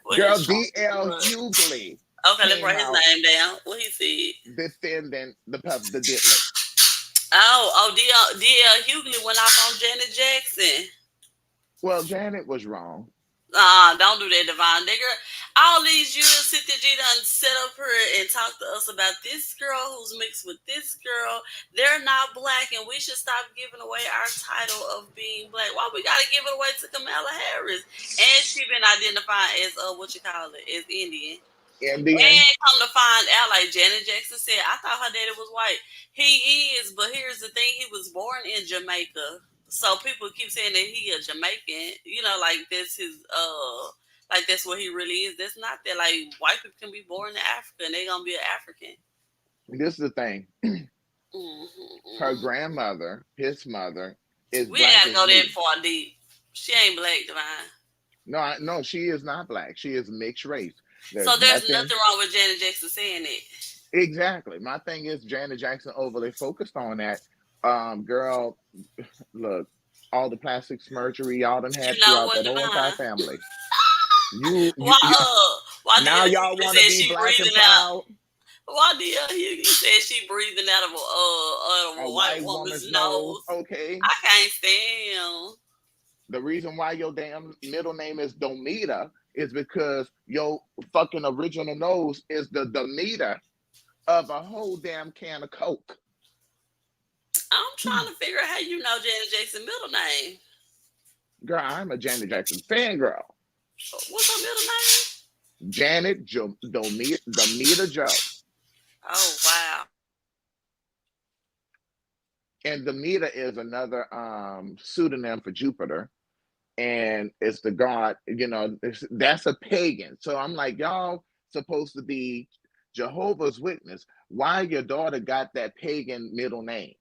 What Girl, is D.L. Hughley Okay, let's came write his out name down. What he said. defending the Diddley. D.L. Hughley went off on Janet Jackson. Well, Janet was wrong. Don't do that, Divine. Nigga, all these years, Cynthia G done set up her and talk to us about this girl who's mixed with this girl. They're not black, and we should stop giving away our title of being black. Why we gotta give it away to Kamala Harris? And she been identified as as Indian. Indian. And come to find out, like Janet Jackson said, I thought her daddy was white. He is, but here's the thing: he was born in Jamaica. So people keep saying that he a Jamaican. You know, like that's his like that's what he really is. That's not that. Like white people can be born in Africa and they gonna be an African. This is the thing. Her grandmother, his mother, is We black ain't as go that me. far deep. She ain't black, Divine. No, she is not black. She is mixed race. So there's nothing wrong with Janet Jackson saying it. Exactly. My thing is Janet Jackson overly focused on that. Girl, look, all the plastic surgery y'all done had throughout that whole entire family. Why now y'all want to be black and proud? Why you said she breathing out of a white woman's nose? Okay. I can't stand. The reason why your damn middle name is Domita is because your fucking original nose is the Domita of a whole damn can of Coke. I'm trying to figure out how you know Janet Jackson's middle name. Girl, I'm a Janet Jackson fan, girl. What's her middle name? Janet Domita Joe. Oh, wow. And Domita is another pseudonym for Jupiter. And it's the god, that's a pagan. So I'm like, y'all supposed to be Jehovah's Witness. Why your daughter got that pagan middle name?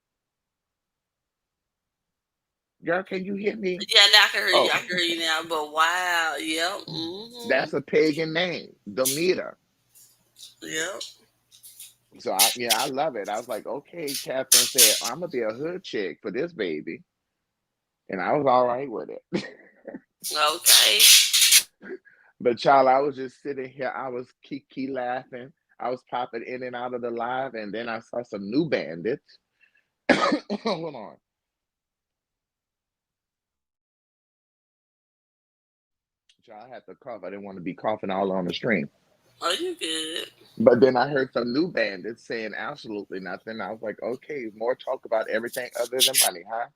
Girl, can you hear me? Yeah, now I can hear you. I can hear you now. But wow, yep. That's a pagan name, Domita. Yep. So I love it. I was like, okay, Catherine said, I'm gonna be a hood chick for this baby. And I was all right with it. Okay. But child, I was just sitting here, I was kiki laughing. I was popping in and out of the live, and then I saw some new bandits. Hold on. Child, I had to cough. I didn't want to be coughing all on the stream. Oh, you good. But then I heard some new bandits saying absolutely nothing. I was like, okay, more talk about everything other than money, huh?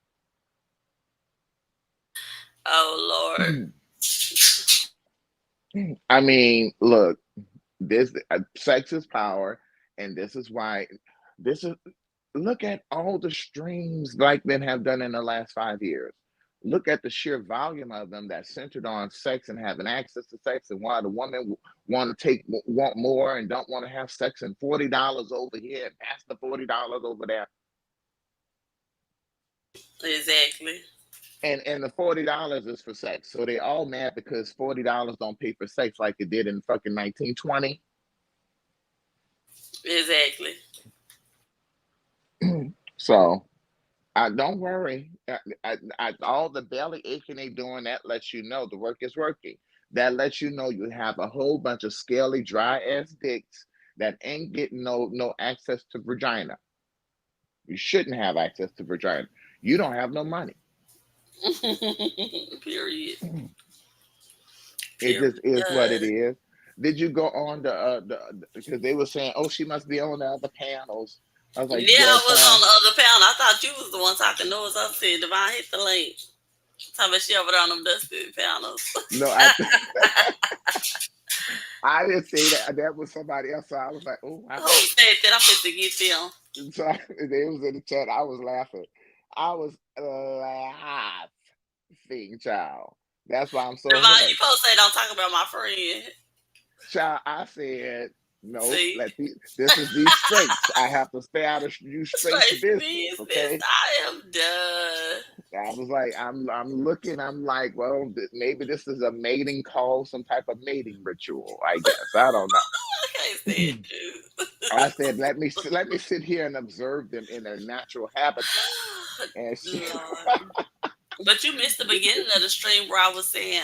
Oh, Lord. I mean, look, this sex is power, and this is why look at all the streams black men have done in the last 5 years. Look at the sheer volume of them that's centered on sex and having access to sex, and why the woman want more and don't want to have sex, and $40 over here and pass the $40 over there. Exactly. And the $40 is for sex. So they all mad because $40 don't pay for sex like it did in fucking 1920. Exactly. So don't worry. All the belly aching they doing, that lets you know the work is working. That lets you know you have a whole bunch of scaly, dry ass dicks that ain't getting no access to vagina. You shouldn't have access to vagina. You don't have no money. Period. It just is what it is. Did you go on because they were saying, oh, she must be on the other panels. I was like, yeah, I was on the other panel. I thought you was the one talking noise. I said, Divine, hit the link. Talking about she over there on them dusty panels. No, I didn't say that. That was somebody else. So I was like, oh. Who said that? I'm supposed to get them. So they was in the chat. I was laughing. I was laughing, child. That's why I'm so Devon, you hooked. supposed to say don't talk about my friend. Child, I said, no, See? this is these straights. I have to stay out of you straights business, okay? I am done. I was like, I'm looking, I'm like, well, maybe this is a mating call, some type of mating ritual, I guess. I don't know. I can't stand you. I said, let me sit here and observe them in their natural habitat. And but you missed the beginning of the stream where I was saying,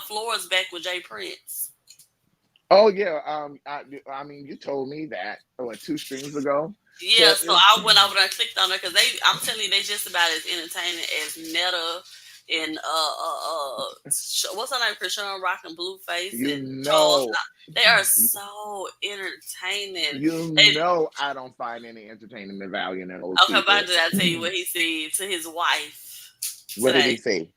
Flora's back with Jay Prince. Oh yeah, I mean, you told me that 2 streams ago. Yeah, so I went over there and clicked on her because I'm telling you, they just about as entertaining as Netta and what's her name, Krishan Rock and Blueface and Charles. They are so entertaining. I don't find any entertainment value in those people. Okay, but did I tell you what he said to his wife? What did he say?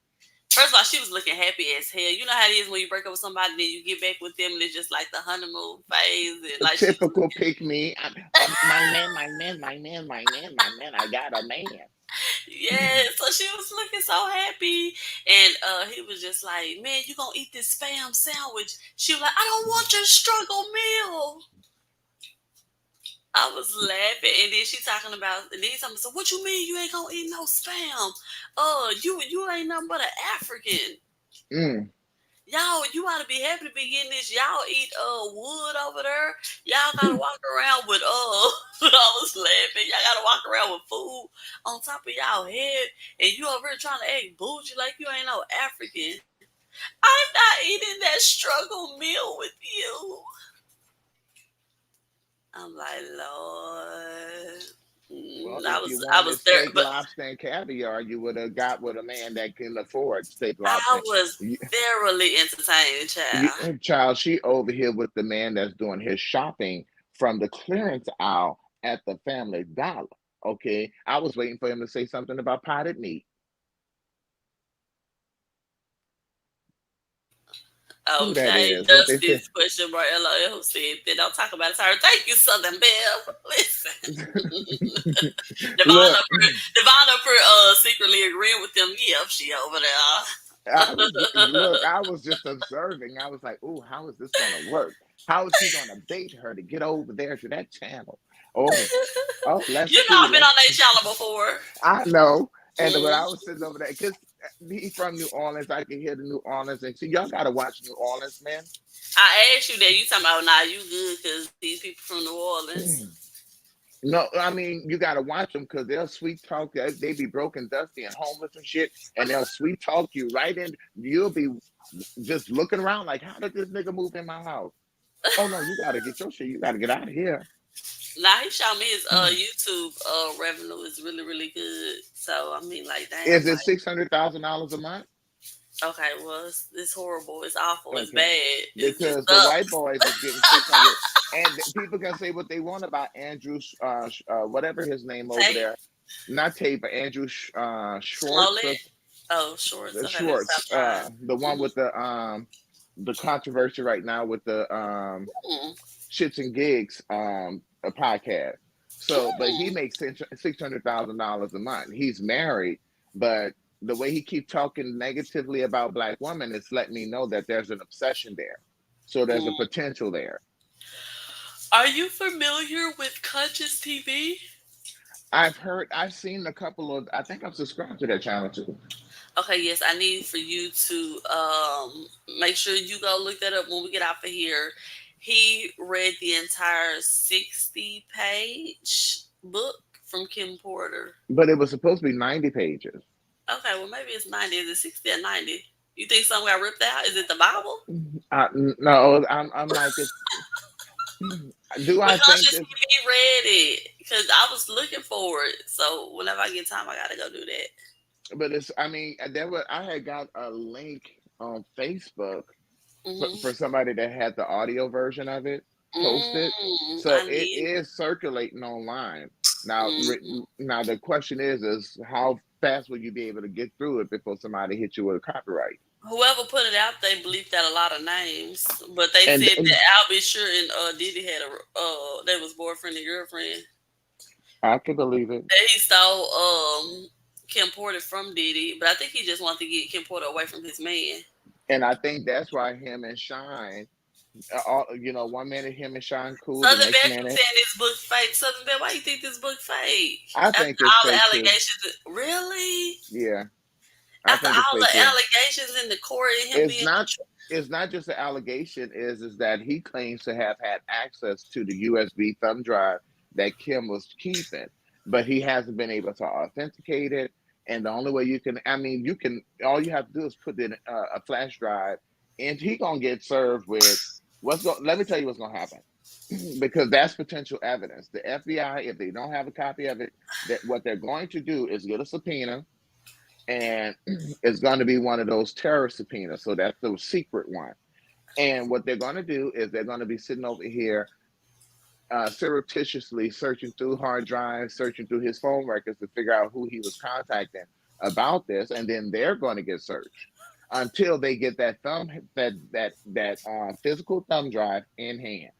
First of all, she was looking happy as hell. You know how it is when you break up with somebody, then you get back with them, and it's just like the honeymoon phase. And like typical pick me. My man. I got a man. Yeah, so she was looking so happy, and he was just like, "Man, you gonna eat this spam sandwich?" She was like, "I don't want your struggle meal." I was laughing, and then she talking about, and then somebody said, "What you mean you ain't gonna eat no spam? You ain't nothing but an African." Y'all, you ought to be happy to be getting this. Y'all eat wood over there. Y'all gotta walk around with I was laughing. Y'all gotta walk around with food on top of y'all head, and you over here trying to act bougie like you ain't no African. I'm not eating that struggle meal with you. I'm like, Lord. Well, I was there, steak, lobster, and caviar, you would have got with a man that can afford steak, lobster. I was thoroughly entertained, child. Child, she over here with the man that's doing his shopping from the clearance aisle at the Family Dollar. Okay, I was waiting for him to say something about potted meat. Okay, Justice question mark LOL said that don't talk about it. Sorry, thank you, Southern Belle. Listen, Devon secretly agreeing with them. Yeah, she over there. I was just observing. I was like, "Ooh, how is this going to work? How is he going to bait her to get over there to that channel?" Let's I've been on that channel before. I know, and when I was sitting over there, because he's from New Orleans, I can hear the New Orleans, and see, y'all gotta watch New Orleans, man. I asked you that. You talking about, nah, you good because these people from New Orleans. No, I mean, you gotta watch them because they'll sweet talk. They be broken, dusty, and homeless and shit, and they'll sweet talk you right in. You'll be just looking around like, how did this nigga move in my house? Oh no, you gotta get your shit. You gotta get out of here. Now he showed me his YouTube revenue is really, really good. So I mean, like, damn. Is it $600,000 a month? Okay, well, it's horrible. It's awful. Okay. It's bad. Because the white boys is getting 600, and people can say what they want about Andrew, whatever his name over there, not Tate, but Andrew Schwartz. Schwartz. Okay, Schwartz, the one with the controversy right now with the Shits and Gigs a podcast. So, but he makes $600,000 a month. He's married, but the way he keeps talking negatively about Black women, it's letting me know that there's an obsession there. So there's a potential there. Are you familiar with Conscious TV? I've seen a couple of, I think I'm subscribed to that channel too. Okay, yes, I need for you to make sure you go look that up when we get out of here. He read the entire 60-page book from Kim Porter. But it was supposed to be 90 pages. Okay, well, maybe it's 90. Is it 60 or 90? You think something got ripped out? Is it the Bible? No, I'm like, do I think he read it? Because I was looking for it. So whenever I get time, I got to go do that. But I had got a link on Facebook for somebody that had the audio version of it posted. So it is circulating online. Now, now the question is how fast will you be able to get through it before somebody hits you with a copyright? Whoever put it out, they bleeped out a lot of names, but they And, said and that Albie Sure and Diddy had they was boyfriend and girlfriend. I can believe it. That he stole Kim Porter from Diddy, but I think he just wanted to get Kim Porter away from his man. And I think that's why him and Shine, one minute him and Shine cool, the Southern next Belle keep minute saying this book fake. Southern Belle, why you think this book fake? I After think it's all the fake too. allegations, really? Yeah, I After think it's all fake the too. allegations in the court and him It's being not just the allegation is that he claims to have had access to the USB thumb drive that Kim was keeping, but he hasn't been able to authenticate it. And the only way you can, all you have to do is put in a flash drive, and he gonna get served with let me tell you what's gonna happen. Because that's potential evidence. The FBI, if they don't have a copy of it, that what they're going to do is get a subpoena, and it's going to be one of those terror subpoenas. So that's the secret one. And what they're going to do is they're going to be sitting over here surreptitiously searching through hard drives, searching through his phone records to figure out who he was contacting about this, and then they're going to get searched until they get that physical thumb drive in hand.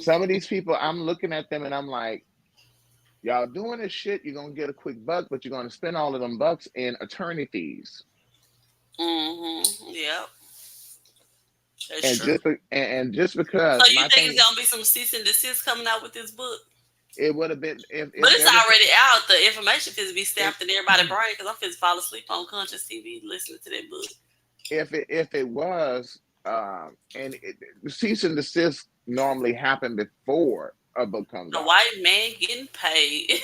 Some of these people, I'm looking at them and I'm like, y'all doing this shit, you're gonna get a quick buck, but you're gonna spend all of them bucks in attorney fees. Yep. That's And true. just because So you think it's gonna be some cease and desist coming out with this book? it would have been but it's already out. The information is be stamped in everybody's brain because I'm finna fall asleep on conscious TV listening to that book. If it was cease and desist normally happen before a book comes out. The white man getting paid.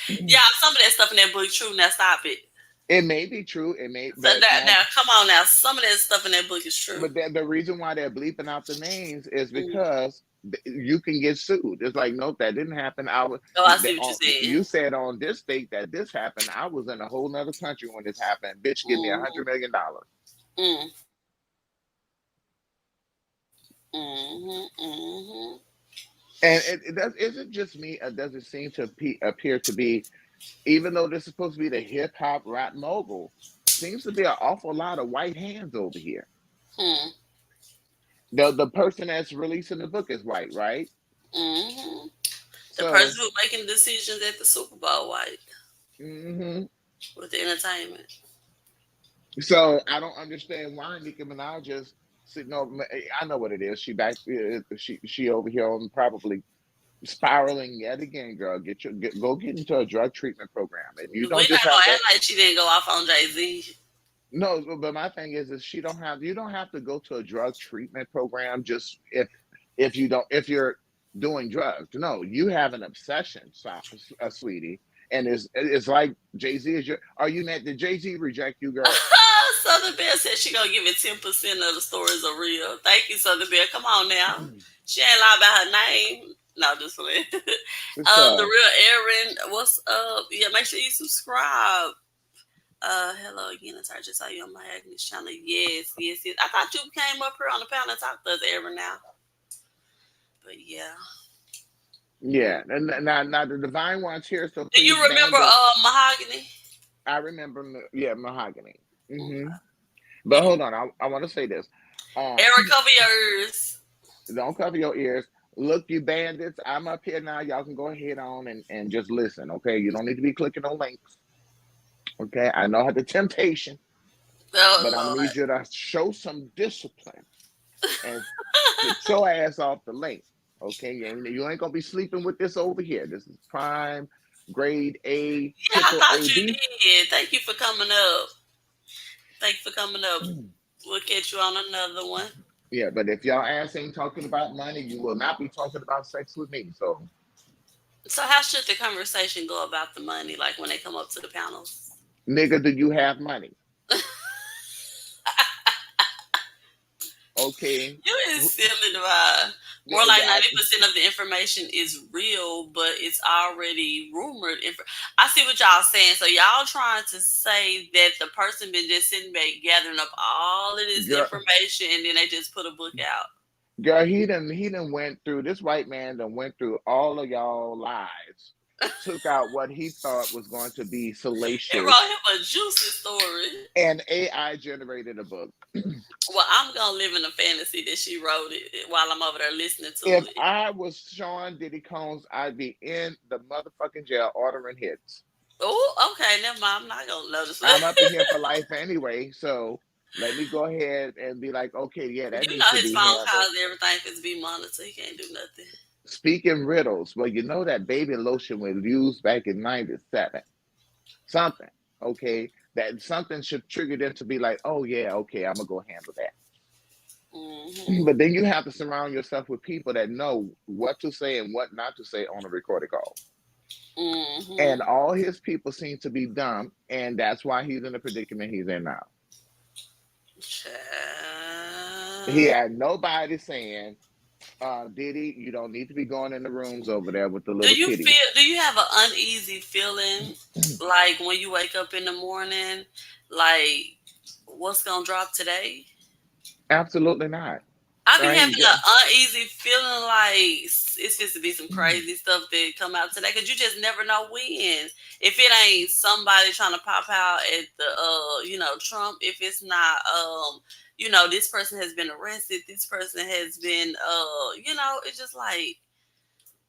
Yeah, some of that stuff in that book true. Now stop it. It may be true. It may. So now, come on now. Some of that stuff in that book is true. But the reason why they're bleeping out the names is because you can get sued. It's like, nope, that didn't happen. I see what you're saying. You said on this date that this happened. I was in a whole nother country when this happened. Bitch, give me $100 million. And it isn't just me. It doesn't seem to appear to be, even though this is supposed to be the hip hop rap mogul, seems to be an awful lot of white hands over here. The person that's releasing the book is white, right? The person who's making decisions at the Super Bowl, white. With the entertainment. So I don't understand why Nicki Minaj just sitting over. I know what it is. She over here on probably spiraling yet again, girl. Go get into a drug treatment program. And you don't just have to act like she didn't go off on Jay-Z. No, but my thing is you don't have to go to a drug treatment program just if you're doing drugs. No, you have an obsession, sweetie. And it's like Jay-Z are you mad? Did Jay-Z reject you, girl? Southern Belle said she gonna give it 10% of the stories are real. Thank you, Southern Belle. Come on now. She ain't lie about her name. No, just playing. The real Erin, what's up? Yeah, make sure you subscribe. Hello again. I just saw you on my Agnes channel. Yes. I thought you came up here on the panel and talked to us, Erin, now. But yeah. Yeah, and now the Divine One's here. So do you remember Mahogany? I remember, Mahogany. But hold on, I want to say this. Erin, cover your ears. Don't cover your ears. Look, you bandits, I'm up here now. Y'all can go ahead on and just listen, okay? You don't need to be clicking on links. Okay, I know how the temptation, but I'm gonna need you to show some discipline and get your ass off the link. Okay, you ain't gonna be sleeping with this over here. This is prime grade A. Yeah, I thought you did. Thank you for coming up. We'll catch you on another one. Yeah, but if y'all ass ain't talking about money, you will not be talking about sex with me. So how should the conversation go about the money? Like when they come up to the panels? Nigga, do you have money? Okay. You is silly, Divine. More like 90% of the information is real, but it's already rumored. I see what y'all saying. So y'all trying to say that the person been just sitting back gathering up all of this information and then they just put a book out. Girl, he done went through, this white man done went through all of y'all lives took out what he thought was going to be It salacious. wrote him a juicy story. And AI generated a book. Well, I'm gonna live in a fantasy that she wrote it while I'm over there listening to If it. I was Sean Diddy Combs, I'd be in the motherfucking jail ordering hits. Oh, okay, never mind. I'm not gonna notice I'm that. up in here for life anyway, so let me go ahead and be like, okay, yeah, that You needs know to his be phone handled. calls, everything is be monitored. He can't do nothing. Speaking riddles, well, you know that baby lotion was used back in '97. Something, okay, that something should trigger them to be like, oh yeah, okay, I'm gonna go handle that. Mm-hmm. But then you have to surround yourself with people that know what to say and what not to say on a recorded call. Mm-hmm. And all his people seem to be dumb, and that's why he's in the predicament he's in now. He had nobody saying, Diddy, you don't need to be going in the rooms over there with the little kitty. Do you have an uneasy feeling like when you wake up in the morning, like what's gonna drop today? Absolutely not. I be having an uneasy feeling like it's supposed to be some crazy stuff that come out today because you just never know when. If it ain't somebody trying to pop out at the Trump, if it's not this person has been arrested, this person has been it's just like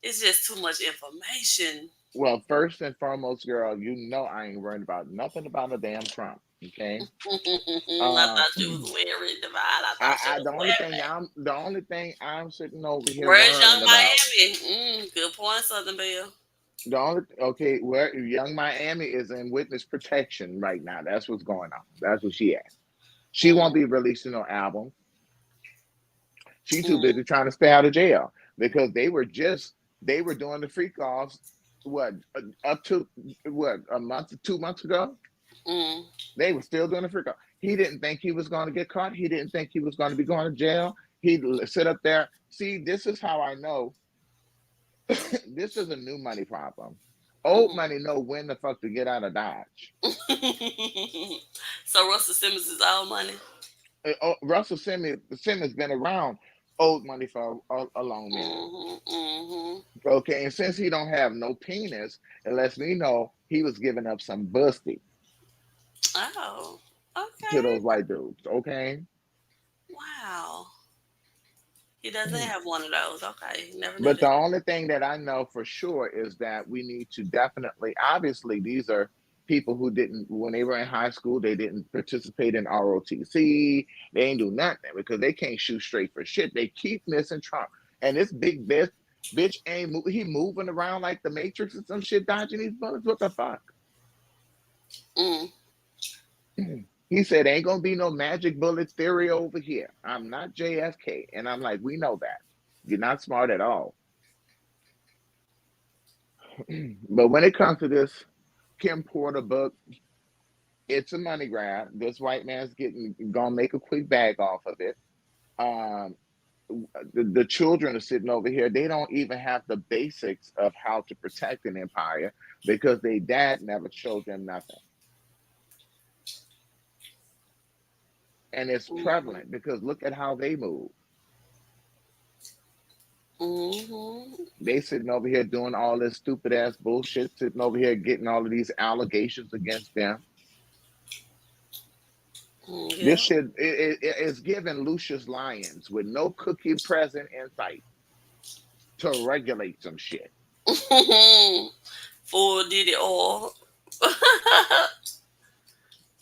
it's just too much information. Well, first and foremost, girl, you know I ain't worried about nothing about a damn Trump. Okay. I thought you was wearing divine. The only thing I'm sitting over here Where's worrying Young about. Miami? Good point, Southern Belle. Where Young Miami is in witness protection right now. That's what's going on. That's what she asked. She won't be releasing no album. She's too busy trying to stay out of jail because they were doing the freak offs up to a month, 2 months ago. They were still doing the freak off. He didn't think he was going to get caught. He didn't think he was going to be going to jail. He'd sit up there. See, this is how I know this is a new money problem. Old money know when the fuck to get out of Dodge. So Russell Simmons is old money? Russell Simmons been around old money for a long minute. Okay, and since he don't have no penis, it lets me know he was giving up some busty. Oh, okay. To those white dudes, okay? Wow. He doesn't have one of those. Okay, never knew But that. the only thing that I know for sure is that we need to definitely, obviously, these are people who didn't, when they were in high school, they didn't participate in ROTC. They ain't do nothing because they can't shoot straight for shit. They keep missing Trump. And this big bitch ain't he moving around like the Matrix or some shit, dodging these bullets. What the fuck? He said, ain't gonna be no magic bullet theory over here. I'm not JFK. And I'm like, we know that. You're not smart at all. But when it comes to this Kim Porter book, it's a money grab. This white man's gonna make a quick bag off of it. The children are sitting over here. They don't even have the basics of how to protect an empire because their dad never showed them nothing. And it's prevalent because look at how they move. They sitting over here doing all this stupid ass bullshit, sitting over here getting all of these allegations against them. This shit is giving Lucius Lyons with no cookie present in sight to regulate some shit. For Diddy all.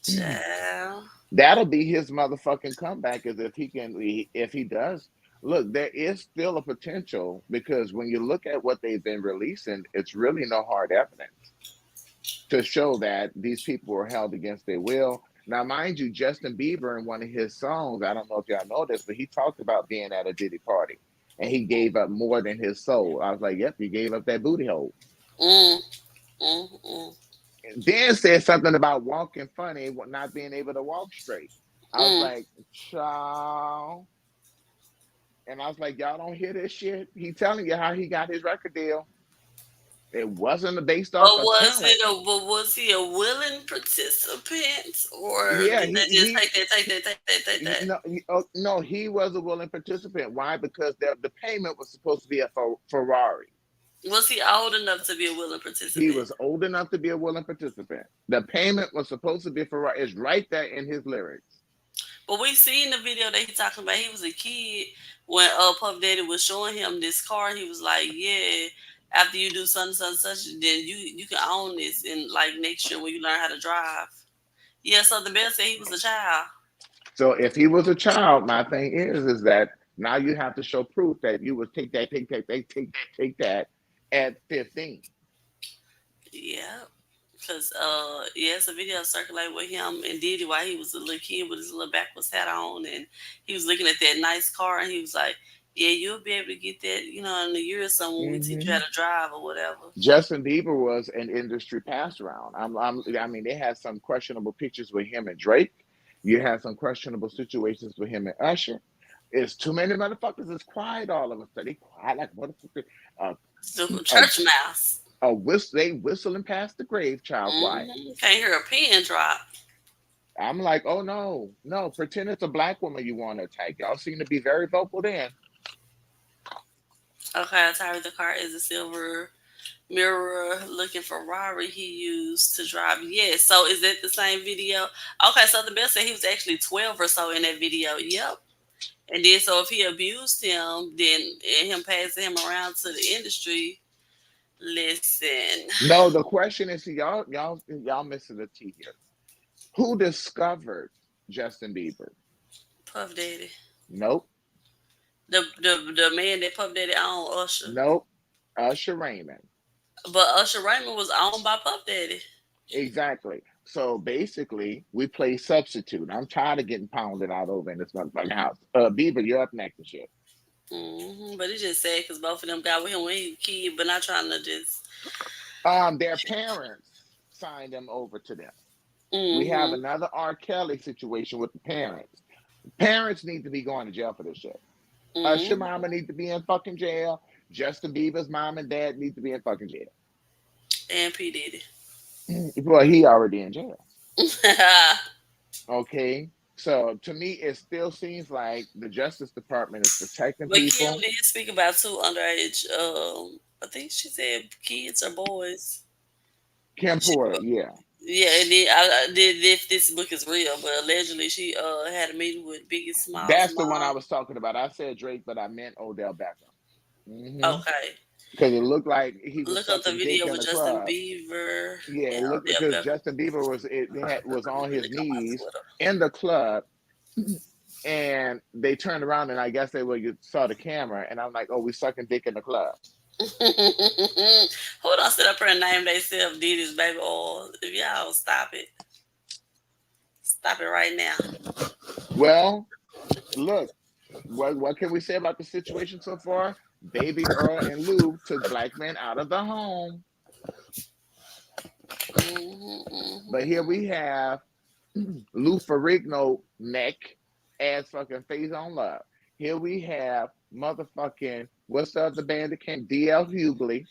Child. That'll be his motherfucking comeback is if he does. Look, there is still a potential because when you look at what they've been releasing, it's really no hard evidence to show that these people were held against their will. Now, mind you, Justin Bieber in one of his songs, I don't know if y'all know this, but he talked about being at a Diddy party and he gave up more than his soul. I was like, yep, he gave up that booty hole. Then said something about walking funny, not being able to walk straight. I was like, child. And I was like, y'all don't hear this shit? He telling you how he got his record deal. It wasn't based off of talent. Was he a willing participant? Or yeah, did they just take that? No, he was a willing participant. Why? Because the payment was supposed to be a Ferrari. Was he old enough to be a willing participant? He was old enough to be a willing participant. The payment was supposed to be for it's right there in his lyrics. But we seen the video that he talking about. He was a kid when Puff Daddy was showing him this car. He was like, "Yeah, after you do such and such, then you can own this, and like next year when you learn how to drive." Yeah, so the Bell said he was a child. So if he was a child, my thing is that now you have to show proof that you would take that at 15. Yeah. Because it's a video circulating with him and Diddy while he was a little kid with his little backwards hat on, and he was looking at that nice car, and he was like, "Yeah, you'll be able to get that, in a year or so when we teach you how to drive or whatever." Justin Bieber was an industry pass around. I mean, they had some questionable pictures with him and Drake. You had some questionable situations with him and Usher. It's too many motherfuckers. It's quiet all of a sudden. They quiet like motherfucker. Church mouse. They whistling past the grave, child quiet. Can't hear a pin drop. I'm like, oh no, pretend it's a black woman you want to attack. Y'all seem to be very vocal then. Okay, Atari the car is a silver mirror looking for Rari he used to drive. Yes, so is that the same video? Okay, so the Bell said he was actually 12 or so in that video. Yep. And then so if he abused him, then him passing him around to the industry. Listen. No, the question is, y'all missing the T here. Who discovered Justin Bieber? Puff Daddy. Nope. The man that Puff Daddy owned, Usher. Nope. Usher Raymond. But Usher Raymond was owned by Puff Daddy. Exactly. So basically, we play substitute. I'm tired of getting pounded out over in this motherfucking house. Bieber, you're up next and shit. But it's just sad because both of them got with him when he was a kid, but not trying to just. Their parents signed them over to them. We have another R. Kelly situation with the parents. Parents need to be going to jail for this shit. Usher mama need to be in fucking jail. Justin Bieber's mom and dad need to be in fucking jail. And P. Diddy. Well, he already in jail. Okay. So to me, it still seems like the Justice Department is protecting people. But Kim did speak about two underage. I think she said kids or boys. Kim Porter, yeah. Yeah, and then I did if this book is real, but allegedly she had a meeting with Biggie Smalls. That's the one I was talking about. I said Drake, but I meant Odell Beckham. Okay. Because it looked like he was. Look up the video with Justin Bieber. Yeah, look because Justin Bieber was on his knees in the club, and they turned around and I guess you saw the camera, and I'm like, oh, we sucking dick in the club. Hold on, sit up here and name themselves Diddy's baby oil. If y'all stop it right now. Well, look, what can we say about the situation so far? Baby Earl and Lou took black men out of the home. But here we have Lou Ferrigno neck ass fucking face on love. Here we have motherfucking, what's the other band that came? D.L. Hughley.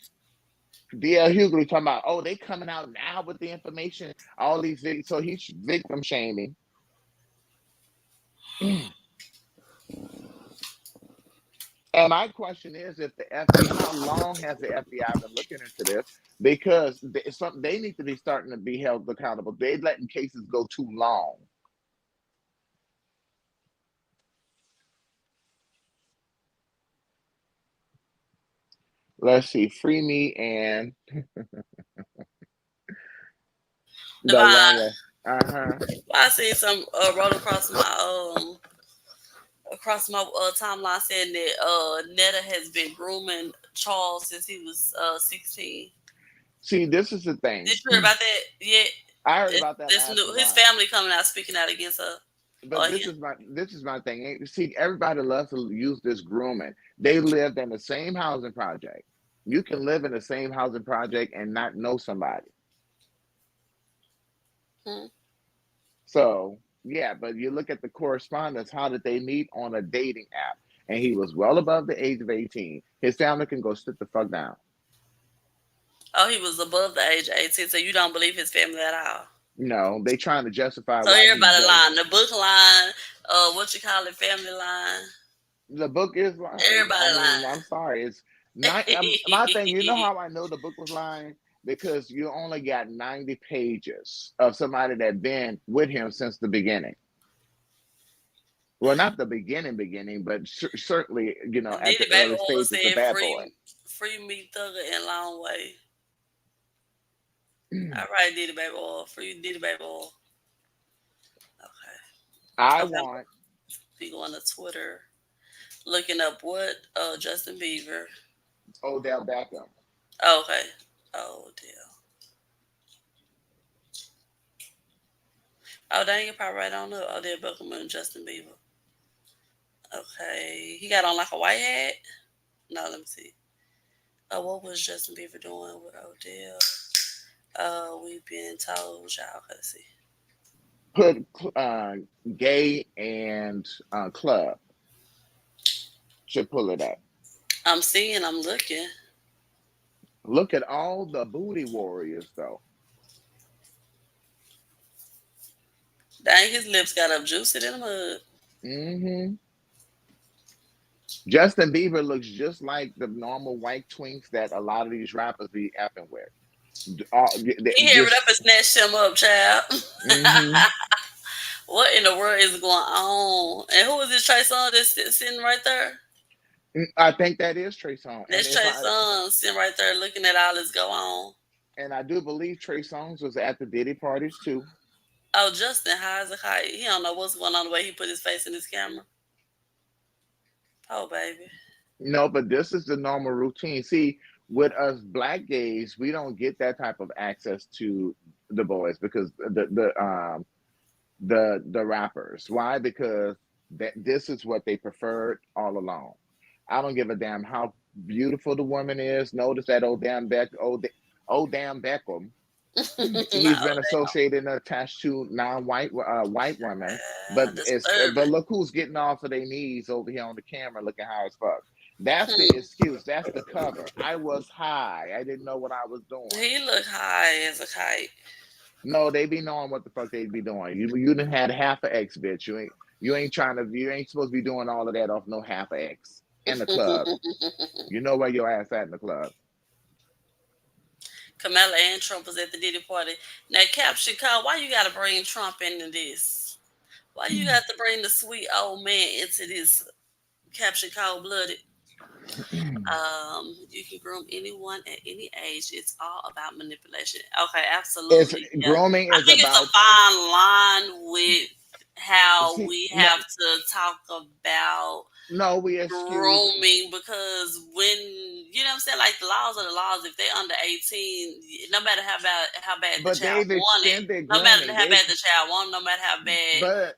D.L. Hughley talking about, oh, they coming out now with the information. All these videos. So he's victim shaming. And my question is, if the FBI, how long has the FBI been looking into this? Because they need to be starting to be held accountable. They're letting cases go too long. Let's see, free me and Divine. I seen some roll across my timeline saying that Netta has been grooming Charles since he was 16. See, this is the thing. Did you hear about that yet? I heard about that. His family coming out speaking out against her. But this is my thing. See, everybody loves to use this grooming. They lived in the same housing project. You can live in the same housing project and not know somebody. So, yeah, but you look at the correspondence. How did they meet? On a dating app. And he was well above the age of 18. His family can go sit the fuck down. Oh, he was above the age of 18, so you don't believe his family at all? No, they trying to justify. So everybody lying. The book line, family line. The book is lying. Everybody lying. I'm sorry. My thing, you know how I know the book was lying? Because you only got 90 pages of somebody that been with him since the beginning. Well, not the beginning, but certainly, you know, at Diddy the Baby early Oil stages of said Bad Boy. free me Thugger and Long Way. All right, Diddy Baby Oil. Free Diddy Baby Oil. Okay. I Okay. want. Be going to Twitter, looking up what Justin Bieber. Odell Beckham. Okay. Odell. Oh, dang, you probably right on up. Odell Beckham and Justin Bieber. Okay. He got on like a white hat? No, let me see. What was Justin Bieber doing with Odell? We've been told, y'all. Okay, let's see. Put gay and club. Should pull it up. I'm seeing, I'm looking. Look at all the booty warriors, though. Dang, his lips got up juicy in the mud. Mm-hmm. Justin Bieber looks just like the normal white twinks that a lot of these rappers be effing with. He hurried up and snatched him up, child. Mm-hmm. What in the world is going on? And who is this Trey Songz that's sitting right there? I think that is Trey Songz. That's Trey Songz sitting right there looking at all this go on. And I do believe Trey Songz was at the Diddy parties too. Oh, Justin high as a kite. He don't know what's going on the way he put his face in his camera. Oh, baby. No, but this is the normal routine. See, with us black gays, we don't get that type of access to the boys because the rappers. Why? Because this is what they preferred all along. I don't give a damn how beautiful the woman is. Notice that old damn Beckham. He's been associated and attached to non-white white women, but look who's getting off of their knees over here on the camera, looking high as fuck. That's the excuse. That's the cover. I was high. I didn't know what I was doing. He looked high as a kite. No, they be knowing what the fuck they be doing. You done had half a X, bitch. You ain't supposed to be doing all of that off no half a X in the club. You know where your ass at in the club. Kamala and Trump was at the Diddy party. Now, Caption Cole, why you got to bring Trump into this? Why you got to bring the sweet old man into this? Caption Cold Blooded. You can groom anyone at any age. It's all about manipulation. Okay, absolutely. Grooming is it's a fine line with how we have to talk about grooming, because when you know what I'm saying, like the laws are the laws. If they're under 18, no matter how bad the child wanted, no matter how bad the child wanted, no matter how bad. But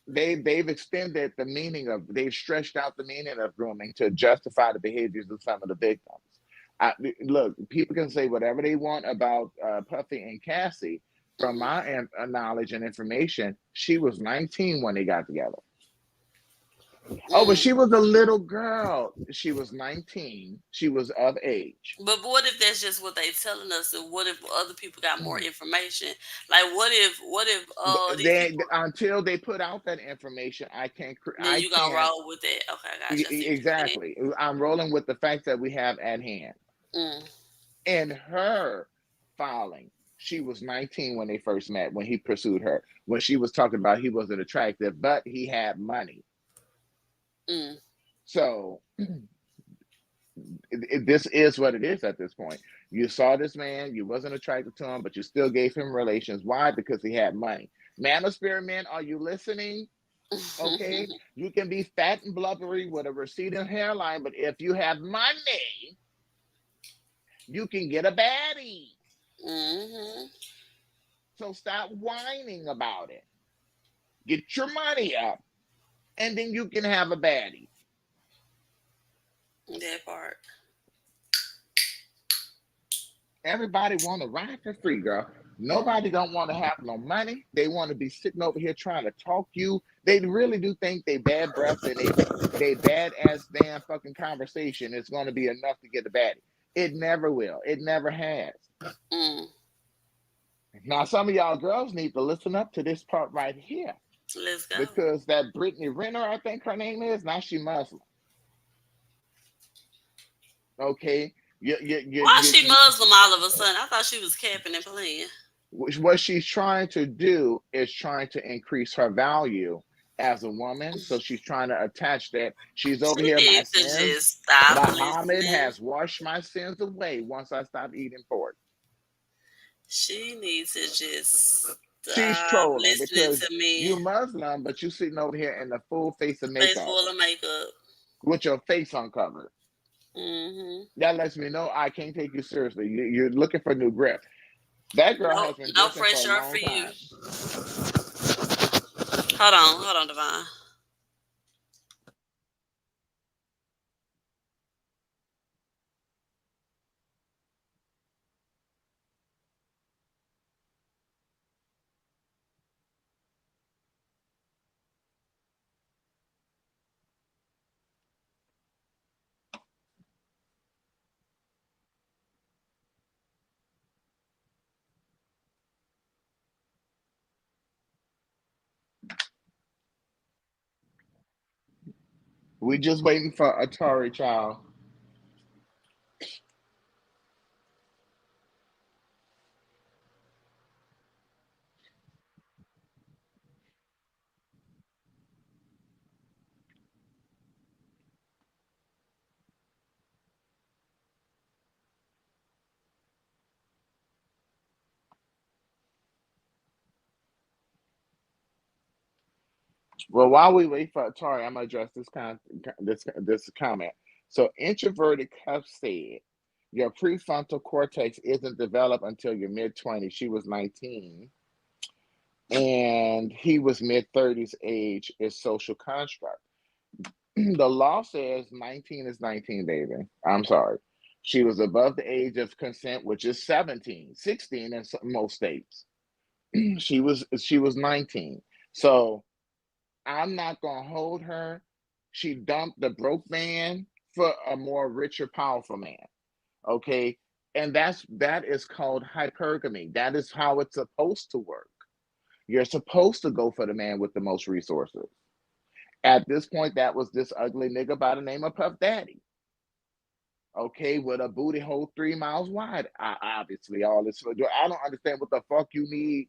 they've extended the meaning of, they've stretched out the meaning of grooming to justify the behaviors of some of the victims. Look, people can say whatever they want about Puffy and Cassie. From my knowledge and information, she was 19 when they got together. Oh, but she was a little girl. She was 19. She was of age. But what if that's just what they telling us? And what if other people got more information? Like, what if until they put out that information, I can't. Then you gonna roll with it? Okay, I got you. Exactly. I'm rolling with the facts that we have at hand. In her filing, she was 19 when they first met. When he pursued her, when she was talking about he wasn't attractive, but he had money. So this is what it is at this point. You saw this man, you wasn't attracted to him, but you still gave him relations. Why? Because he had money. Manosphere men, are you listening? Okay, you can be fat and blubbery with a receding hairline, but if you have money, you can get a baddie. So stop whining about it. Get your money up, and then you can have a baddie. That part. Everybody want to ride for free, girl. Nobody don't want to have no money. They want to be sitting over here trying to talk you. They really do think they bad breath and they bad ass damn fucking conversation is going to be enough to get a baddie. It never will. It never has. Now, some of y'all girls need to listen up to this part right here. Let's go. Because that Brittany Renner, I think her name is, now she Muslim. Okay, Why she Muslim all of a sudden? I thought she was capping and playing. What she's trying to do is trying to increase her value as a woman. So she's trying to attach that she's over She here. My needs to sins, just stop Muhammad listening. has washed my sins away once I stopped eating pork. She needs to just She's stop trolling listening because to me. you Muslim, but you sitting over here in the full face of Face makeup full of makeup. with your face uncovered. That lets me know I can't take you seriously. You're looking for new grip. That girl has been No dissing fresh for a air long for you. time. Hold on, Divine. We just waiting for Atari, child. Well, while we wait for Atari, I'm gonna address this comment. So, introverted Cuff said, "Your prefrontal cortex isn't developed until your mid-20s." She was 19, and he was mid-30s. Age is social construct. The law says 19 is 19, baby. I'm sorry. She was above the age of consent, which is 17, 16 in most states. She was 19. So I'm not gonna hold her. She dumped the broke man for a more richer, powerful man. Okay. And that is called hypergamy. That is how it's supposed to work. You're supposed to go for the man with the most resources. At this point, that was this ugly nigga by the name of Puff Daddy. Okay, with a booty hole 3 miles wide. Obviously, all this. I don't understand what the fuck you need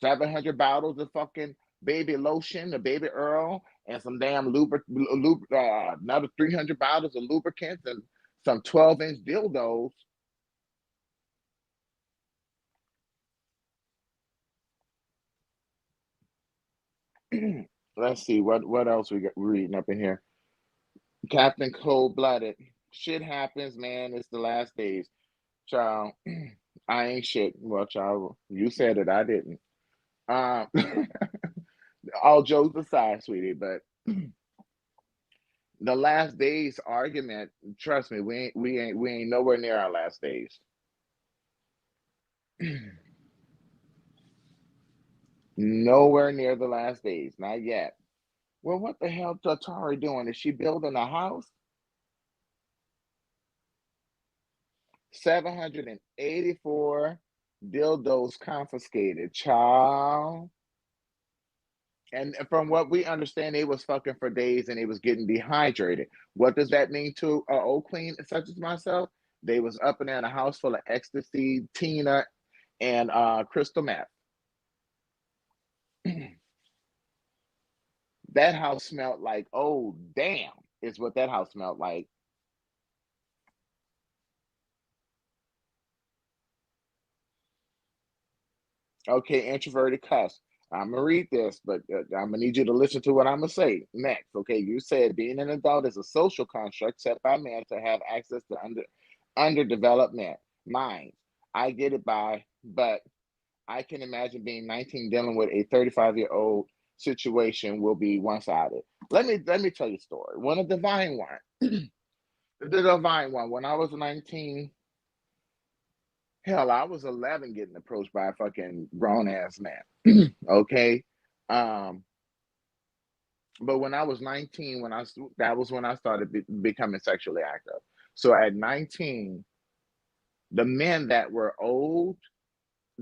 700 bottles of fucking baby lotion, the baby Earl, and some damn another 300 bottles of lubricants and some 12-inch dildos. Let's see what else we got reading up in here. Captain Cold Blooded. Shit happens, man. It's the last days. Child, I ain't shit. Well, child, you said it. I didn't. Um, all jokes aside, sweetie, but the last days argument. Trust me, we ain't nowhere near our last days. Nowhere near the last days. Not yet. Well, what the hell is Atari doing? Is she building a house? 784 dildos confiscated, child. And from what we understand, they was fucking for days and they was getting dehydrated. What does that mean to an old queen such as myself? They was up and down a house full of ecstasy, Tina, and crystal meth. That house smelled like, oh damn, is what that house smelled like. Okay, introverted cuss. I'm gonna read this, but I'm gonna need you to listen to what I'm gonna say next. Okay, you said being an adult is a social construct set by man to have access to underdeveloped minds. I get it but I can imagine being 19 dealing with a 35-year-old situation will be one-sided. Let me tell you a story. One of the divine one, the divine one. When I was 19. Hell, I was 11 getting approached by a fucking grown ass man. Okay. Um, but when I was 19, that was when I started becoming sexually active. So at 19, the men that were old,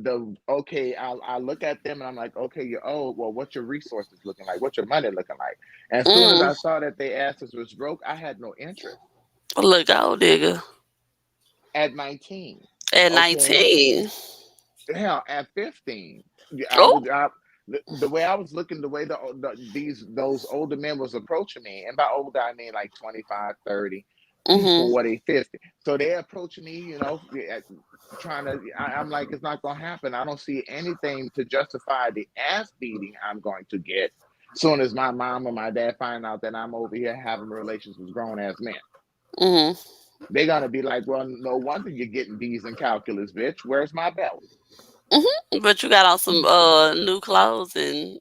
I look at them and I'm like, okay, you're old. Well, what's your resources looking like? What's your money looking like? As soon as I saw that their asses was broke, I had no interest. Look, gold digger. At 19. At Okay. 19. Hell, at 15. Oh. The way I was looking, the way those older men was approaching me, and by older I mean like 25, 30, Mm-hmm. 40, 50. So they approaching me, trying to. I'm like, it's not gonna happen. I don't see anything to justify the ass beating I'm going to get. Soon as my mom or my dad find out that I'm over here having relations with grown ass men. Mm-hmm. They're gonna be like, well, no wonder you're getting B's in calculus, bitch. Where's my belt? Mm-hmm. But you got on some new clothes and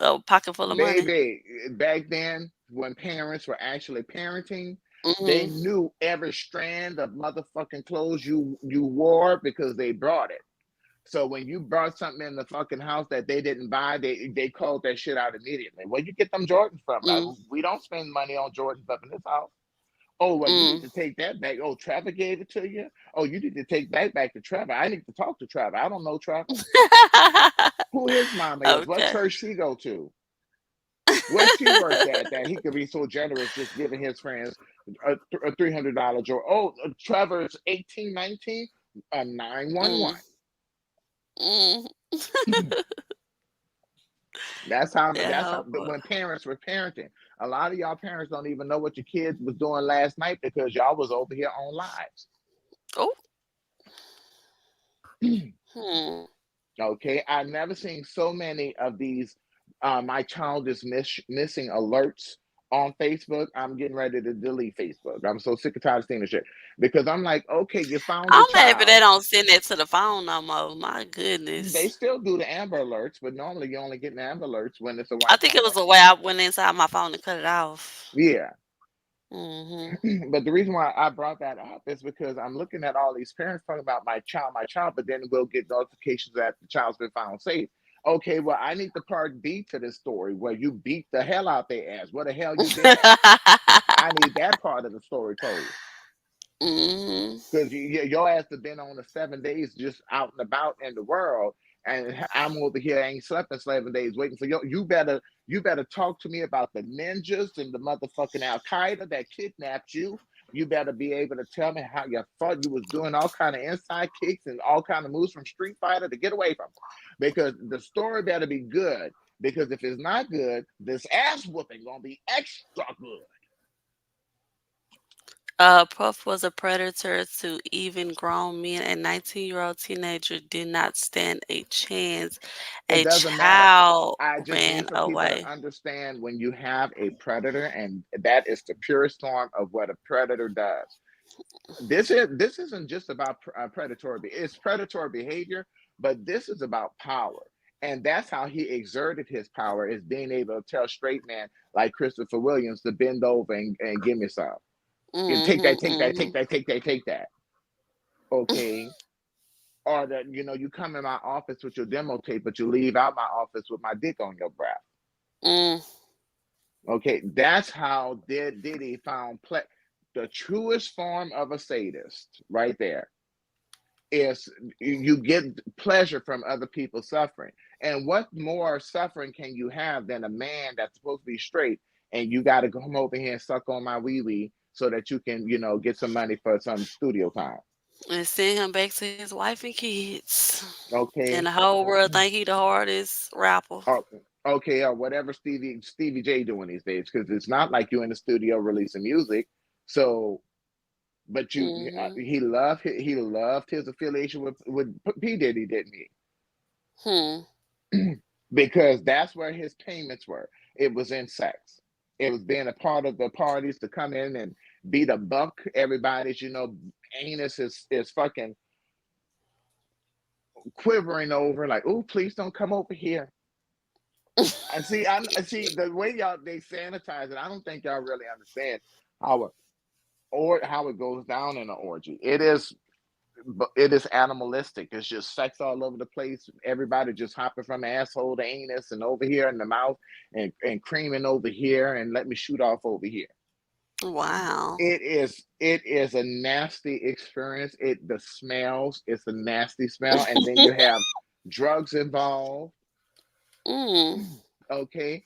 a pocket full of money. Baby, back then when parents were actually parenting, they Mm-hmm. knew every strand of motherfucking clothes you wore because they brought it. So when you brought something in the fucking house that they didn't buy, they called that shit out immediately. Where you get them Jordans from? Like, we don't spend money on Jordans up in this house. Oh, well, you need to take that back. Oh, Trevor gave it to you. Oh, you need to take that back to Trevor. I need to talk to Trevor. I don't know Trevor. Who his mama is? What Okay. church she go to? Where she worked at that he could be so generous just giving his friends a $300 Jordan. Oh, Trevor's 18, 19, a 911. That's how Yeah, when parents were parenting. A lot of y'all parents don't even know what your kids was doing last night because y'all was over here on lives. Oh. Okay, I've never seen so many of these my child is missing alerts on Facebook. I'm getting ready to delete Facebook. I'm so sick and tired of seeing this shit because I'm like, okay, you found your I'm happy they child. don't send that to the phone no more. My They goodness. still do the Amber Alerts, but normally you only get the Amber Alerts when it's a I white think it was woman. the way I went inside my phone and cut it off. Yeah. Mm-hmm. But the reason why I brought that up is because I'm looking at all these parents talking about my child, but then we'll get notifications that the child's been found safe. Okay, well, I need the part B to this story where you beat the hell out their ass. What the hell you did? I need that part of the story told. Because your ass have been on the 7 days just out and about in the world, and I'm over here ain't slept in 7 days waiting for you. You better talk to me about the ninjas and the motherfucking Al Qaeda that kidnapped you. You better be able to tell me how you thought you was doing all kind of inside kicks and all kind of moves from Street Fighter to get away from. Because the story better be good. Because if it's not good, this ass whooping gonna be extra good. Puff was a predator to even grown men. A 19-year-old teenager did not stand a chance. It A doesn't matter. child I just ran need for people to away. understand when you have a predator, and that is the purest form of what a predator does. This isn't just about predatory. It's predatory behavior, but this is about power, and that's how he exerted his power is being able to tell straight man like Christopher Williams to bend over and give me some. Take that, take that, take that, take that, take that. Okay. Or that you come in my office with your demo tape, but you leave out my office with my dick on your breath. Okay, that's how Diddy found the truest form of a sadist. Right there is you get pleasure from other people suffering, and what more suffering can you have than a man that's supposed to be straight, and you got to come over here and suck on my wee wee so that you can get some money for some studio time. And send him back to his wife and kids. And Okay. the whole world think he the hardest rapper. Okay, or whatever Stevie J doing these days, because it's not like you in the studio releasing music. So, but he loved his affiliation with P Diddy, didn't he? Because that's where his payments were. It was in sex. It was being a part of the parties to come in and beat a buck. Everybody's anus is fucking quivering over like, oh, please don't come over here. I see the way they sanitize it. I don't think y'all really understand how it goes down in an orgy. It is animalistic. It's just sex all over the place. Everybody just hopping from asshole to anus and over here in the mouth and creaming over here and let me shoot off over here. Wow. It is a nasty experience. The smells, it's a nasty smell, and then you have drugs involved. Okay,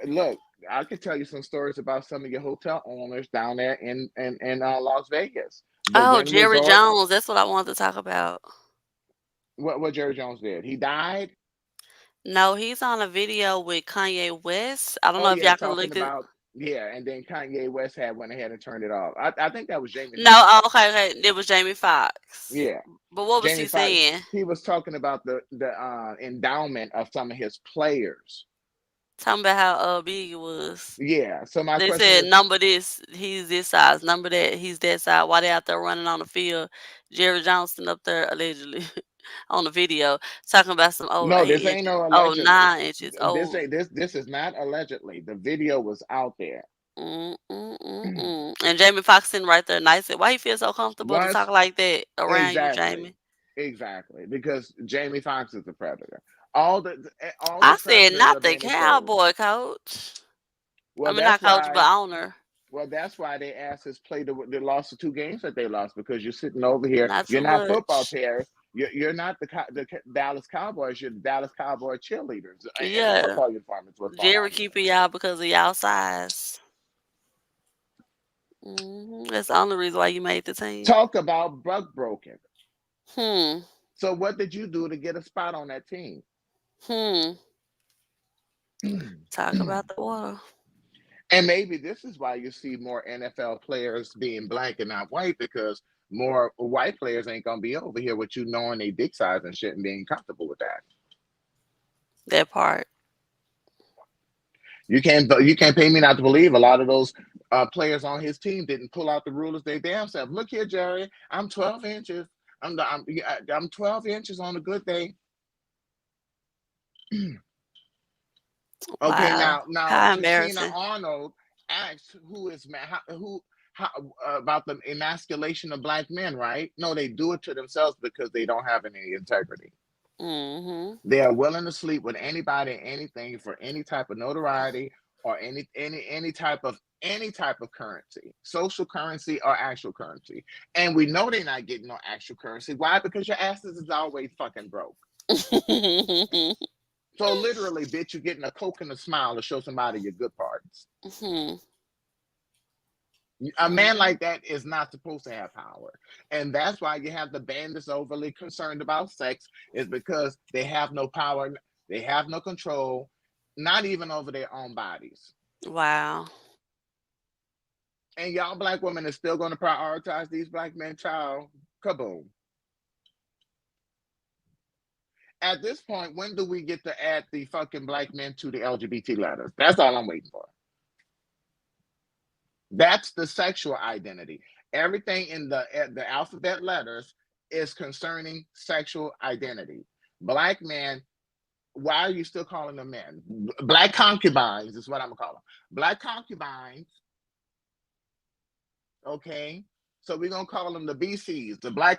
look, I could tell you some stories about some of your hotel owners down there in Las Vegas. Oh, Jerry Jones. That's what I wanted to talk about. What Jerry Jones did? He died. No, he's on a video with Kanye West. I don't know if Yeah, y'all can talking look it. about and then Kanye West went ahead and turned it off. I think that was Jamie No, Foxx. oh, okay. It was Jamie Foxx. Yeah, But what was Jamie he Foxx. saying? He was talking about the endowment of some of his players. Talking about how big it was. Yeah. So my They question said is, number this, he's this size. Number that, he's that size. While they out there running on the field, Jerry Johnson up there allegedly on the video talking about some no, 8 this ain't inches, no 9 allegedly. inches. This is not allegedly. The video was out there. And Jamie Foxx sitting right there, nice. Why he feel so comfortable to talk like that around you, Jamie? Exactly, because Jamie Foxx is a predator. All the I said predators not are the being exposed. cowboy coach. Well, I mean, not coach, but owner. Well, that's why they asked us play they lost the 2 games that they lost, because you're sitting over here. Not You're too not football much. players. You're not the Dallas Cowboys. You're the Dallas Cowboy cheerleaders. And the Yeah. football uniform is what's going Jerry on. keeping y'all because of y'all size. That's the only reason why you made the team. Talk about buck broken. So what did you do to get a spot on that team? Talk about the water. And maybe this is why you see more NFL players being black and not white, because more white players ain't gonna be over here with you knowing they dick size and shit and being comfortable with that. That part. You can't pay me not to believe a lot of those players on his team didn't pull out the rulers they damn self. Look here, Jerry, I'm 12 inches. I'm 12 inches on a good day. Okay, Wow. now How Christina embarrassing. Arnold asked how about the emasculation of black men, right? No, they do it to themselves because they don't have any integrity. They are willing to sleep with anybody, anything for any type of notoriety or any type of currency, social currency or actual currency. And we know they're not getting no actual currency. Why? Because your asses is always fucking broke. So literally, bitch, you're getting a Coke and a smile to show somebody your good parts. A man like that is not supposed to have power. And that's why you have the band that's overly concerned about sex, is because they have no power. They have no control, not even over their own bodies. Wow. And y'all black women are still going to prioritize these black men, child. Kaboom. At this point, when do we get to add the fucking black men to the LGBT letters? That's all I'm waiting for. That's the sexual identity. Everything in the alphabet letters is concerning sexual identity. Black men, why are you still calling them men? Black concubines is what I'm gonna call them. Black concubines. Okay, so we're gonna call them the BCs, the black